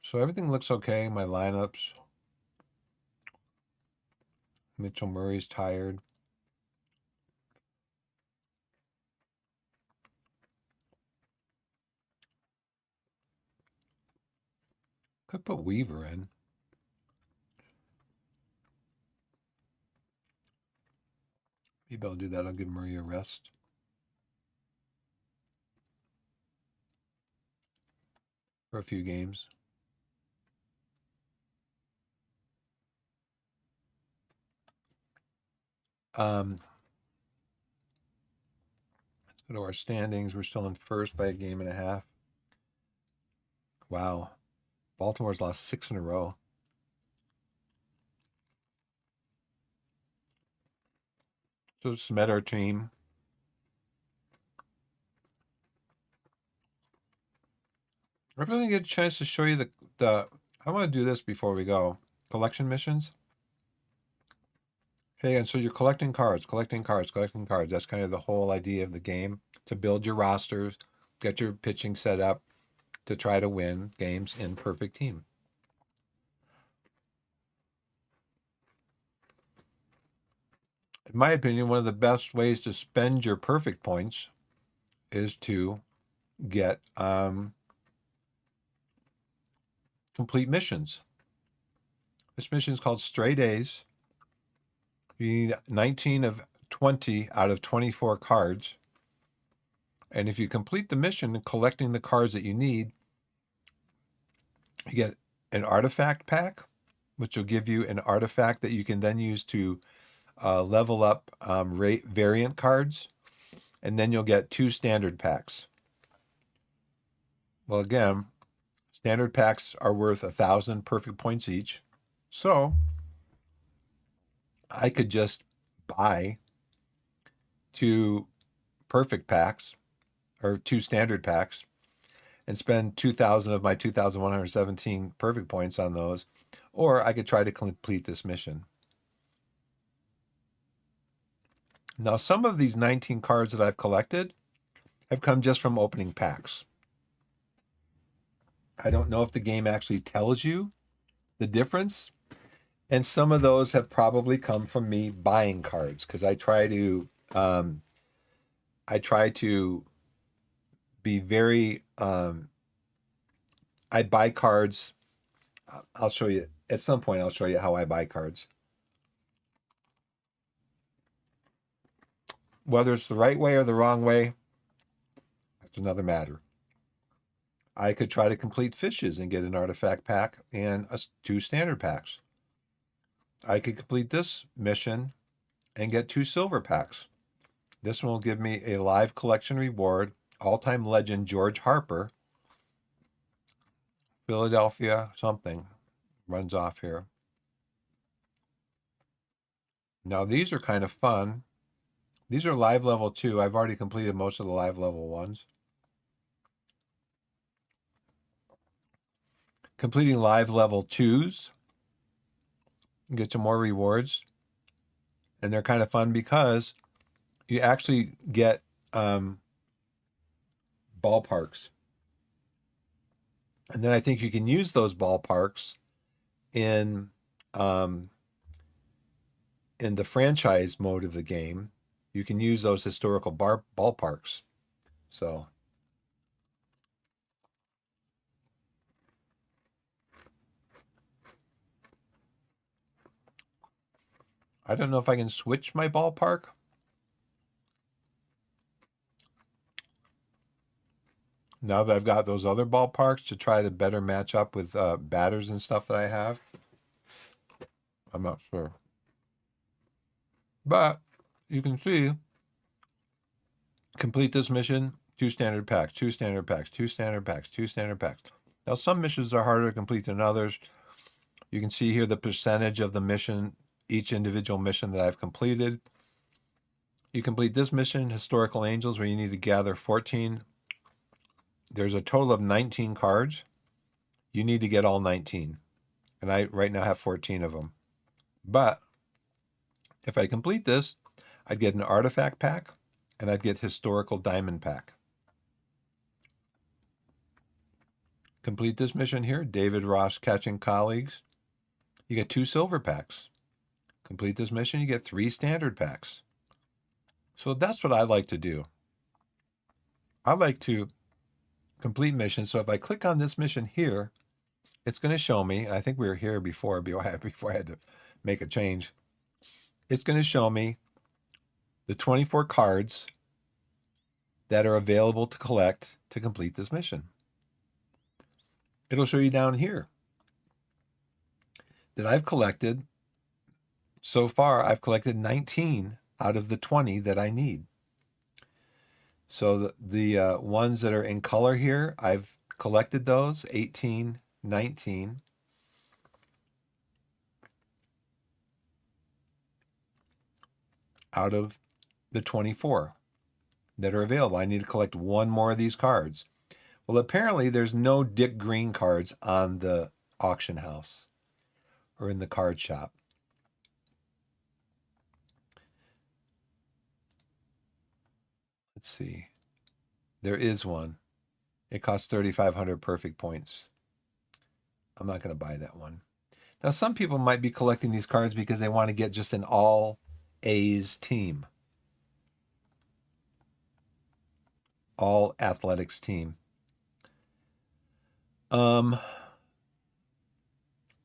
So everything looks okay. My lineups. Mitchell Murray's tired. Could put Weaver in. Maybe I'll do that. I'll give Murray a rest. For a few games. Let's go to our standings. We're still in first by a game and a half. Wow. Baltimore's lost 6 in a row. So it's met our team. I really get a chance to show you the I want to do this before we go. Collection missions. Okay, and so you're collecting cards, collecting cards, collecting cards. That's kind of the whole idea of the game, to build your rosters, get your pitching set up to try to win games in Perfect Team. In my opinion, one of the best ways to spend your perfect points is to get complete missions. This mission is called Stray Days. You need 19 of 20 out of 24 cards. And if you complete the mission collecting the cards that you need, you get an artifact pack, which will give you an artifact that you can then use to level up variant cards. And then you'll get 2 standard packs. Well, again, standard packs are worth 1,000 perfect points each. So I could just buy 2 perfect packs or 2 standard packs and spend 2,000 of my 2,117 perfect points on those. Or I could try to complete this mission. Now, some of these 19 cards that I've collected have come just from opening packs. I don't know if the game actually tells you the difference. And some of those have probably come from me buying cards, because I try to be very, I buy cards. I'll show you at some point. I'll show you how I buy cards. Whether it's the right way or the wrong way, that's another matter. I could try to complete fishes and get an artifact pack and 2 standard packs. I could complete this mission and get 2 silver packs. This one will give me a live collection reward, all-time legend George Harper, Philadelphia something, runs off here. Now these are kind of fun. These are live level 2. I've already completed most of the live level ones. Completing live level 2s, get some more rewards. And they're kind of fun because you actually get ballparks. And then I think you can use those ballparks in the franchise mode of the game. You can use those historical ballparks. So I don't know if I can switch my ballpark. Now that I've got those other ballparks to try to better match up with batters and stuff that I have. I'm not sure. But you can see, complete this mission, 2 standard packs, 2 standard packs, 2 standard packs, 2 standard packs. Now, some missions are harder to complete than others. You can see here the percentage of the mission, each individual mission that I've completed. You complete this mission, Historical Angels, where you need to gather 14. There's a total of 19 cards. You need to get all 19. And I right now have 14 of them. But if I complete this, I'd get an artifact pack and I'd get historical diamond pack. Complete this mission here, David Ross Catching Colleagues. You get 2 silver packs. Complete this mission, you get 3 standard packs. So that's what I like to do. I like to complete missions. So if I click on this mission here, it's going to show me, and I think we were here before I had to make a change. It's going to show me the 24 cards that are available to collect to complete this mission. It'll show you down here that I've collected, so far I've collected 19 out of the 20 that I need. So the ones that are in color here, I've collected those, 18, 19. Out of the 24 that are available. I need to collect 1 more of these cards. Well, apparently there's no Dick Green cards on the auction house or in the card shop. Let's see. There is one. It costs 3,500 perfect points. I'm not going to buy that one. Now, some people might be collecting these cards because they want to get just an all A's team. All athletics team. Then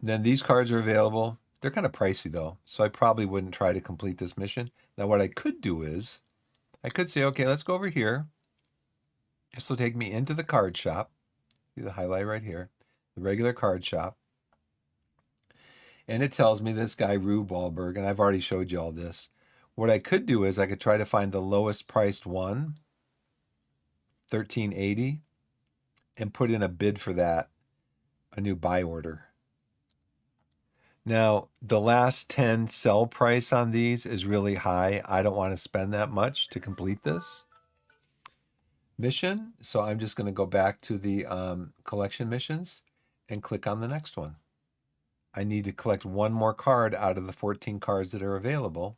these cards are available They're kind of pricey though, so I probably wouldn't try to complete this mission. Now what I could do is, I could say, okay, let's go over here. This will take me into the card shop. See the highlight right here, the regular card shop. And it tells me this guy, Rube Wahlberg, and I've already showed you all this. What I could do is I could try to find the lowest priced one, $13.80, and put in a bid for that, a new buy order. Now, the last 10 sell price on these is really high. I don't want to spend that much to complete this mission. So I'm just going to go back to the collection missions and click on the next one. I need to collect one more card out of the 14 cards that are available.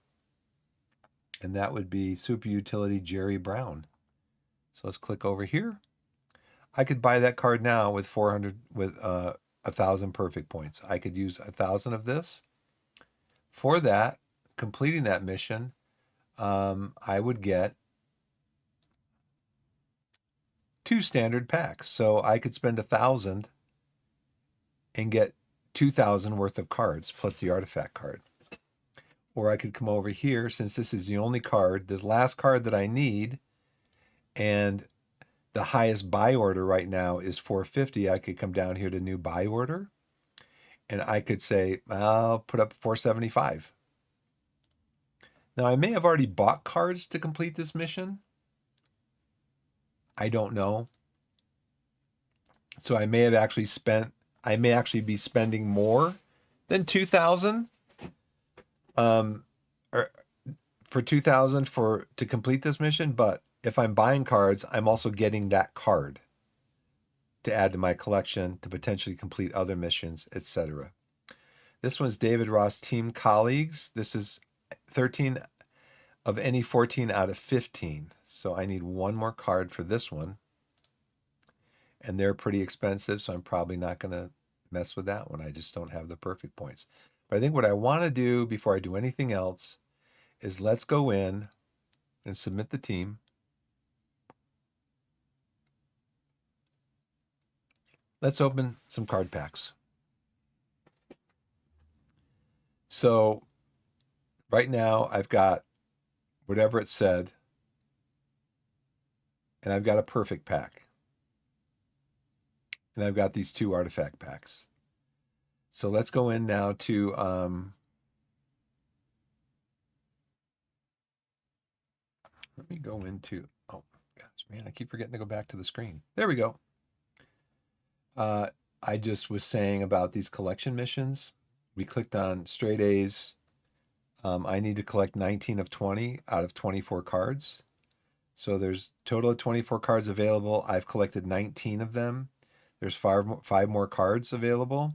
And that would be Super Utility Jerry Brown. So let's click over here. I could buy that card now with 1,000 perfect points. I could use 1,000 of this. For that, completing that mission, I would get 2 standard packs. So I could spend 1,000 and get 2,000 worth of cards plus the artifact card. Or I could come over here, since this is the only card, the last card that I need, and the highest buy order right now is 450. I could come down here to new buy order, and I could say, I'll put up 475. Now, I may have already bought cards to complete this mission. I don't know. So I may have actually spent, I may actually be spending more than 2,000 or for 2,000 to complete this mission, but if I'm buying cards, I'm also getting that card to add to my collection to potentially complete other missions, etc. This one's David Ross Team Colleagues. This is 13 of any 14 out of 15. So I need one more card for this one. And they're pretty expensive, so I'm probably not going to mess with that one. I just don't have the perfect points. But I think what I want to do before I do anything else is let's go in and submit the team. Let's open some card packs. So right now I've got whatever it said, and I've got a perfect pack. And I've got these 2 artifact packs. So let's go in now to let me go into, oh gosh, man, I keep forgetting to go back to the screen. There we go. I just was saying about these collection missions. We clicked on straight A's. I need to collect 19 of 20 out of 24 cards. So there's a total of 24 cards available. I've collected 19 of them. There's 5 more cards available,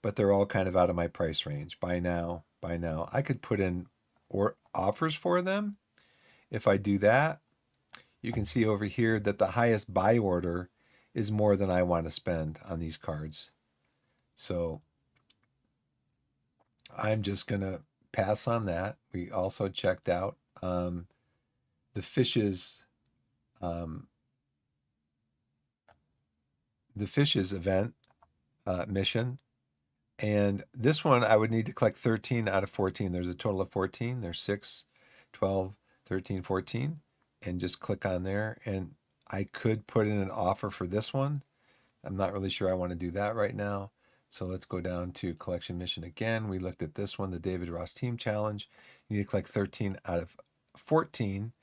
but they're all kind of out of my price range. Buy now. I could put in offers for them. If I do that, you can see over here that the highest buy order is more than I want to spend on these cards. So I'm just going to pass on that. We also checked out the fishes event mission. And this one, I would need to collect 13 out of 14. There's a total of 14. There's 6, 12, 13, 14. And just click on there. And I could put in an offer for this one. I'm not really sure I want to do that right now. So let's go down to collection mission again. We looked at this one, the David Ross Team Challenge. You need to collect 13 out of 14.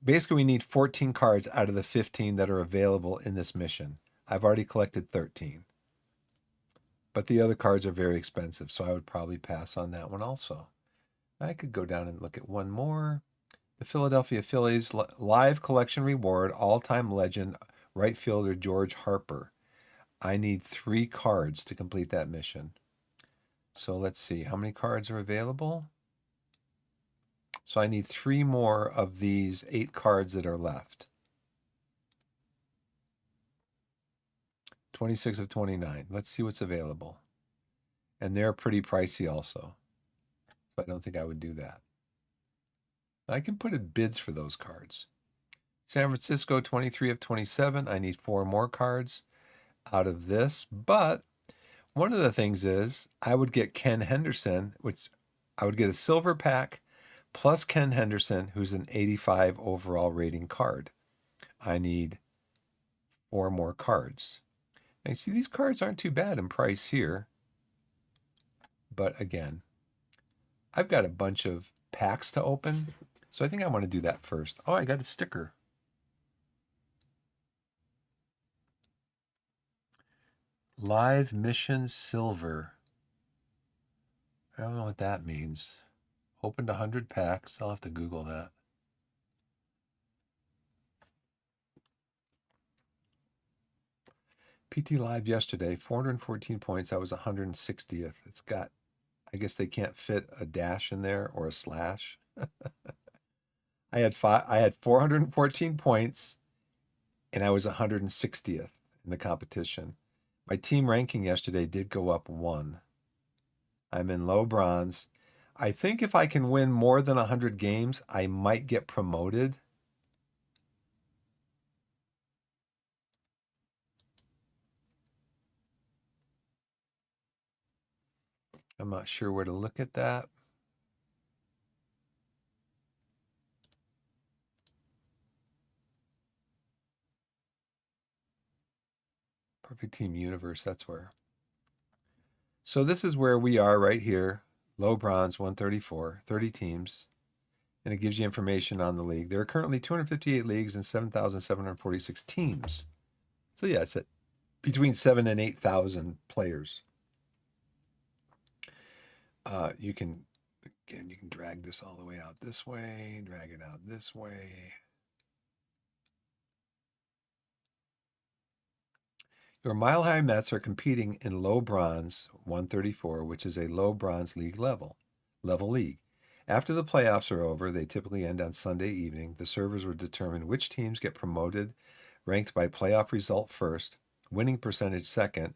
Basically, we need 14 cards out of the 15 that are available in this mission. I've already collected 13. But the other cards are very expensive, so I would probably pass on that one also. I could go down and look at one more. The Philadelphia Phillies live collection reward, all-time legend, right fielder George Harper. I need 3 cards to complete that mission. So let's see, how many cards are available? So I need 3 more of these 8 cards that are left. 26 of 29. Let's see what's available. And they're pretty pricey also. So I don't think I would do that. I can put in bids for those cards. San Francisco, 23 of 27. I need 4 more cards out of this. But one of the things is I would get Ken Henderson, which I would get a silver pack plus Ken Henderson, who's an 85 overall rating card. I need 4 more cards. Now you see these cards aren't too bad in price here. But again, I've got a bunch of packs to open. So I think I want to do that first. Oh, I got a sticker. Live Mission Silver. I don't know what that means. Opened 100 packs. I'll have to Google that. PT Live yesterday, 414 points. I was 160th. It's got, I guess they can't fit a dash in there or a slash. I had 414 points, and I was 160th in the competition. My team ranking yesterday did go up 1. I'm in low bronze. I think if I can win more than 100 games, I might get promoted. I'm not sure where to look at that. Perfect Team Universe, that's where. So this is where we are right here. Low bronze, 134, 30 teams. And it gives you information on the league. There are currently 258 leagues and 7,746 teams. So yeah, it's at between 7,000 and 8,000 players. You can drag this all the way out this way, drag it out this way. Your Mile High Mets are competing in low bronze 134, which is a low bronze league level league. After the playoffs are over, they typically end on Sunday evening. The servers will determine which teams get promoted, ranked by playoff result first, winning percentage second,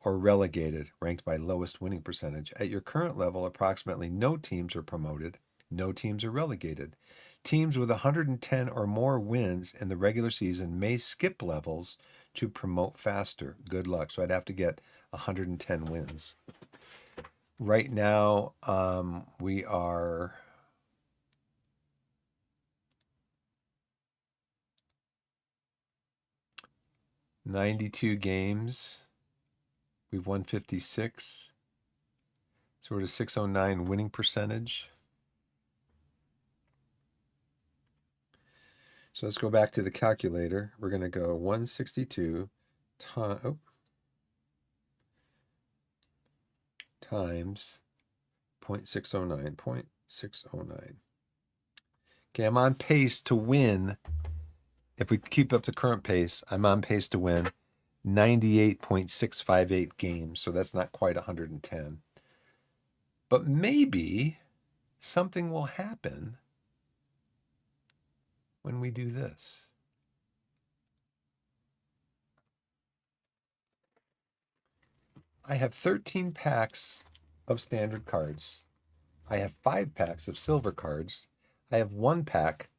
or relegated, ranked by lowest winning percentage. At your current level, approximately no teams are promoted, no teams are relegated. Teams with 110 or more wins in the regular season may skip levels to promote faster. Good luck. So I'd have to get 110 wins. Right now, we are $92 games. We've won 56. So we're at a 609 winning percentage. So let's go back to the calculator. We're going to go 162 times 0.609, 0.609. Okay, I'm on pace to win. If we keep up the current pace, I'm on pace to win 98.658 games. So that's not quite 110. But maybe something will happen when we do this. I have 13 packs of standard cards. I have 5 packs of silver cards. I have 1 pack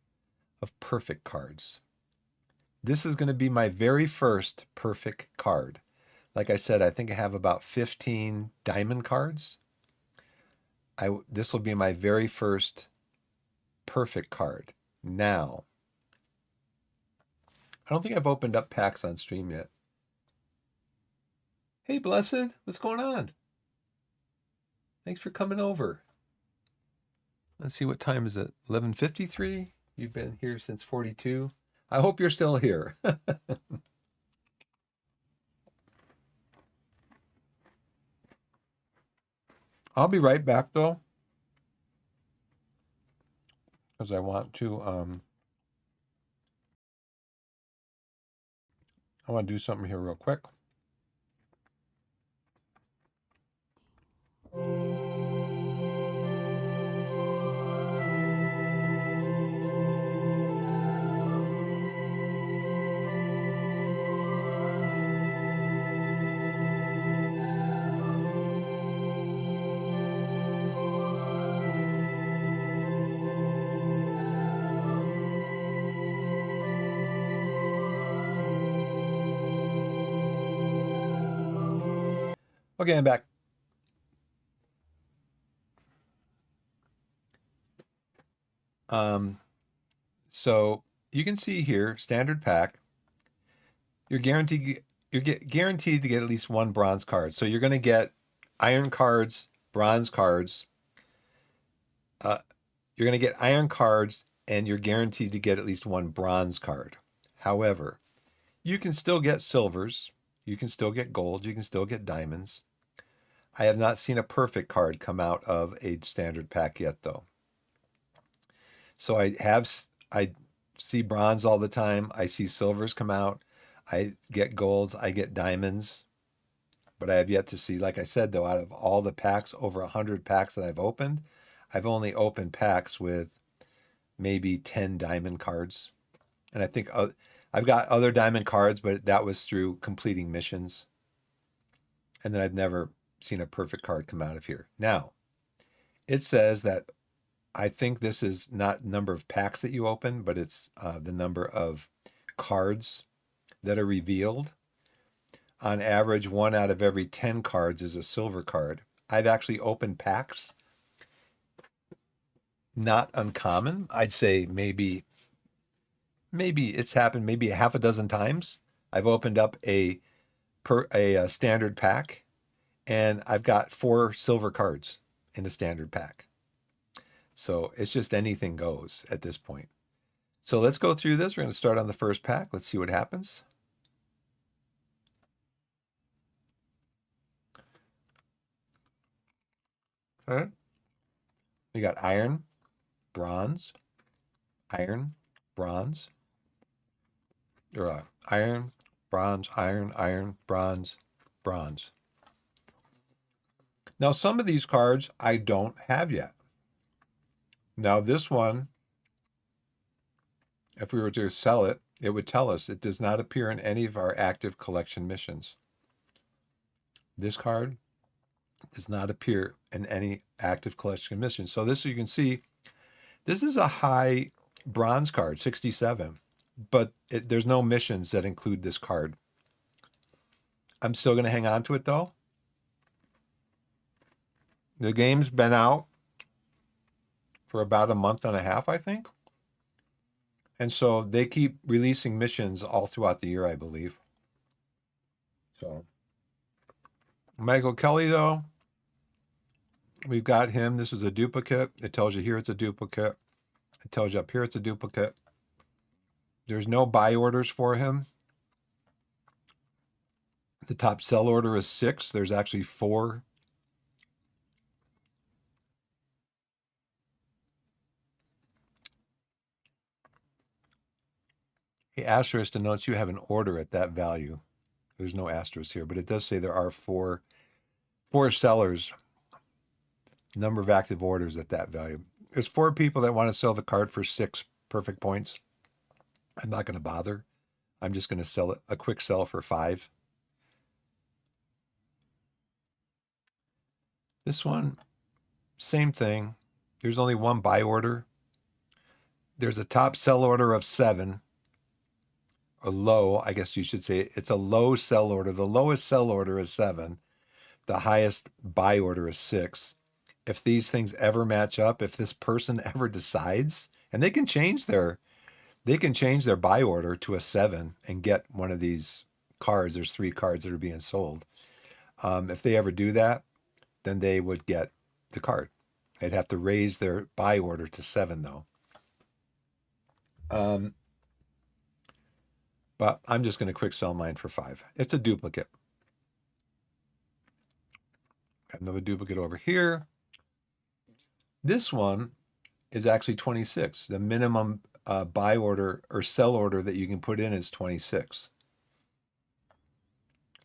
of perfect cards. This is going to be my very first perfect card. Like I said, I think I have about 15 diamond cards. This will be my very first perfect card. Now, I don't think I've opened up packs on stream yet. Hey, Blessed, what's going on? Thanks for coming over. Let's see, what time is it? 11:53? You've been here since 42. I hope you're still here. I'll be right back, though, because I want to do something here real quick. Okay, I'm back. So you can see here, standard pack. You're guaranteed to get at least one bronze card. So you're going to get iron cards, bronze cards. You're going to get iron cards, and you're guaranteed to get at least one bronze card. However, you can still get silvers. You can still get gold. You can still get diamonds. I have not seen a perfect card come out of a standard pack yet, though. So I see bronze all the time. I see silvers come out. I get golds. I get diamonds. But I have yet to see, like I said, though, out of all the packs, over 100 packs that I've opened, I've only opened packs with maybe 10 diamond cards. And I think I've got other diamond cards, but that was through completing missions. And then I've never seen a perfect card come out of here. Now, it says that I think this is not number of packs that you open, but it's the number of cards that are revealed. On average, 1 out of every 10 cards is a silver card. I've actually opened packs. Not uncommon. I'd say maybe it's happened maybe a half a dozen times. I've opened up a standard pack, and I've got 4 silver cards in a standard pack. So it's just anything goes at this point. So let's go through this. We're going to start on the first pack. Let's see what happens. All right. We got iron, bronze, iron, bronze, or iron, bronze, iron, bronze, bronze. Now, some of these cards I don't have yet. Now, this one, if we were to sell it, it would tell us it does not appear in any of our active collection missions. This card does not appear in any active collection missions. So this, you can see, this is a high bronze card, 67, but there's no missions that include this card. I'm still going to hang on to it, though. The game's been out for about a month and a half, I think. And so they keep releasing missions all throughout the year, I believe. So Michael Kelly, though, we've got him. This is a duplicate. It tells you here it's a duplicate. It tells you up here it's a duplicate. There's no buy orders for him. The top sell order is 6. There's actually 4. The asterisk denotes you have an order at that value. There's no asterisk here, but it does say there are 4 sellers, number of active orders at that value. There's 4 people that want to sell the card for 6 perfect points. I'm not going to bother. I'm just going to sell it a quick sell for 5. This one, same thing. There's only 1 buy order. There's a top sell order of 7. A low, I guess you should say, it's a low sell order. The lowest sell order is 7. The highest buy order is 6. If these things ever match up, if this person ever decides, and they can change their buy order to a 7 and get one of these cards. There's 3 cards that are being sold. If they ever do that, then they would get the card. They'd have to raise their buy order to 7, though. But I'm just going to quick sell mine for 5. It's a duplicate. Got another duplicate over here. This one is actually 26. The minimum buy order or sell order that you can put in is 26.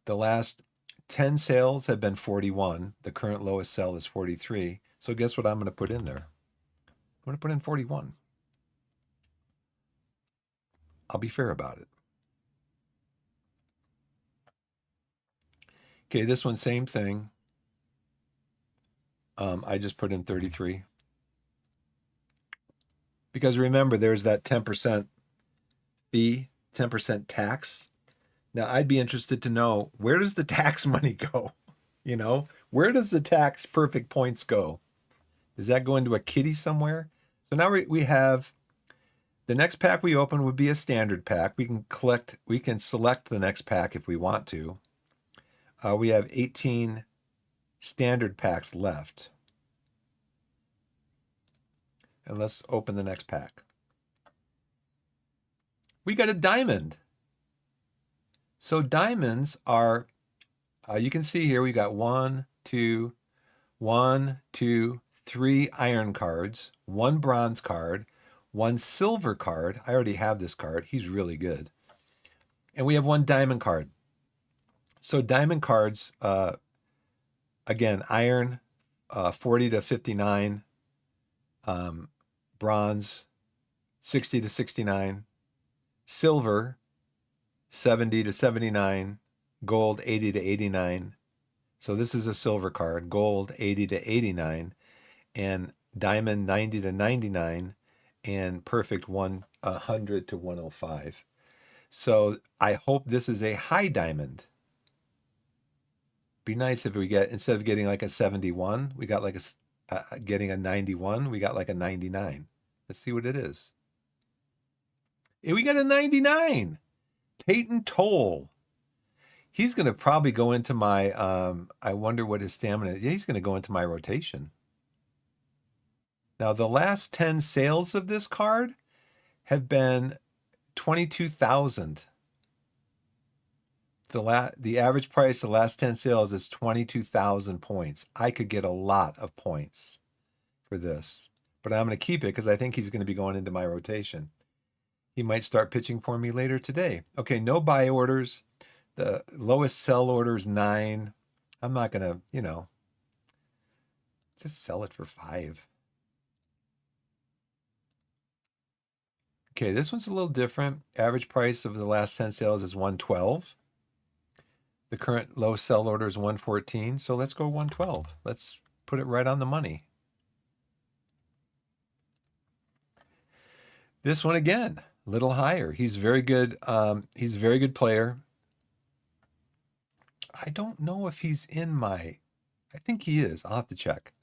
The last 10 sales have been 41. The current lowest sell is 43. So guess what I'm going to put in there? I'm going to put in 41. I'll be fair about it. Okay, this one, same thing. I just put in 33. Because remember, there's that 10% fee, 10% tax. Now, I'd be interested to know, where does the tax money go? You know, where does the tax perfect points go? Does that go into a kitty somewhere? So now we have the next pack we open would be a standard pack. We can select the next pack if we want to. We have 18 standard packs left. And let's open the next pack. We got a diamond. So diamonds are, you can see here we got 3 iron cards, 1 bronze card, 1 silver card. I already have this card. He's really good. And we have 1 diamond card. So diamond cards, again, iron, 40 to 59, bronze, 60 to 69, silver, 70 to 79, gold, 80 to 89. So this is a silver card, gold, 80 to 89, and diamond, 90 to 99, and perfect 100 to 105. So I hope this is a high diamond. Be nice if we get, instead of getting like a 71, we got like getting a 91, we got like a 99. Let's see what it is. And we got a 99. Peyton Toll. He's going to probably go into my, I wonder what his stamina is. Yeah, he's going to go into my rotation. Now, the last 10 sales of this card have been 22,000. The average price of the last 10 sales is 22,000 points. I could get a lot of points for this, but I'm going to keep it because I think he's going to be going into my rotation. He might start pitching for me later today. Okay, no buy orders. The lowest sell order is 9. I'm not going to, you know, just sell it for 5. Okay, this one's a little different. Average price of the last 10 sales is 112. The current low sell order is 114. So let's go 112. Let's put it right on the money. This one again, a little higher. He's very good. He's a very good player. I don't know if he's in my, I think he is. I'll have to check.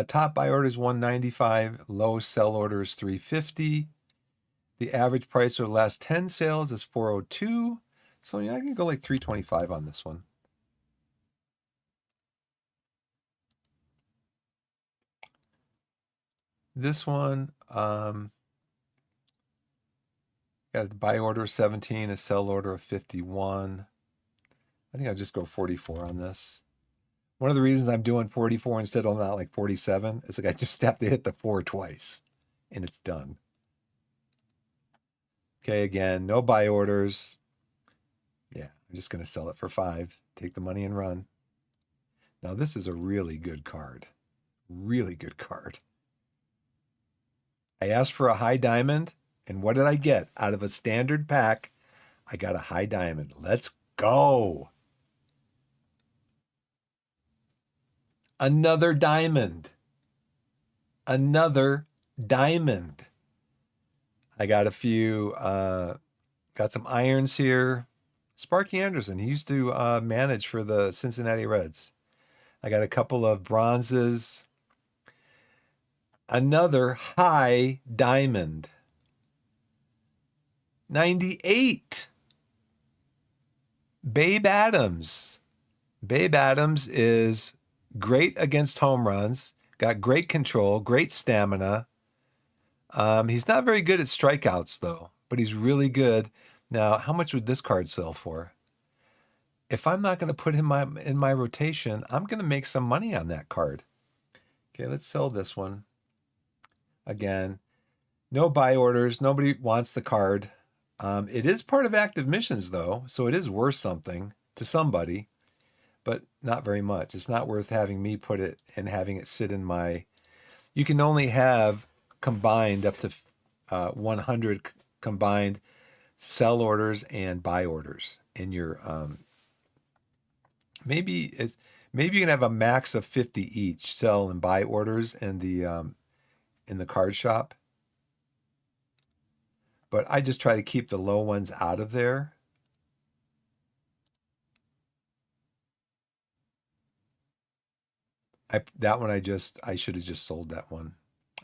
Top buy order is 195. Low sell order is 350. The average price of the last 10 sales is 402. So yeah, I can go like 325 on this one. This one, got a buy order of 17, a sell order of 51. I think I'll just go 44 on this. One of the reasons I'm doing 44 instead of not like 47 is like I just have to hit the 4 twice and it's done. Okay, again, no buy orders. Yeah, I'm just going to sell it for 5, take the money and run. Now, this is a really good card. Really good card. I asked for a high diamond, and what did I get? Out of a standard pack, I got a high diamond. Let's go. Another diamond. Another diamond. I got a few, got some irons here. Sparky Anderson, he used to manage for the Cincinnati Reds. I got a couple of bronzes. Another high diamond. 98. Babe Adams. Babe Adams is great against home runs, got great control, great stamina. He's not very good at strikeouts, though, but he's really good. Now, how much would this card sell for? If I'm not going to put him in my rotation, I'm going to make some money on that card. Okay, let's sell this one. Again, no buy orders. Nobody wants the card. It is part of active missions, though, so it is worth something to somebody, but not very much. It's not worth having me put it and having it sit in my... You can only have combined up to 100 combined sell orders and buy orders in your... maybe you can have a max of 50 each sell and buy orders in the card shop. But I just try to keep the low ones out of there. That one I should have just sold that one.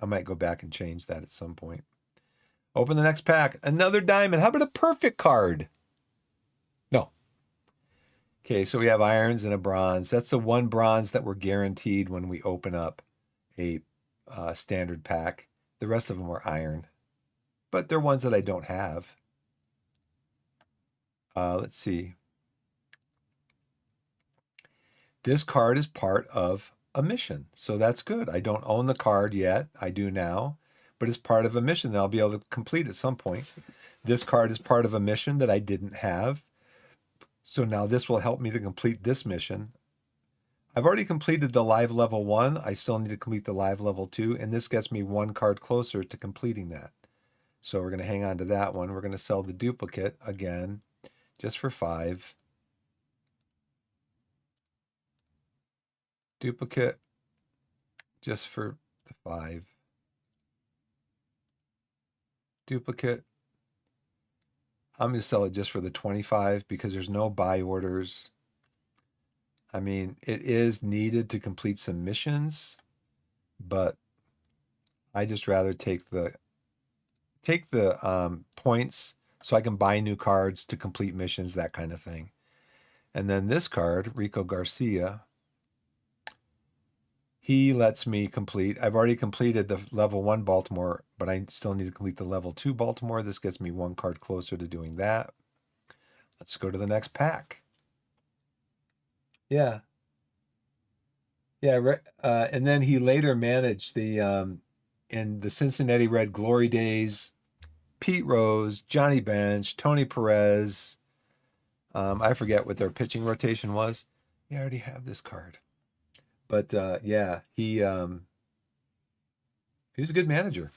I might go back and change that at some point. Open the next pack. Another diamond. How about a perfect card? No. Okay, so we have irons and a bronze. That's the one bronze that we're guaranteed when we open up a standard pack. The rest of them are iron, but they're ones that I don't have. Let's see. This card is part of a mission, so that's good. I don't own the card yet. I do now, but it's part of a mission that I'll be able to complete at some point. This card is part of a mission that I didn't have, so now this will help me to complete this mission. I've already completed the live level 1. I still need to complete the live level 2, and this gets me one card closer to completing that. So we're going to hang on to that one. We're going to sell the duplicate again, just for 5. Duplicate, just for the 5. Duplicate. I'm going to sell it just for the 25 because there's no buy orders. I mean, it is needed to complete some missions, but I just rather take the points so I can buy new cards to complete missions, that kind of thing. And then this card, Rico Garcia, he lets me complete. I've already completed the level 1 Baltimore, but I still need to complete the level 2 Baltimore. This gets me one card closer to doing that. Let's go to the next pack. Yeah. Yeah, and then he later managed the in the Cincinnati Red glory days, Pete Rose, Johnny Bench, Tony Perez. I forget what their pitching rotation was. Yeah, I already have this card. But yeah, he was a good manager.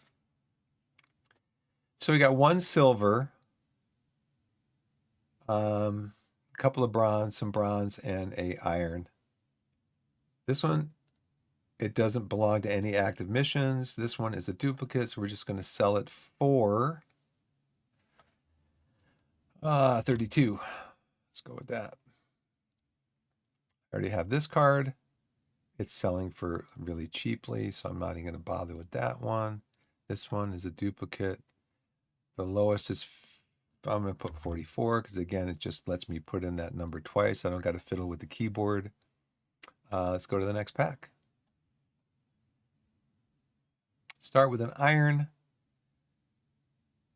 So we got one silver, a couple of bronze, some bronze, and a iron. This one, it doesn't belong to any active missions. This one is a duplicate, so we're just going to sell it for 32. Let's go with that. I already have this card. It's selling for really cheaply, so I'm not even going to bother with that one. This one is a duplicate. The lowest is, I'm going to put 44 because, again, it just lets me put in that number twice. I don't got to fiddle with the keyboard. Let's go to the next pack. Start with an iron.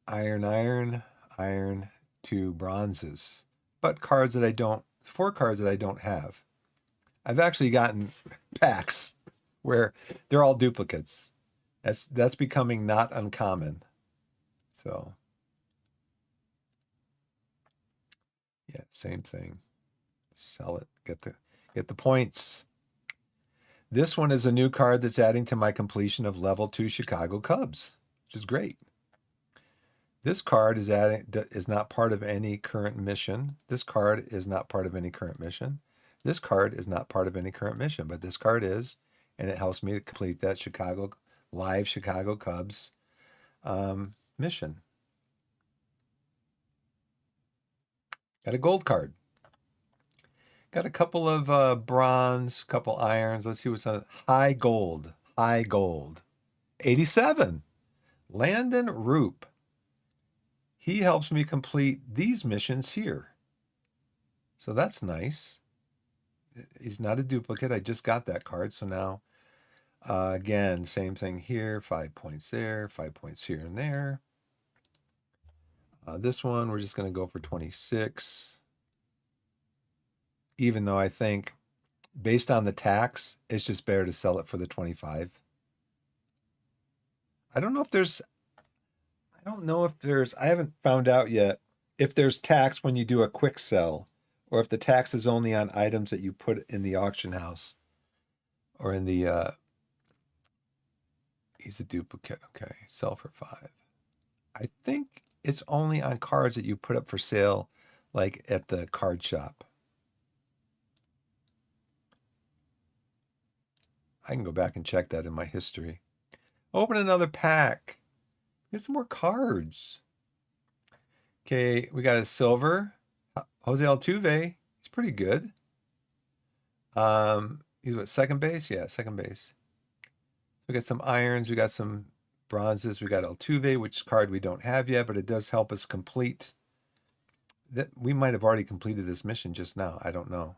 Iron, 2 bronzes. But cards that I don't, 4 cards that I don't have. I've actually gotten packs where they're all duplicates. That's becoming not uncommon. So yeah, same thing. Sell it. Get the points. This one is a new card that's adding to my completion of level 2 Chicago Cubs, which is great. This card is not part of any current mission. This card is not part of any current mission. This card is not part of any current mission, but this card is, and it helps me to complete that live Chicago Cubs mission. Got a gold card. Got a couple of bronze, couple irons. Let's see what's on high gold. 87. Landon Roop. He helps me complete these missions here. So that's nice. He's not a duplicate. I just got that card. So now, again, same thing here. 5 points there, 5 points here and there. This one, we're just going to go for 26. Even though I think, based on the tax, it's just better to sell it for the 25. I don't know if there's, I haven't found out yet if there's tax when you do a quick sell, or if the tax is only on items that you put in the auction house or in the, he's a duplicate. Okay, sell for 5. I think it's only on cards that you put up for sale, like at the card shop. I can go back and check that in my history. Open another pack. Get some more cards. Okay, we got a silver. Jose Altuve. He's pretty good. He's what, second base? Yeah, second base. We got some irons. We got some bronzes. We got Altuve, which card we don't have yet, but it does help us complete. That we might have already completed this mission just now. I don't know.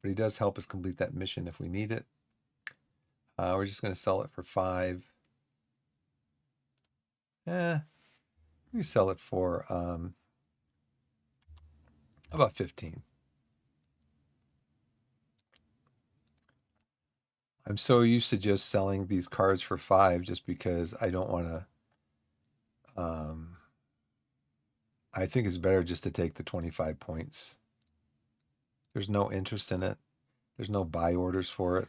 But he does help us complete that mission if we need it. We're just going to sell it for 5. We sell it for about 15. I'm so used to just selling these cards for 5 just because I don't want to. I think it's better just to take the 25 points. There's no interest in it. There's no buy orders for it.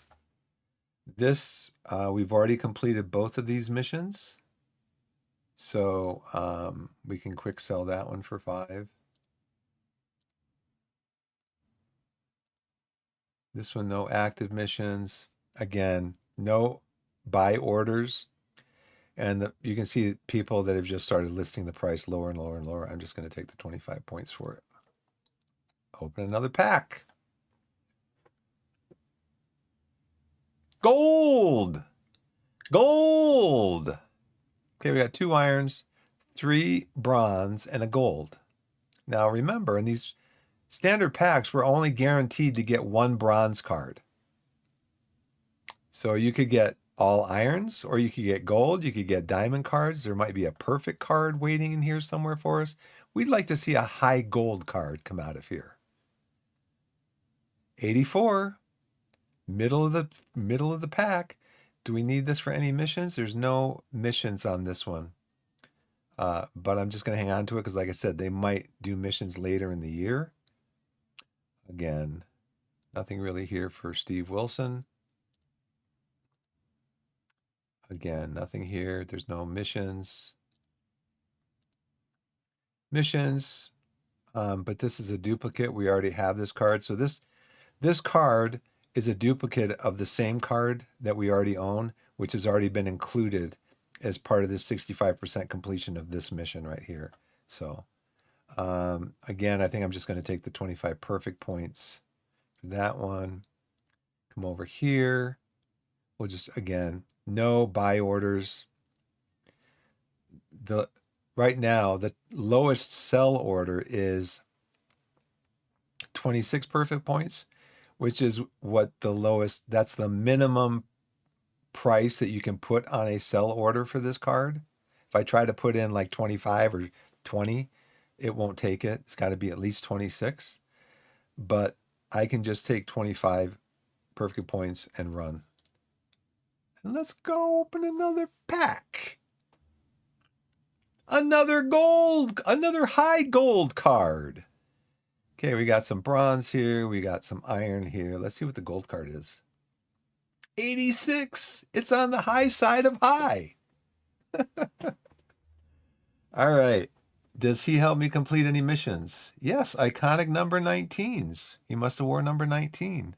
This, we've already completed both of these missions. So we can quick sell that one for 5. This one, no active missions. Again, no buy orders. And you can see people that have just started listing the price lower and lower and lower. I'm just going to take the 25 points for it. Open another pack. Gold. Gold. Okay, we got 2 irons, 3 bronze, and a gold. Now remember, in these standard packs, we're only guaranteed to get 1 bronze card. So you could get all irons, or you could get gold, you could get diamond cards. There might be a perfect card waiting in here somewhere for us. We'd like to see a high gold card come out of here. 84, middle of the pack. Do we need this for any missions? There's no missions on this one. But I'm just going to hang on to it because, like I said, they might do missions later in the year. Again, nothing really here for Steve Wilson. Again, nothing here. There's no missions. But this is a duplicate. We already have this card. So this card is a duplicate of the same card that we already own, which has already been included as part of this 65% completion of this mission right here. So again, I think I'm just going to take the 25 perfect points for that one. Come over here. We'll just, again, no buy orders. Right now, the lowest sell order is 26 perfect points, which is what the lowest, that's the minimum price that you can put on a sell order for this card. If I try to put in like 25 or 20, it won't take it. It's got to be at least 26. But I can just take 25 perfect points and run. And let's go open another pack. Another gold, another high gold card. Okay, we got some bronze here. We got some iron here. Let's see what the gold card is. 86. It's on the high side of high. All right. Does he help me complete any missions? Yes, iconic number 19s. He must have worn number 19.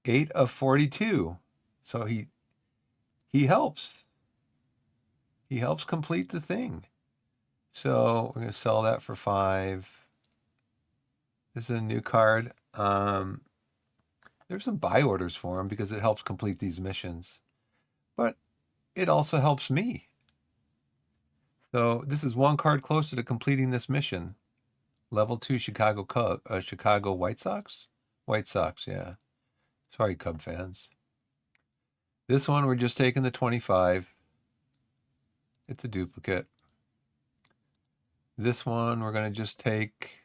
8 of 42. So he helps. He helps complete the thing. So we're going to sell that for 5. This is a new card. There's some buy orders for him because it helps complete these missions. But it also helps me. So this is 1 card closer to completing this mission. Level 2 Chicago White Sox? White Sox, yeah. Sorry, Cub fans. This one, we're just taking the 25. It's a duplicate. This one, we're going to just take...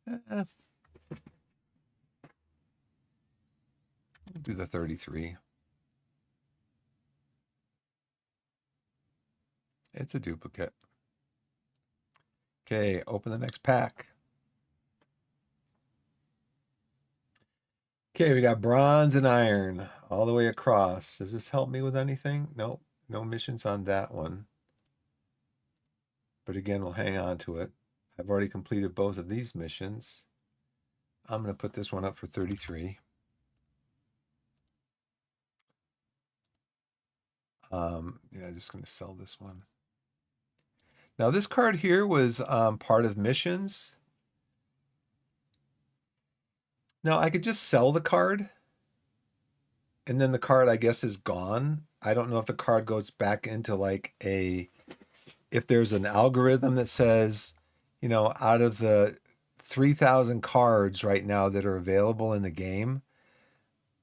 We'll do the 33. It's a duplicate. Okay, open the next pack. Okay, we got bronze and iron all the way across. Does this help me with anything? Nope, no missions on that one. But again, we'll hang on to it. I've already completed both of these missions. I'm going to put this one up for 33. Yeah, I'm just going to sell this one. Now, this card here was part of missions. Now, I could just sell the card, and then the card, I guess, is gone. I don't know if the card goes back into like if there's an algorithm that says, out of the 3,000 cards right now that are available in the game,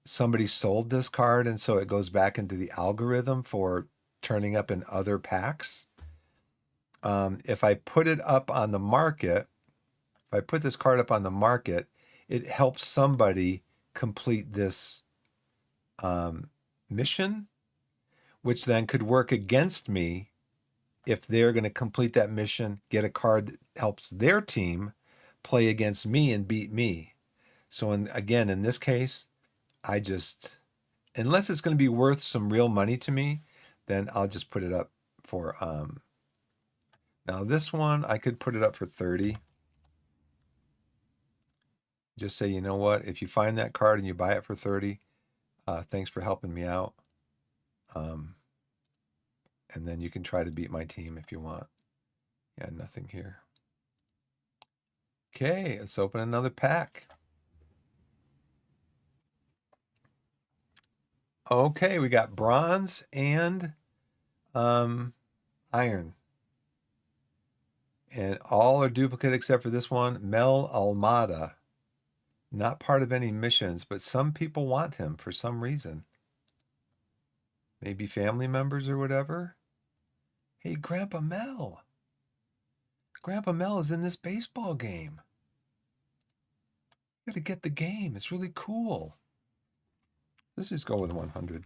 somebody sold this card, and so it goes back into the algorithm for turning up in other packs. If I put it up on the market, if I put this card up on the market, it helps somebody complete this mission, which then could work against me if they're going to complete that mission, get a card that helps their team play against me and beat me. So again, in this case, I just, unless it's going to be worth some real money to me, then I'll just put it up for, now this one, I could put it up for 30. Just say, you know what, if you find that card and you buy it for 30, thanks for helping me out. And then you can try to beat my team if you want. Yeah, nothing here. Okay, let's open another pack. Okay, we got bronze and iron. And all are duplicate except for this one, Mel Almada. Not part of any missions, but some people want him for some reason. Maybe family members or whatever. Hey, Grandpa Mel. Grandpa Mel is in this baseball game. You gotta get the game. It's really cool. Let's just go with 100.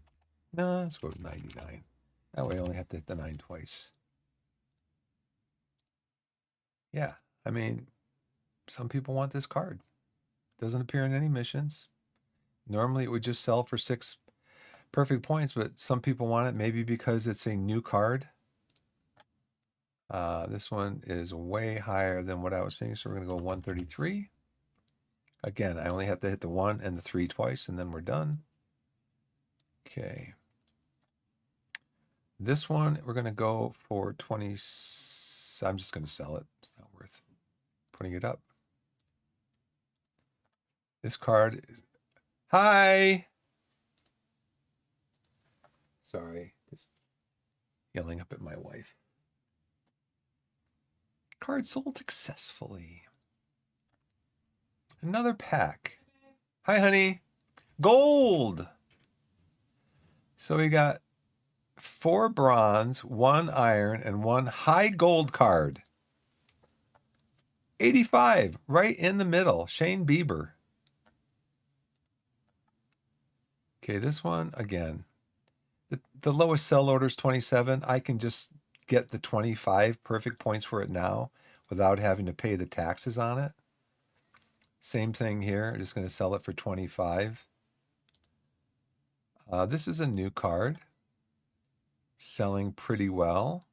No, let's go with 99. That way I only have to hit the 9 twice. Yeah, I mean, some people want this card. Doesn't appear in any missions. Normally it would just sell for 6 perfect points, but some people want it maybe because it's a new card. This one is way higher than what I was saying, so we're going to go 133. Again, I only have to hit the 1 and the 3 twice, and then we're done. Okay. This one, we're going to go for 20. I'm just going to sell it. It's not worth putting it up. This card is... Hi! Sorry, just yelling up at my wife. Card sold successfully. Another pack. Hi, honey. Gold! So we got 4 bronze, 1 iron, and 1 high gold card. 85, right in the middle. Shane Bieber. Okay, this one, again, the lowest sell order is 27. I can just get the 25 perfect points for it now without having to pay the taxes on it. Same thing here. I'm just going to sell it for 25. This is a new card. Selling pretty well.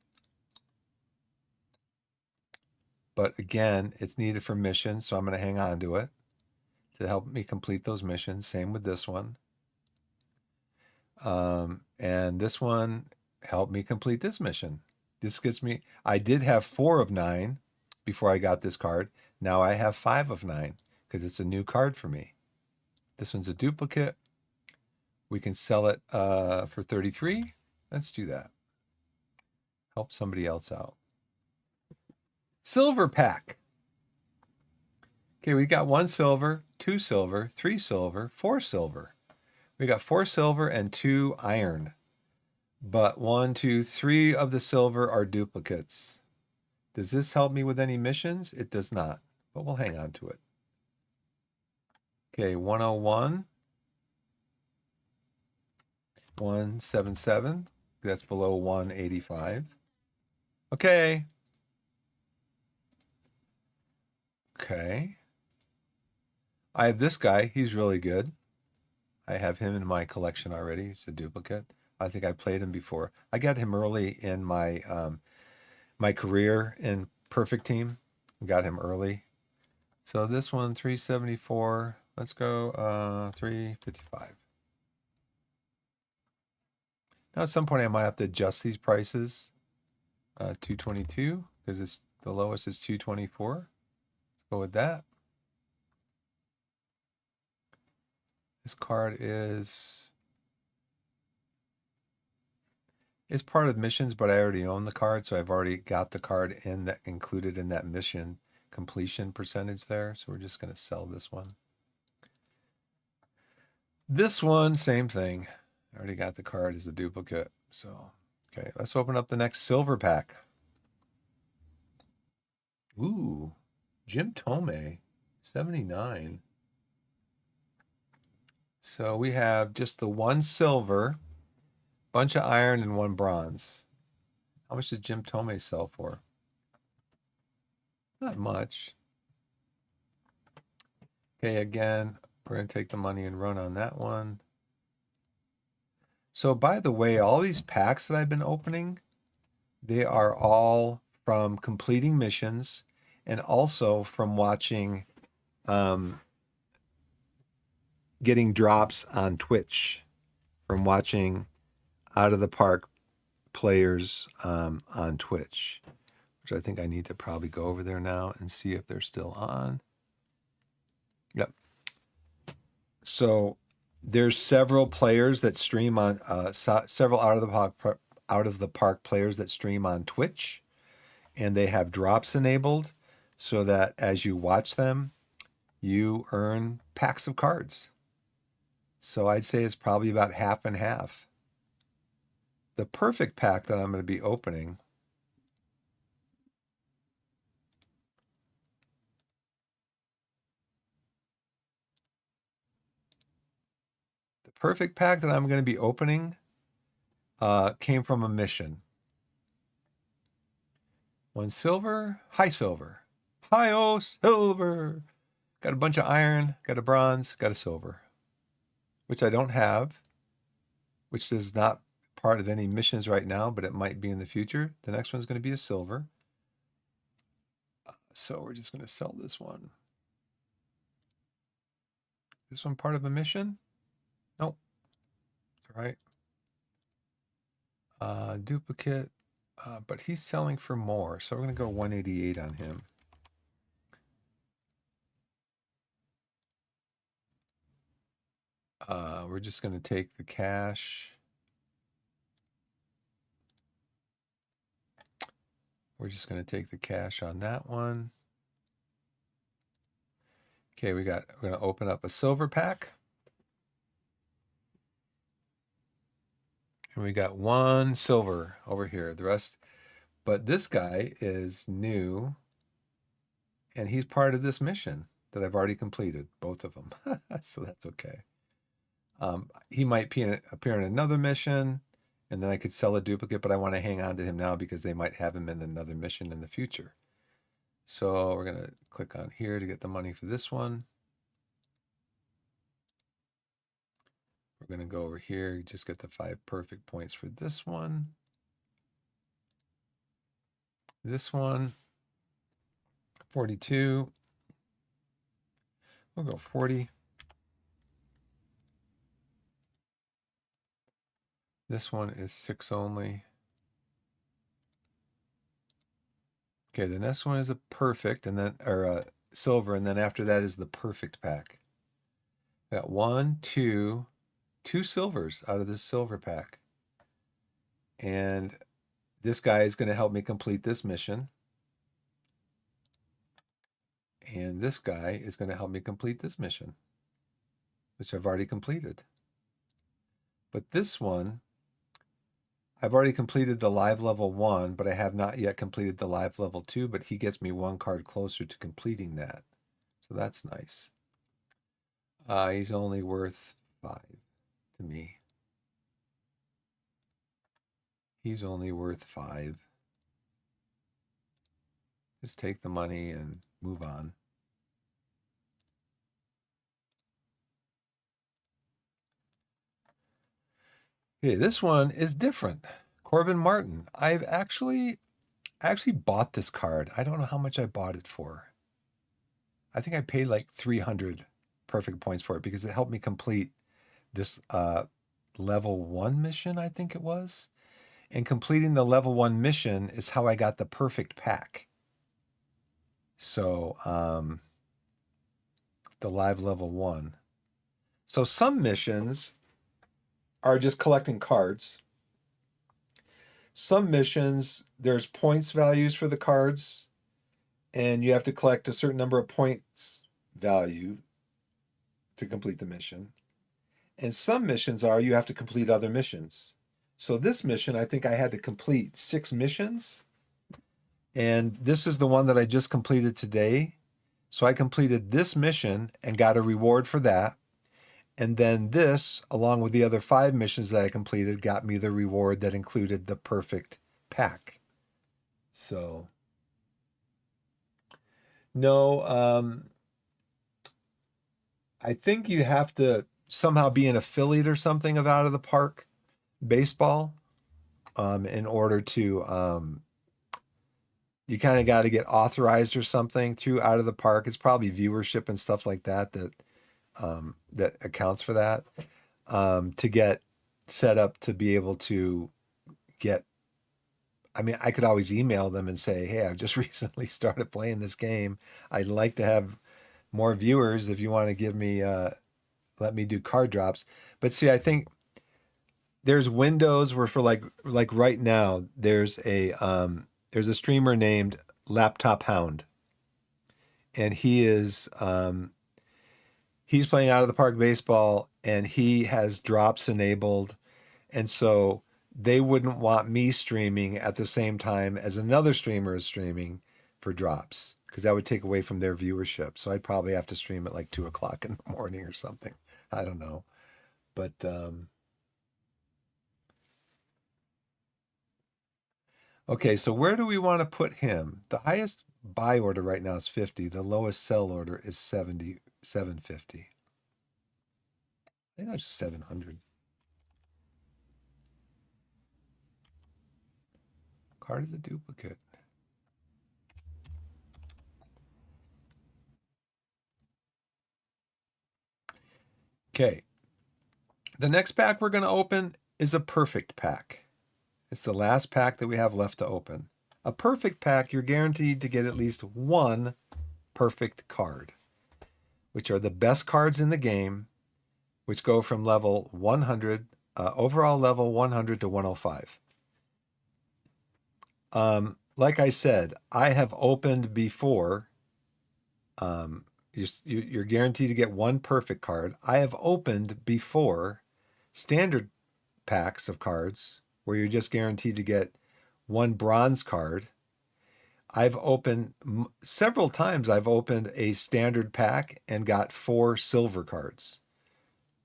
But again, it's needed for missions, so I'm going to hang on to it to help me complete those missions. Same with this one. And this one helped me complete this mission. This gets me, I did have 4 of 9 before I got this card. Now I have 5 of 9 because it's a new card for me. This one's a duplicate. We can sell it for 33. Let's do that. Help somebody else out. Silver pack. Okay, we got 1 silver, 2 silver, 3 silver, 4 silver. We got 4 silver and 2 iron. But 1, 2, 3 of the silver are duplicates. Does this help me with any missions? It does not, but we'll hang on to it. Okay, 101. 177. That's below 185. Okay. Okay. I have this guy. He's really good. I have him in my collection already. It's a duplicate. I think I played him before. I got him early in my my career in Perfect Team. Got him early. So this one, 374. Let's go 355. Now at some point I might have to adjust these prices. 222 because it's the lowest is 224. Let's go with that. This card is It's part of missions, but I already own the card, so I've already got the card in that included in that mission completion percentage there. So we're just going to sell this one. This one, same thing. I already got the card as a duplicate. So, okay, let's open up the next silver pack. Ooh, Jim Tomei, 79. So we have just the one silver, bunch of iron, and one bronze. How much does Jim Tomei sell for? Not much. Okay, again, we're going to take the money and run on that one. So by the way, all these packs that I've been opening, they are all from completing missions and also from watching, getting drops on Twitch, from watching Out of the Park players on Twitch, which I think I need to probably go over there now and see if they're still on. Yep. So there's several players that stream on several out of the park players that stream on Twitch, and they have drops enabled so that as you watch them, you earn packs of cards. So I'd say it's probably about half and half. The perfect pack that I'm going to be opening came from a mission. One silver, high silver, high-o silver. Got a bunch of iron, got a bronze, got a silver, which I don't have, which is not part of any missions right now, but it might be in the future. The next one's going to be a silver. So we're just going to sell this one. This one part of a mission? Nope. All right. Duplicate, but he's selling for more. So we're going to go 188 on him. We're just going to take the cash. We're just going to take the cash on that one. Okay, we're going to open up a silver pack. And we got one silver over here. The rest, but this guy is new, and he's part of this mission that I've already completed, both of them. So that's okay. He might appear in another mission, and then I could sell a duplicate, but I want to hang on to him now because they might have him in another mission in the future. So we're going to click on here to get the money for this one. We're going to go over here, just get the 5 perfect points for this one. This one, 42. We'll go 40. This one is 6 only. Okay, the next one is a perfect, and then or a silver, and then after that is the perfect pack. Got 1, 2, 2 silvers out of this silver pack. And this guy is going to help me complete this mission. And this guy is going to help me complete this mission, which I've already completed. But this one, I've already completed the live level 1, but I have not yet completed the live level 2, but he gets me 1 card closer to completing that. So that's nice. He's only worth 5 to me. He's only worth 5. Just take the money and move on. Okay, this one is different. Corbin Martin. I've actually bought this card. I don't know how much I bought it for. I think I paid like 300 perfect points for it because it helped me complete this level 1 mission, I think it was. And completing the level 1 mission is how I got the perfect pack. So the live level 1. So some missions are just collecting cards. Some missions, there's points values for the cards, and you have to collect a certain number of points value to complete the mission. And some missions are you have to complete other missions. So this mission, I think I had to complete 6 missions. And this is the one that I just completed today. So I completed this mission and got a reward for that. And then this, along with the other 5 missions that I completed, got me the reward that included the perfect pack. So, no, I think you have to somehow be an affiliate or something of Out of the Park baseball in order to, you kind of got to get authorized or something through Out of the Park. It's probably viewership and stuff like that that accounts for that, to get set up to be able to get. I mean, I could always email them and say, hey, I've just recently started playing this game. I'd like to have more viewers if you want to give me, let me do card drops. But see, I think there's windows where for like right now, there's a streamer named Laptop Hound. And he is, he's playing Out of the Park baseball and he has drops enabled. And so they wouldn't want me streaming at the same time as another streamer is streaming for drops, because that would take away from their viewership. So I'd probably have to stream at like 2:00 in the morning or something. I don't know. But okay, so where do we want to put him? The highest buy order right now is 50. The lowest sell order is 750. I think that's 700. Card is a duplicate. Okay. The next pack we're going to open is a perfect pack. It's the last pack that we have left to open. A perfect pack, you're guaranteed to get at least one perfect card, which are the best cards in the game, which go from level 100, overall level 100 to 105. Like I said, I have opened before. You're guaranteed to get one perfect card. I have opened before standard packs of cards where you're just guaranteed to get one bronze card. I've opened several times. I've opened a standard pack and got 4 silver cards,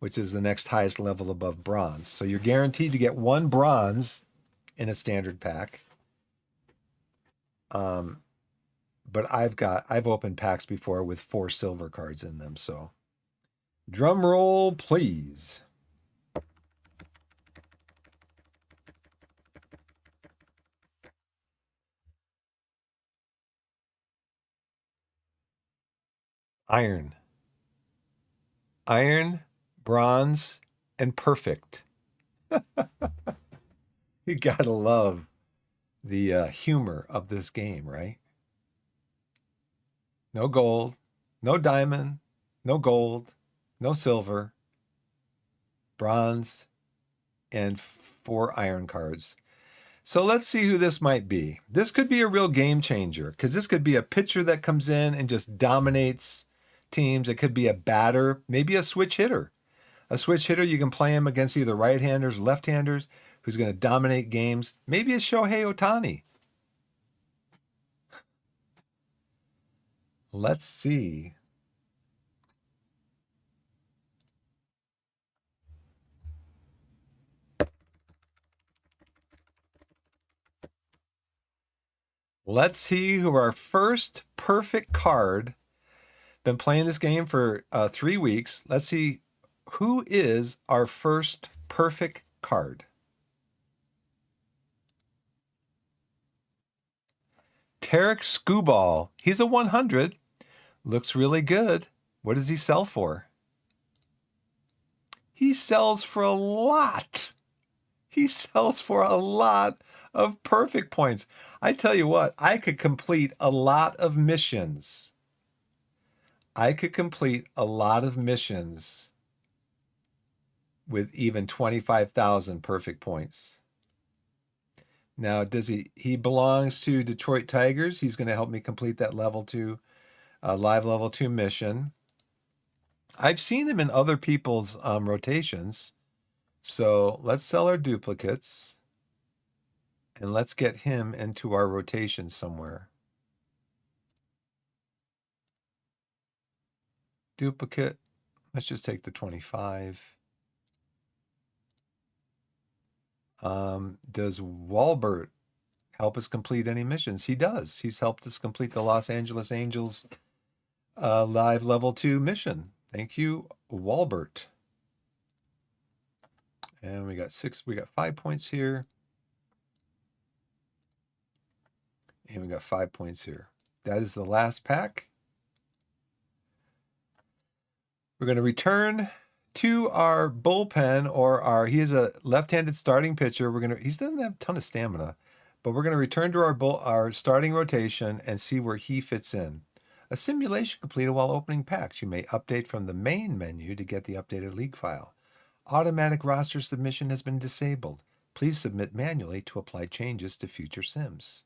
which is the next highest level above bronze. So you're guaranteed to get one bronze in a standard pack. But I've opened packs before with 4 silver cards in them. So drum roll, please. Iron, bronze, and perfect. You gotta love the humor of this game, right? No gold, no diamond, no gold, no silver, bronze, and 4 iron cards. So let's see who this might be. This could be a real game changer, because this could be a pitcher that comes in and just dominates teams. It could be a batter, maybe a switch hitter. A switch hitter, you can play him against either right-handers, left-handers, who's going to dominate games. Maybe it's Shohei Ohtani. Let's see. Let's see who our first perfect card. Been playing this game for 3 weeks. Let's see who is our first perfect card. Tarek Skubal. He's a 100. Looks really good. What does he sell for? He sells for a lot. He sells for a lot of perfect points. I tell you what, I could complete a lot of missions. I could complete a lot of missions with even 25,000 perfect points. Now, does he belongs to Detroit Tigers. He's going to help me complete that level 2, live level 2 mission. I've seen him in other people's rotations. So let's sell our duplicates and let's get him into our rotation somewhere. Duplicate. Let's just take the 25. Does Walbert help us complete any missions? He does. He's helped us complete the Los Angeles Angels live level 2 mission. Thank you, Walbert. And we got 5 points here. And we got 5 points here. That is the last pack. We're going to return to our bullpen, or he is a left-handed starting pitcher. He doesn't have a ton of stamina, but we're going to return to our starting rotation and see where he fits in. A simulation completed while opening packs. You may update from the main menu to get the updated league file. Automatic roster submission has been disabled. Please submit manually to apply changes to future sims.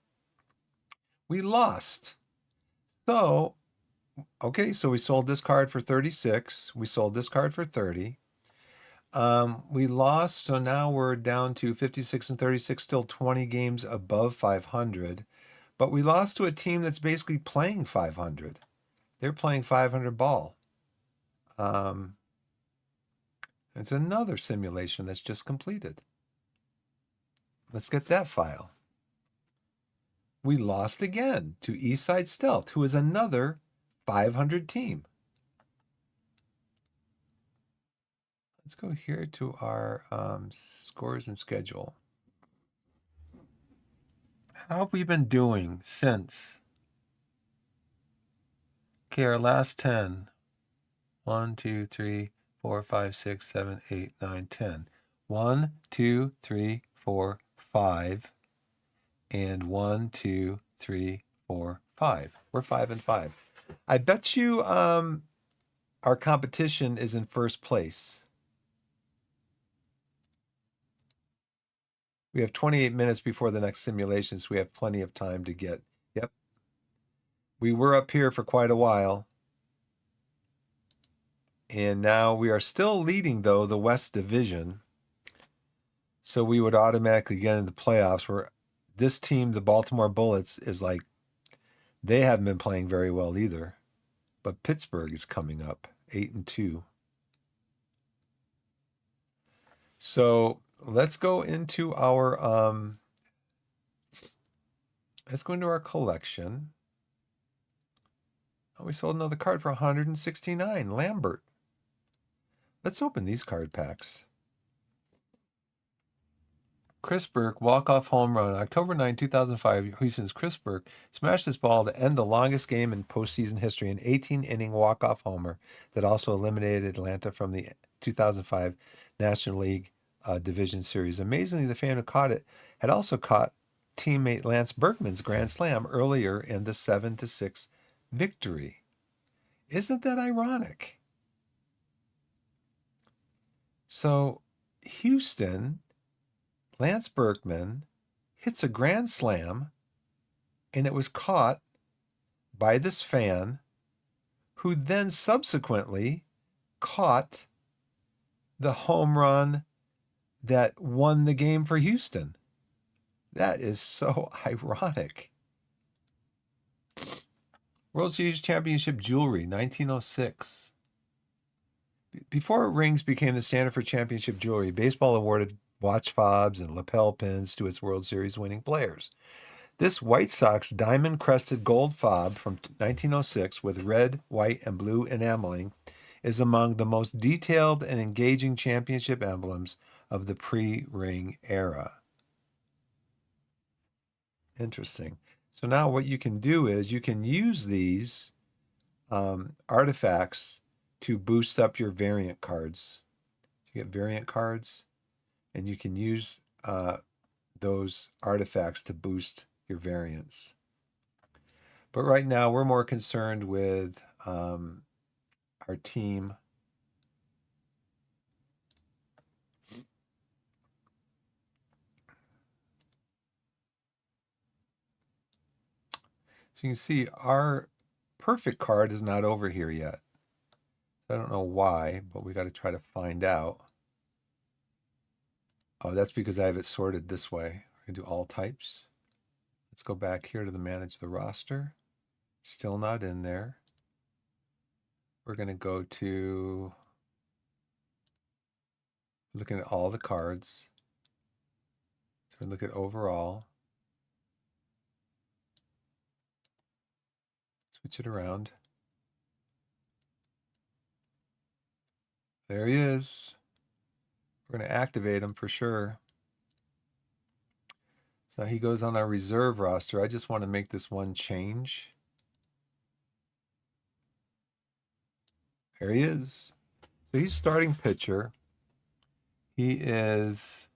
We lost. So, okay, so we sold this card for 36. We sold this card for 30. We lost, so now we're down to 56 and 36, still 20 games above 500. But we lost to a team that's basically playing 500. They're playing 500 ball. It's another simulation that's just completed. Let's get that file. We lost again to Eastside Stealth, who is another 500 team. Let's go here to our scores and schedule. How have we been doing since? Okay, our last 10. 1, 2, 3, 4, 5, 6, 7, 8, 9, 10. 1, 2, 3, 4, 5. And 1, 2, 3, 4, 5. We're 5 and 5. I bet you our competition is in first place. We have 28 minutes before the next simulation, so we have plenty of time to get. Yep. We were up here for quite a while. And now we are still leading, though, the West Division. So we would automatically get into the playoffs, where this team, the Baltimore Bullets, is like, they haven't been playing very well either. But Pittsburgh is coming up, 8-2. So let's go into our collection. Oh, we sold another card for 169. Lambert. Let's open these card packs. Chris Burke, walk-off home run. October 9, 2005, Houston's Chris Burke smashed this ball to end the longest game in postseason history, an 18-inning walk-off homer that also eliminated Atlanta from the 2005 National League Division Series. Amazingly, the fan who caught it had also caught teammate Lance Berkman's grand slam earlier in the 7-6 victory. Isn't that ironic? So, Houston, Lance Berkman hits a grand slam, and it was caught by this fan, who then subsequently caught the home run that won the game for Houston. That is so ironic. World Series Championship jewelry, 1906. Before rings became the standard for championship jewelry, baseball awarded watch fobs and lapel pins to its World Series winning players. This White Sox diamond-crested gold fob from 1906 with red, white, and blue enameling is among the most detailed and engaging championship emblems of the pre-ring era. Interesting. So now what you can do is you can use these artifacts to boost up your variant cards. You get variant cards, and you can use those artifacts to boost your variants. But right now, we're more concerned with our team. So you can see our perfect card is not over here yet. I don't know why, but we got to try to find out. Oh, that's because I have it sorted this way. We're going to do all types. Let's go back here to the manage the roster. Still not in there. We're going to go to looking at all the cards. So we look at overall. Switch it around. There he is. We're going to activate him for sure. So he goes on our reserve roster. I just want to make this one change. There he is. So he's starting pitcher. He is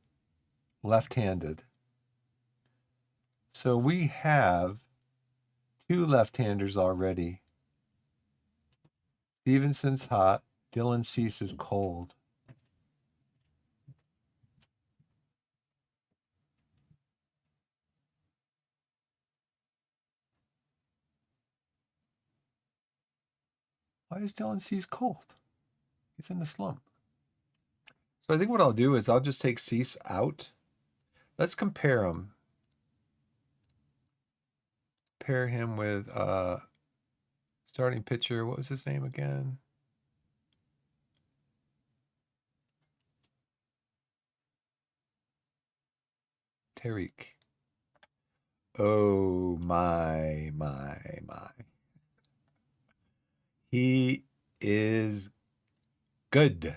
left-handed. So we have 2 left-handers already. Stevenson's hot. Dylan Cease is cold. Why is Dylan Cease cold? He's in the slump. So I think what I'll do is I'll just take Cease out. Let's compare him. Pair him with starting pitcher. What was his name again? Tariq. Oh my. He is good.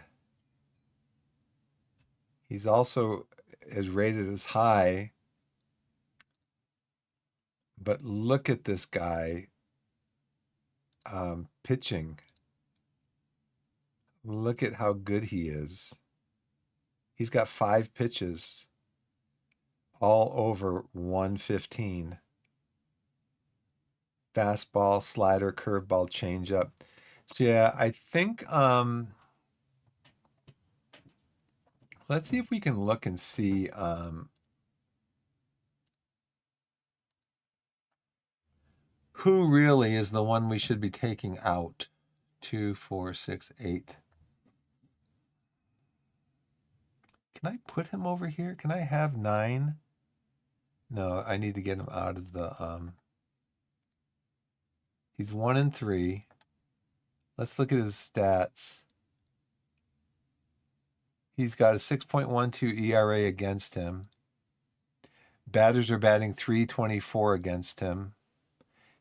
He's also is rated as high. But look at this guy pitching. Look at how good he is. He's got 5 pitches, all over 115. Fastball, slider, curveball, changeup. So yeah, I think let's see if we can look and see who really is the one we should be taking out. 2, 4, 6, 8. Can I put him over here? Can I have 9? No, I need to get him out of the he's 1 and 3. Let's look at his stats. He's got a 6.12 ERA against him. Batters are batting .324 against him.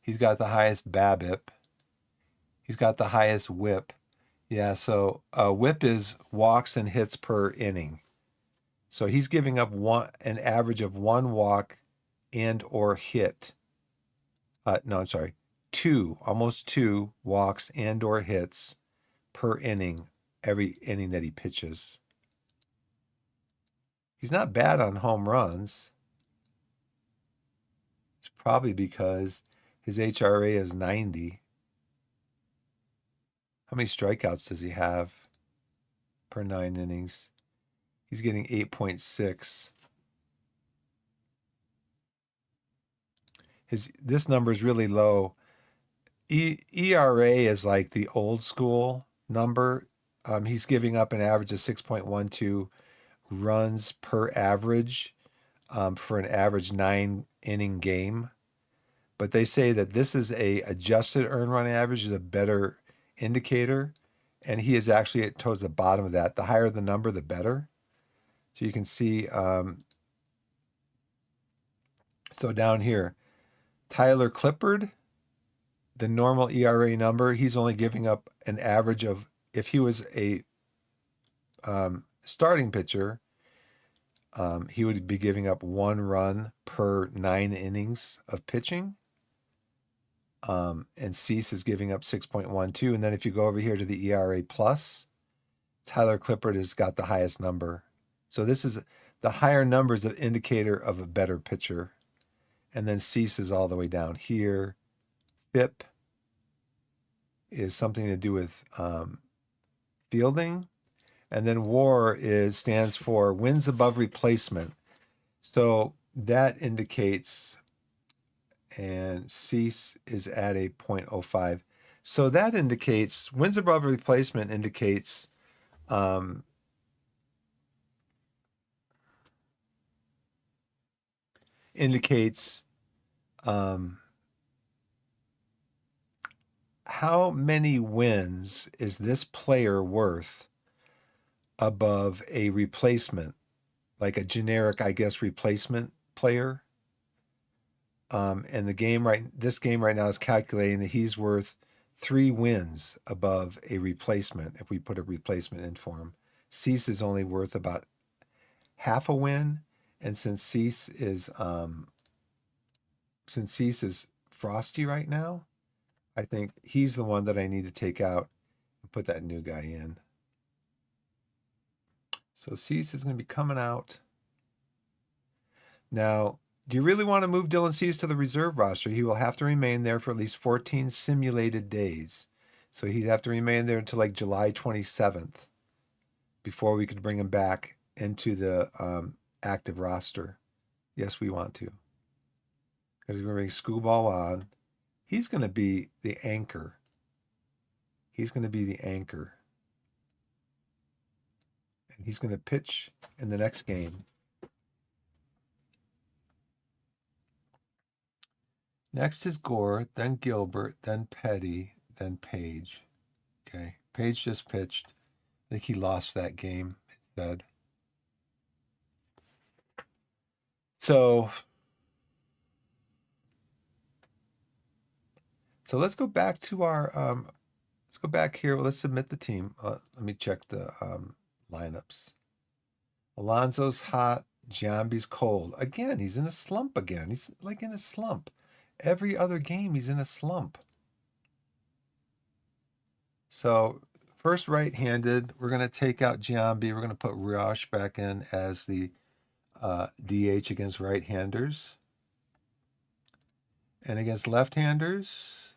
He's got the highest BABIP. He's got the highest WHIP. Yeah, so WHIP is walks and hits per inning. So he's giving up an average of 1 walk and or hit. No, I'm sorry. 2, almost 2 walks and or hits per inning, every inning that he pitches. He's not bad on home runs. It's probably because his HRA is 90. How many strikeouts does he have per 9 innings? He's getting 8.6. This number is really low. ERA is like the old school number. He's giving up an average of 6.12 runs per average for an average 9-inning game. But they say that this is a adjusted earned run average is a better indicator, and he is actually towards the bottom of that. The higher the number, the better. So you can see, so down here, Tyler Clippard, the normal ERA number, he's only giving up an average of, if he was a starting pitcher, he would be giving up 1 run per 9 innings of pitching. And Cease is giving up 6.12. And then if you go over here to the ERA plus, Tyler Clippard has got the highest number. So this is the higher number is the indicator of a better pitcher. And then Cease is all the way down here. FIP is something to do with fielding. And then WAR stands for wins above replacement. So that indicates and Cease is at a 0.05. So that indicates wins above replacement indicates how many wins is this player worth above a replacement, like a generic, I guess, replacement player. And this game right now is calculating that he's worth 3 wins above a replacement if we put a replacement in for him. Cease is only worth about half a win, and since Cease is frosty right now, I think he's the one that I need to take out and put that new guy in. So Cease is going to be coming out. Now, do you really want to move Dylan Cease to the reserve roster? He will have to remain there for at least 14 simulated days. So he'd have to remain there until like July 27th before we could bring him back into the active roster. Yes, we want to. Because we're going to bring Scooball on. He's going to be the anchor. He's going to be the anchor. And he's going to pitch in the next game. Next is Gore, then Gilbert, then Petty, then Page. Okay. Page just pitched. I think he lost that game, it said. So let's go back to our let's go back here. Let's submit the team. Let me check the lineups. Alonso's hot. Giambi's cold. Again, he's in a slump again. He's like in a slump. Every other game, he's in a slump. So first right-handed, we're going to take out Giambi. We're going to put Roush back in as the DH against right-handers. And against left-handers,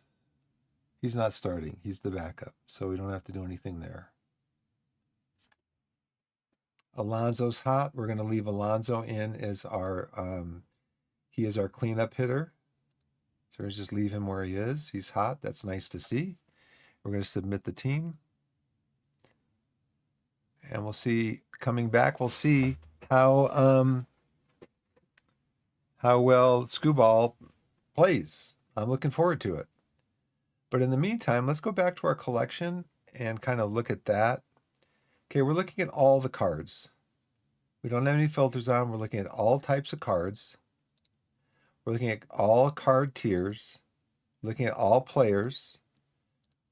he's not starting. He's the backup. So we don't have to do anything there. Alonso's hot. We're going to leave Alonso in as our, he is our cleanup hitter. So let's just leave him where he is. He's hot. That's nice to see. We're going to submit the team. And we'll see, coming back, we'll see how well Scooball plays. I'm looking forward to it. But in the meantime, let's go back to our collection and kind of look at that. Okay, we're looking at all the cards. We don't have any filters on. We're looking at all types of cards. We're looking at all card tiers, looking at all players.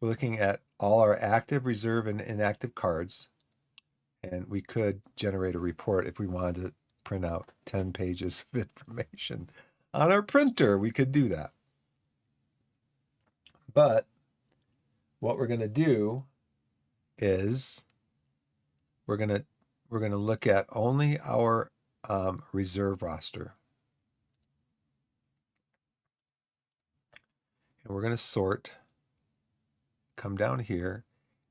We're looking at all our active, reserve, and inactive cards. And we could generate a report if we wanted to print out 10 pages of information on our printer. We could do that. But what we're going to do is we're going to look at only our reserve roster. And we're going to sort, come down here,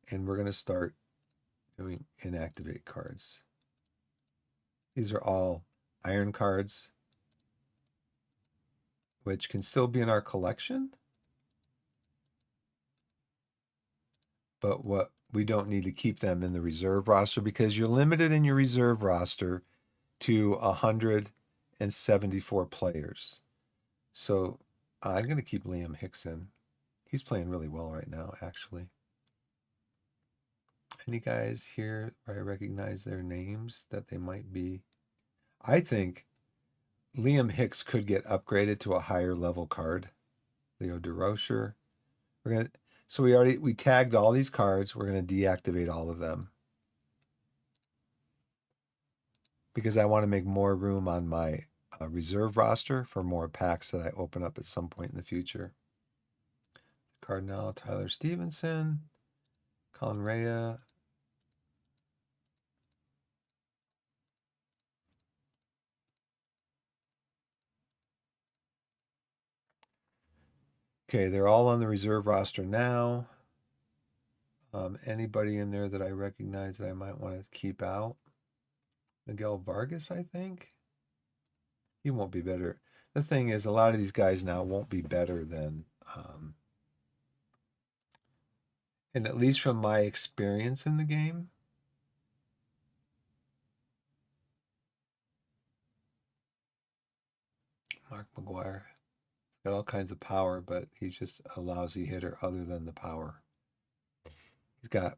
and we're going to start doing inactivate cards. These are all iron cards, which can still be in our collection. But what we don't need to keep them in the reserve roster because you're limited in your reserve roster to 174 players. So I'm going to keep Liam Hickson. He's playing really well right now, actually. Any guys here where I recognize their names that they might be? I think Liam Hicks could get upgraded to a higher level card. Leo DeRocher. So we tagged all these cards. We're going to deactivate all of them because I want to make more room on my reserve roster for more packs that I open up at some point in the future. Cardinal, Tyler Stevenson, Colin Rea. Okay, they're all on the reserve roster now. Anybody in there that I recognize that I might want to keep out? Miguel Vargas, I think. He won't be better. The thing is, a lot of these guys now won't be better than, and at least from my experience in the game, Mark McGuire got all kinds of power, but he's just a lousy hitter other than the power. He's got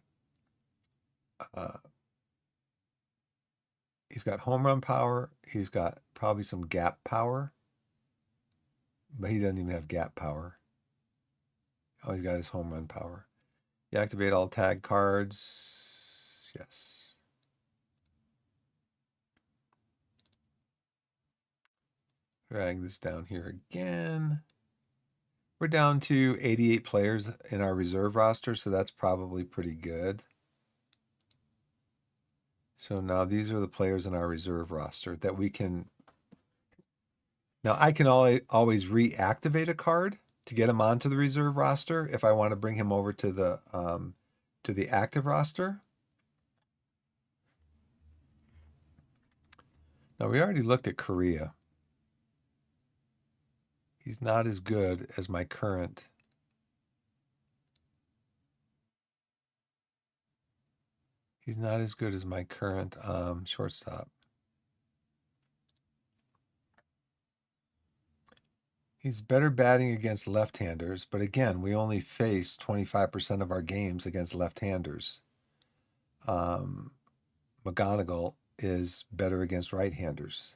home run power. He's got probably some gap power, but he doesn't even have gap power. Oh, he's got his home run power. You activate all tag cards. Yes. Drag this down here again. We're down to 88 players in our reserve roster, so that's probably pretty good. So now these are the players in our reserve roster that we can. Now I can always reactivate a card to get him onto the reserve roster if I want to bring him over to the active roster. Now we already looked at Korea. He's not as good as my current. He's not as good as my current shortstop. He's better batting against left-handers, but again, we only face 25% of our games against left-handers. McGonigal is better against right-handers.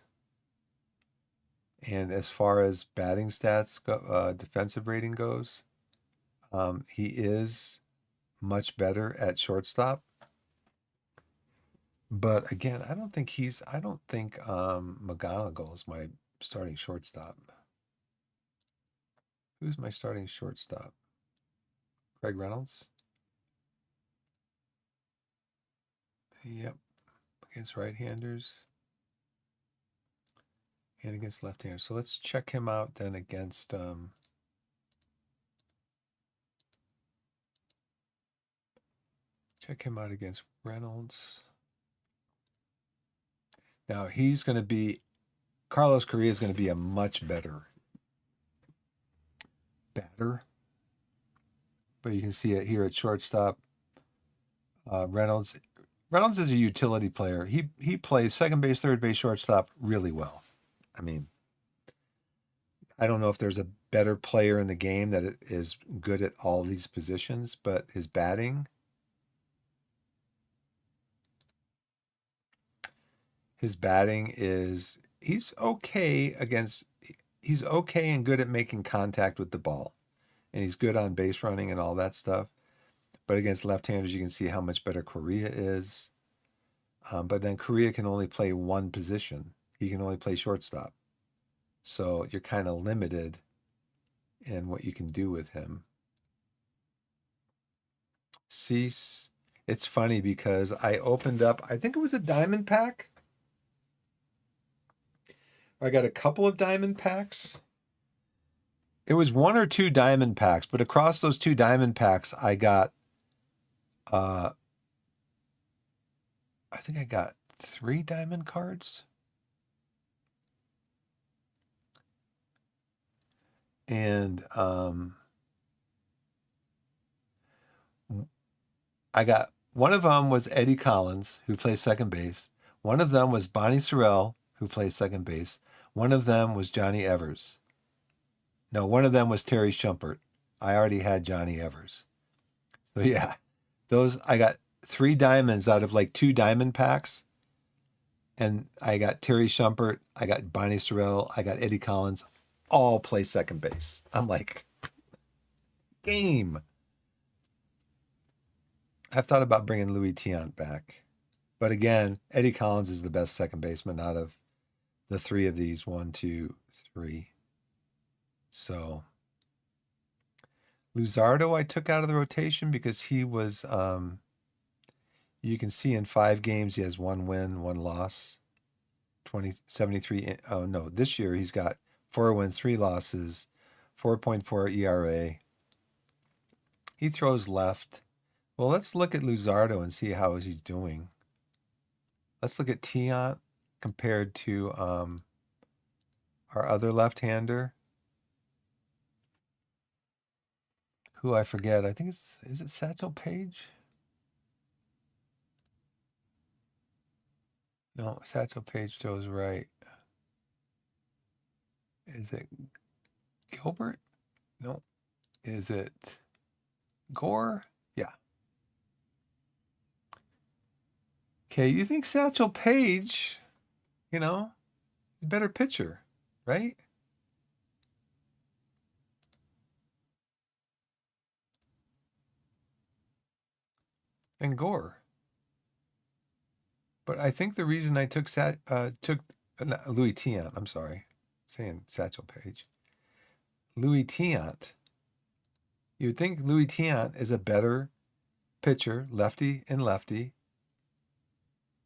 And as far as batting stats go, defensive rating goes, he is much better at shortstop. But again, I don't think McGonigal is my starting shortstop. Who's my starting shortstop? Craig Reynolds? Yep. Against right-handers and against left-handers. So let's check him out then against check him out against Reynolds. Now he's going to be, Carlos Correa is going to be a much better batter. But you can see it here at shortstop. Reynolds is a utility player. He plays second base, third base, shortstop really well. I mean, I don't know if there's a better player in the game that is good at all these positions, but his batting, is, he's okay and good at making contact with the ball. And he's good on base running and all that stuff. But against left-handers, you can see how much better Correa is. But then Correa can only play one position. He can only play shortstop. So you're kind of limited in what you can do with him. Cease. It's funny because I opened up, I think it was a diamond pack. I got a couple of diamond packs. It was one or two diamond packs, but across those two diamond packs, I got, I think I got 3 diamond cards. And I got, one of them was Eddie Collins, who plays second base. One of them was Bonnie Sorrell, who plays second base. One of them was Johnny Evers. No, one of them was Terry Shumpert. I already had Johnny Evers. So yeah, I got 3 diamonds out of like 2 diamond packs. And I got Terry Shumpert, I got Bonnie Sorrell, I got Eddie Collins, all play second base. I'm like, game. I've thought about bringing Louis Tiant back. But again, Eddie Collins is the best second baseman out of the 3 of these. 1, 2, 3. So Luzardo I took out of the rotation because he was, you can see in 5 games he has 1 win, 1 loss, 73. Oh no, this year he's got 4 wins, 3 losses, 4.4 ERA. He throws left. Well, let's look at Luzardo and see how he's doing. Let's look at Tiant compared to our our other left-hander, who I forget. I think is it Satchel Paige? No, Satchel Paige throws right. Is it Gilbert? No. Is it Gore? Yeah. Okay, you think Satchel Paige, is a better pitcher, right? And Gore. But I think the reason I took Louis Tiant, I'm sorry, saying Satchel Paige. Louis Tiant. You'd think Louis Tiant is a better pitcher, lefty and lefty,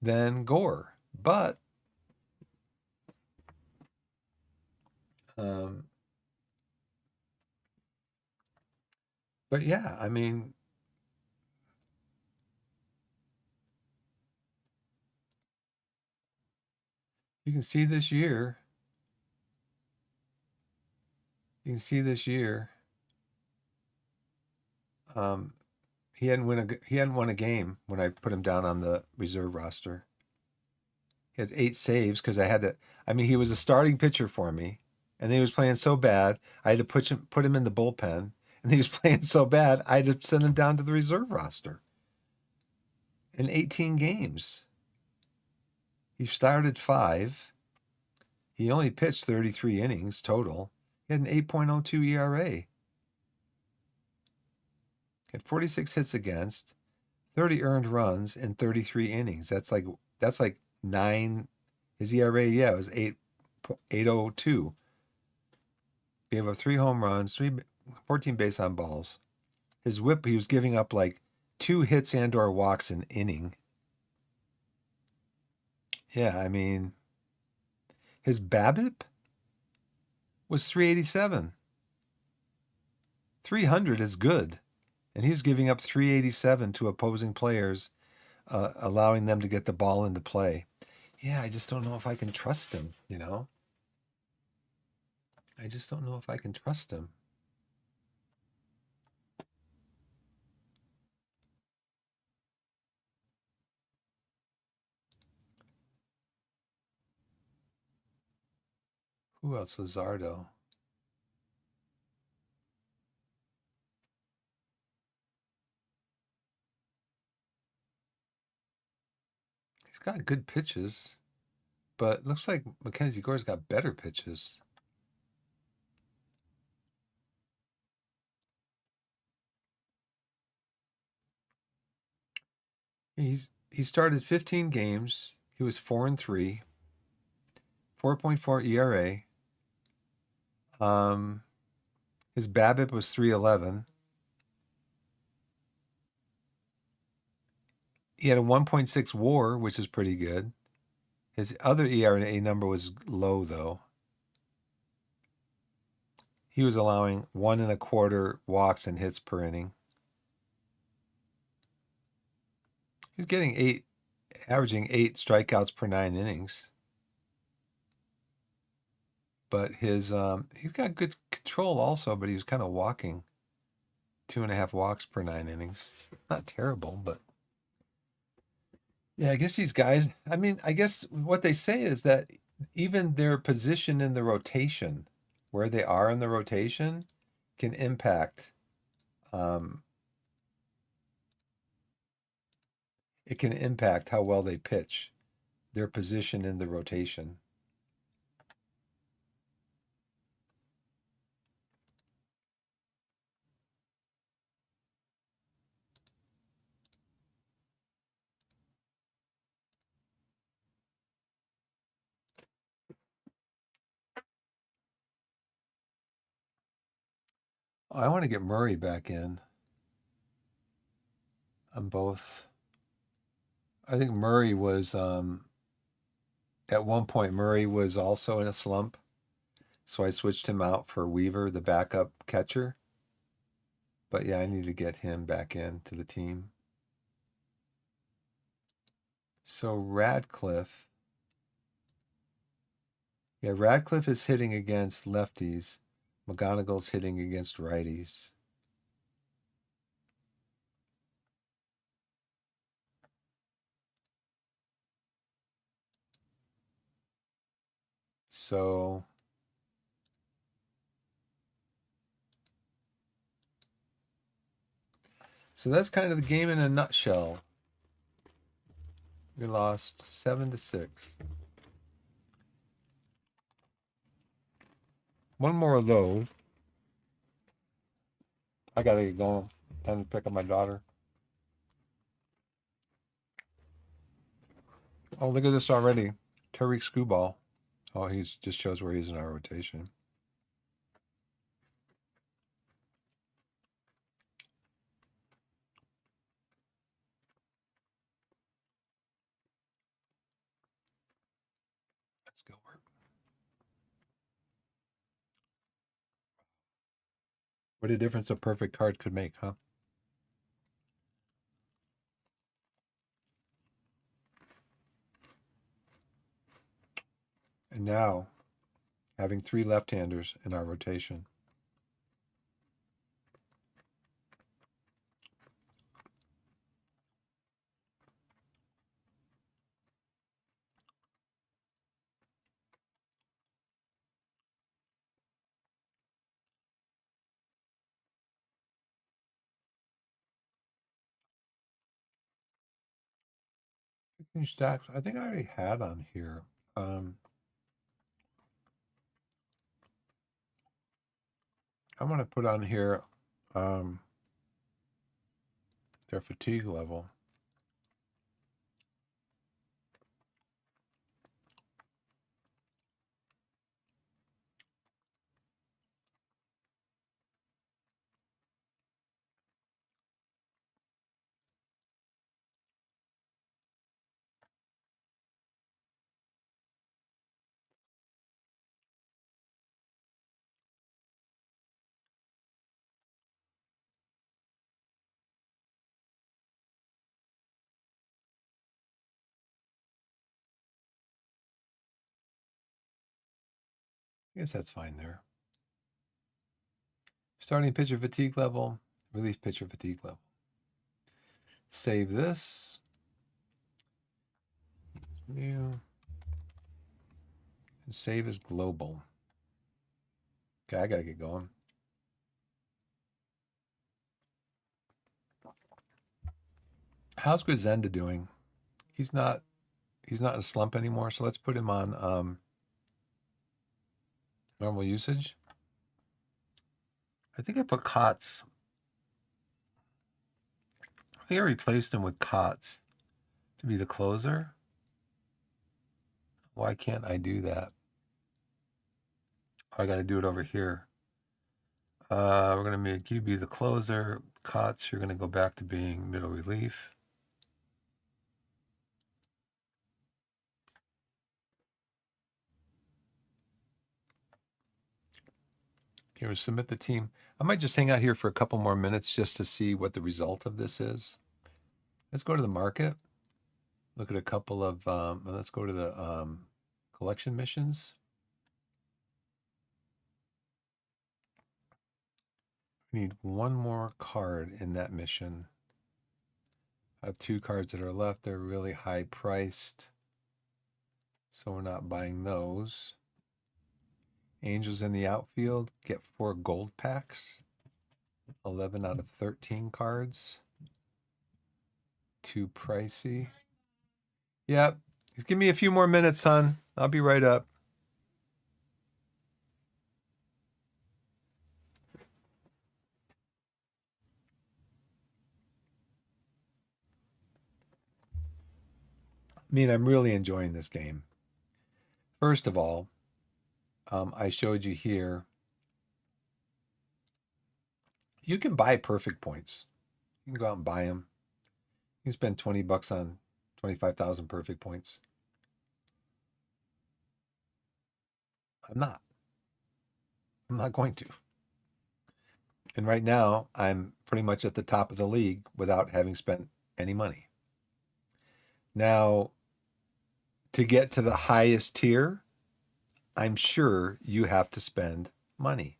than Gore. But yeah, I mean, you can see this year. You can see this year. He hadn't won a game when I put him down on the reserve roster. He had 8 saves because I had to. I mean, he was a starting pitcher for me, and he was playing so bad I had to put him in the bullpen, and he was playing so bad I had to send him down to the reserve roster. In 18 games, he started 5. He only pitched 33 innings total. He had an 8.02 ERA. Had 46 hits against, 30 earned runs in 33 innings. That's like 9. His ERA, it was 8.802. Gave up 3 home runs, 14 base on balls. His whip, he was giving up like 2 hits and/or walks an inning. Yeah, I mean, his BABIP was 387. 300 is good. And he was giving up 387 to opposing players, allowing them to get the ball into play. Yeah, I just don't know if I can trust him, I just don't know if I can trust him. Who else? Luzardo. He's got good pitches, but it looks like Mackenzie Gore's got better pitches. He started 15 games. He was 4-3, 4.4 ERA. His BABIP was 311. He had a 1.6 WAR, which is pretty good. His other ERA number was low, though. He was allowing 1.25 walks and hits per inning. He was getting averaging 8 strikeouts per 9 innings. But he's got good control also, but he was kind of walking 2.5 walks per 9 innings. Not terrible, but yeah, I guess these guys, I mean, I guess what they say is that even their position in the rotation, where they are in the rotation, can impact. It can impact how well they pitch, their position in the rotation. I want to get Murray back in on both. I think Murray was, at one point, Murray was also in a slump. So I switched him out for Weaver, the backup catcher. But yeah, I need to get him back into the team. So Radcliffe Yeah, Radcliffe is hitting against lefties. McGonagall's hitting against righties. So that's kind of the game in a nutshell. We lost 7-6. One more of those. I gotta get going. Time to pick up my daughter. Oh, look at this already. Tariq Skubal. Oh, he's just shows where he's in our rotation. Let's go work. What a difference a perfect card could make, huh? And now, having 3 left-handers in our rotation. Stacks. I think I already had on here. I'm gonna put on here their fatigue level. I guess that's fine there. Starting pitcher fatigue level, release pitcher fatigue level. Save this. New. And save as global. Okay, I gotta get going. How's Grisenda doing? He's not in a slump anymore, so let's put him on normal usage. I think I put Kotz. I think I replaced him with Kotz to be the closer. Why can't I do that? I got to do it over here. We're going to make you be the closer. Kotz, you're going to go back to being middle relief. Okay, we'll submit the team. I might just hang out here for a couple more minutes just to see what the result of this is. Let's go to the market. Look at a couple of, let's go to the collection missions. We need one more card in that mission. I have 2 cards that are left. They're really high priced, so we're not buying those. Angels in the outfield, get 4 gold packs. 11 out of 13 cards. Too pricey. Yep. Give me a few more minutes, son. I'll be right up. I mean, I'm really enjoying this game. First of all, I showed you here. You can buy perfect points. You can go out and buy them. You can spend $20 on 25,000 perfect points. I'm not going to. And right now, I'm pretty much at the top of the league without having spent any money. Now, to get to the highest tier, I'm sure you have to spend money.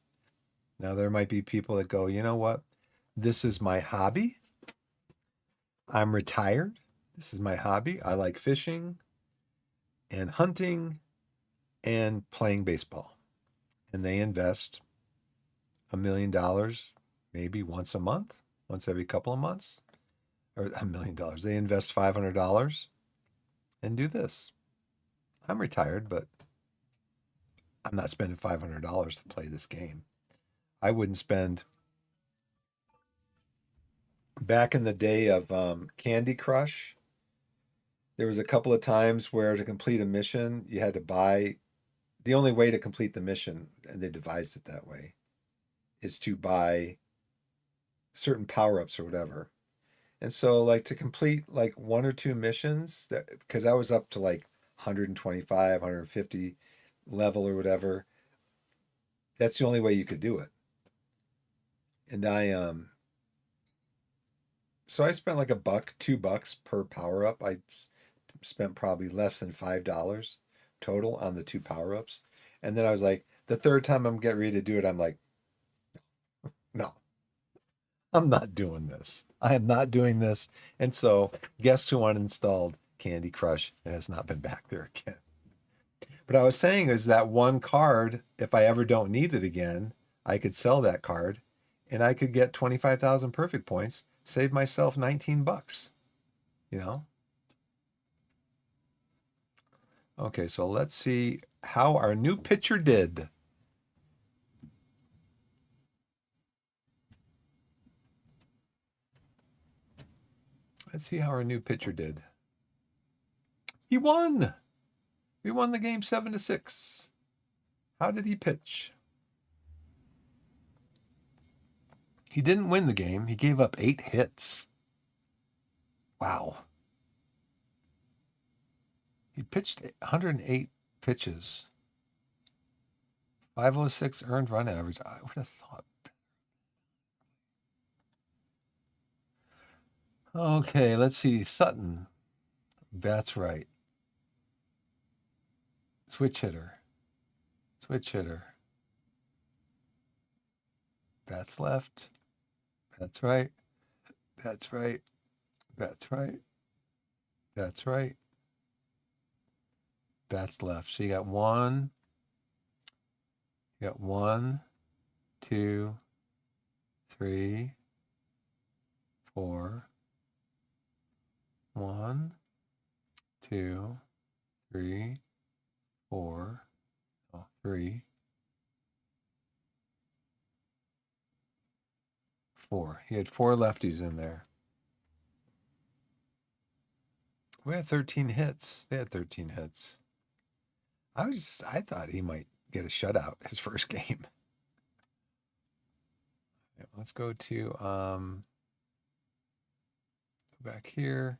Now, there might be people that go, you know what? This is my hobby. I'm retired. This is my hobby. I like fishing and hunting and playing baseball. And they invest $1 million maybe once a month, once every couple of months, or $1 million. They invest $500 and do this. I'm retired, but I'm not spending $500 to play this game. I wouldn't spend. Back in the day of Candy Crush, there was a couple of times where to complete a mission, you had to buy. The only way to complete the mission, and they devised it that way, is to buy certain power-ups or whatever. And so, like, to complete like one or two missions, that because I was up to like 125, 150 level or whatever, that's the only way you could do it. And so I spent like $1, $2 per power up. I spent probably less than $5 total on the 2 power ups. And then I was like, the third time I'm getting ready to do it, I'm like, no, I'm not doing this. I am not doing this. And so guess who uninstalled Candy Crush and has not been back there again. But I was saying is that one card, if I ever don't need it again, I could sell that card and I could get 25,000 perfect points, save myself $19, you know? Okay, so let's see how our new pitcher did. Let's see how our new pitcher did. He won. We won the game 7-6. How did he pitch? He didn't win the game. He gave up 8 hits. Wow. He pitched 108 pitches. 506 earned run average. I would have thought. Okay, let's see. Sutton. Bats right. Switch hitter. Switch hitter. Bats left. Bats right. Bats right. Bats right. Bats right. Bats left. So you got 1, 2, 3, 4. 1, 2, 3, 4. Oh, 3, 4. He had 4 lefties in there. We had 13 hits. They had 13 hits. I thought he might get a shutout his first game. Let's go to back here.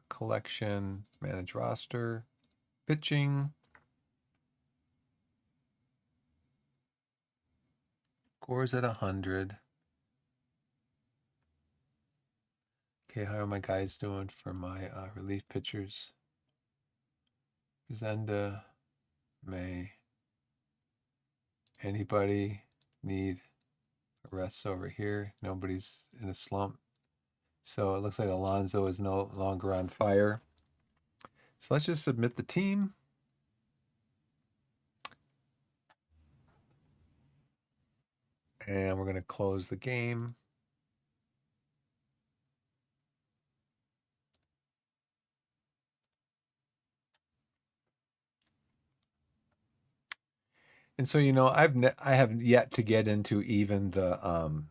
Collection, manage roster, pitching. Scores at 100. Okay, how are my guys doing for my relief pitchers? Zenda, May. Anybody need rests over here? Nobody's in a slump. So it looks like Alonso is no longer on fire. So let's just submit the team. And we're going to close the game. And so, you know, I have yet to get into even the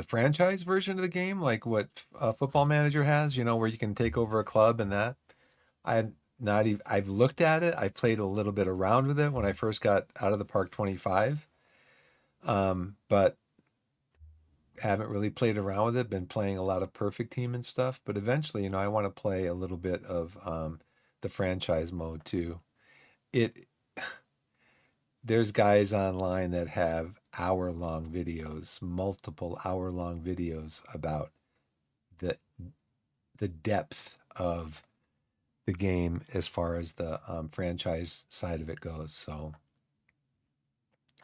franchise version of the game, like what Football Manager has, you know, where you can take over a club and that. I've looked at it. I played a little bit around with it when I first got out of the Park 25. But haven't really played around with it. Been playing a lot of Perfect Team and stuff, but eventually, you know, I want to play a little bit of the franchise mode too. There's guys online that have hour-long videos, multiple hour-long videos about the depth of the game as far as the franchise side of it goes. So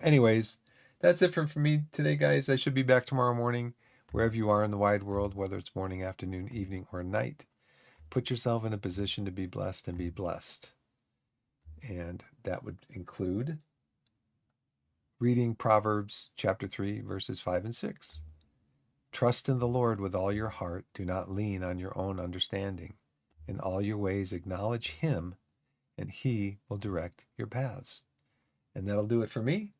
anyways, that's it for me today, guys. I should be back tomorrow morning, wherever you are in the wide world, whether it's morning, afternoon, evening, or night. Put yourself in a position to be blessed and be blessed. And that would include reading Proverbs chapter 3, verses 5 and 6. Trust in the Lord with all your heart. Do not lean on your own understanding. In all your ways acknowledge him, and he will direct your paths. And that'll do it for me.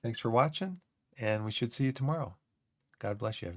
Thanks for watching, and we should see you tomorrow. God bless you, everyone.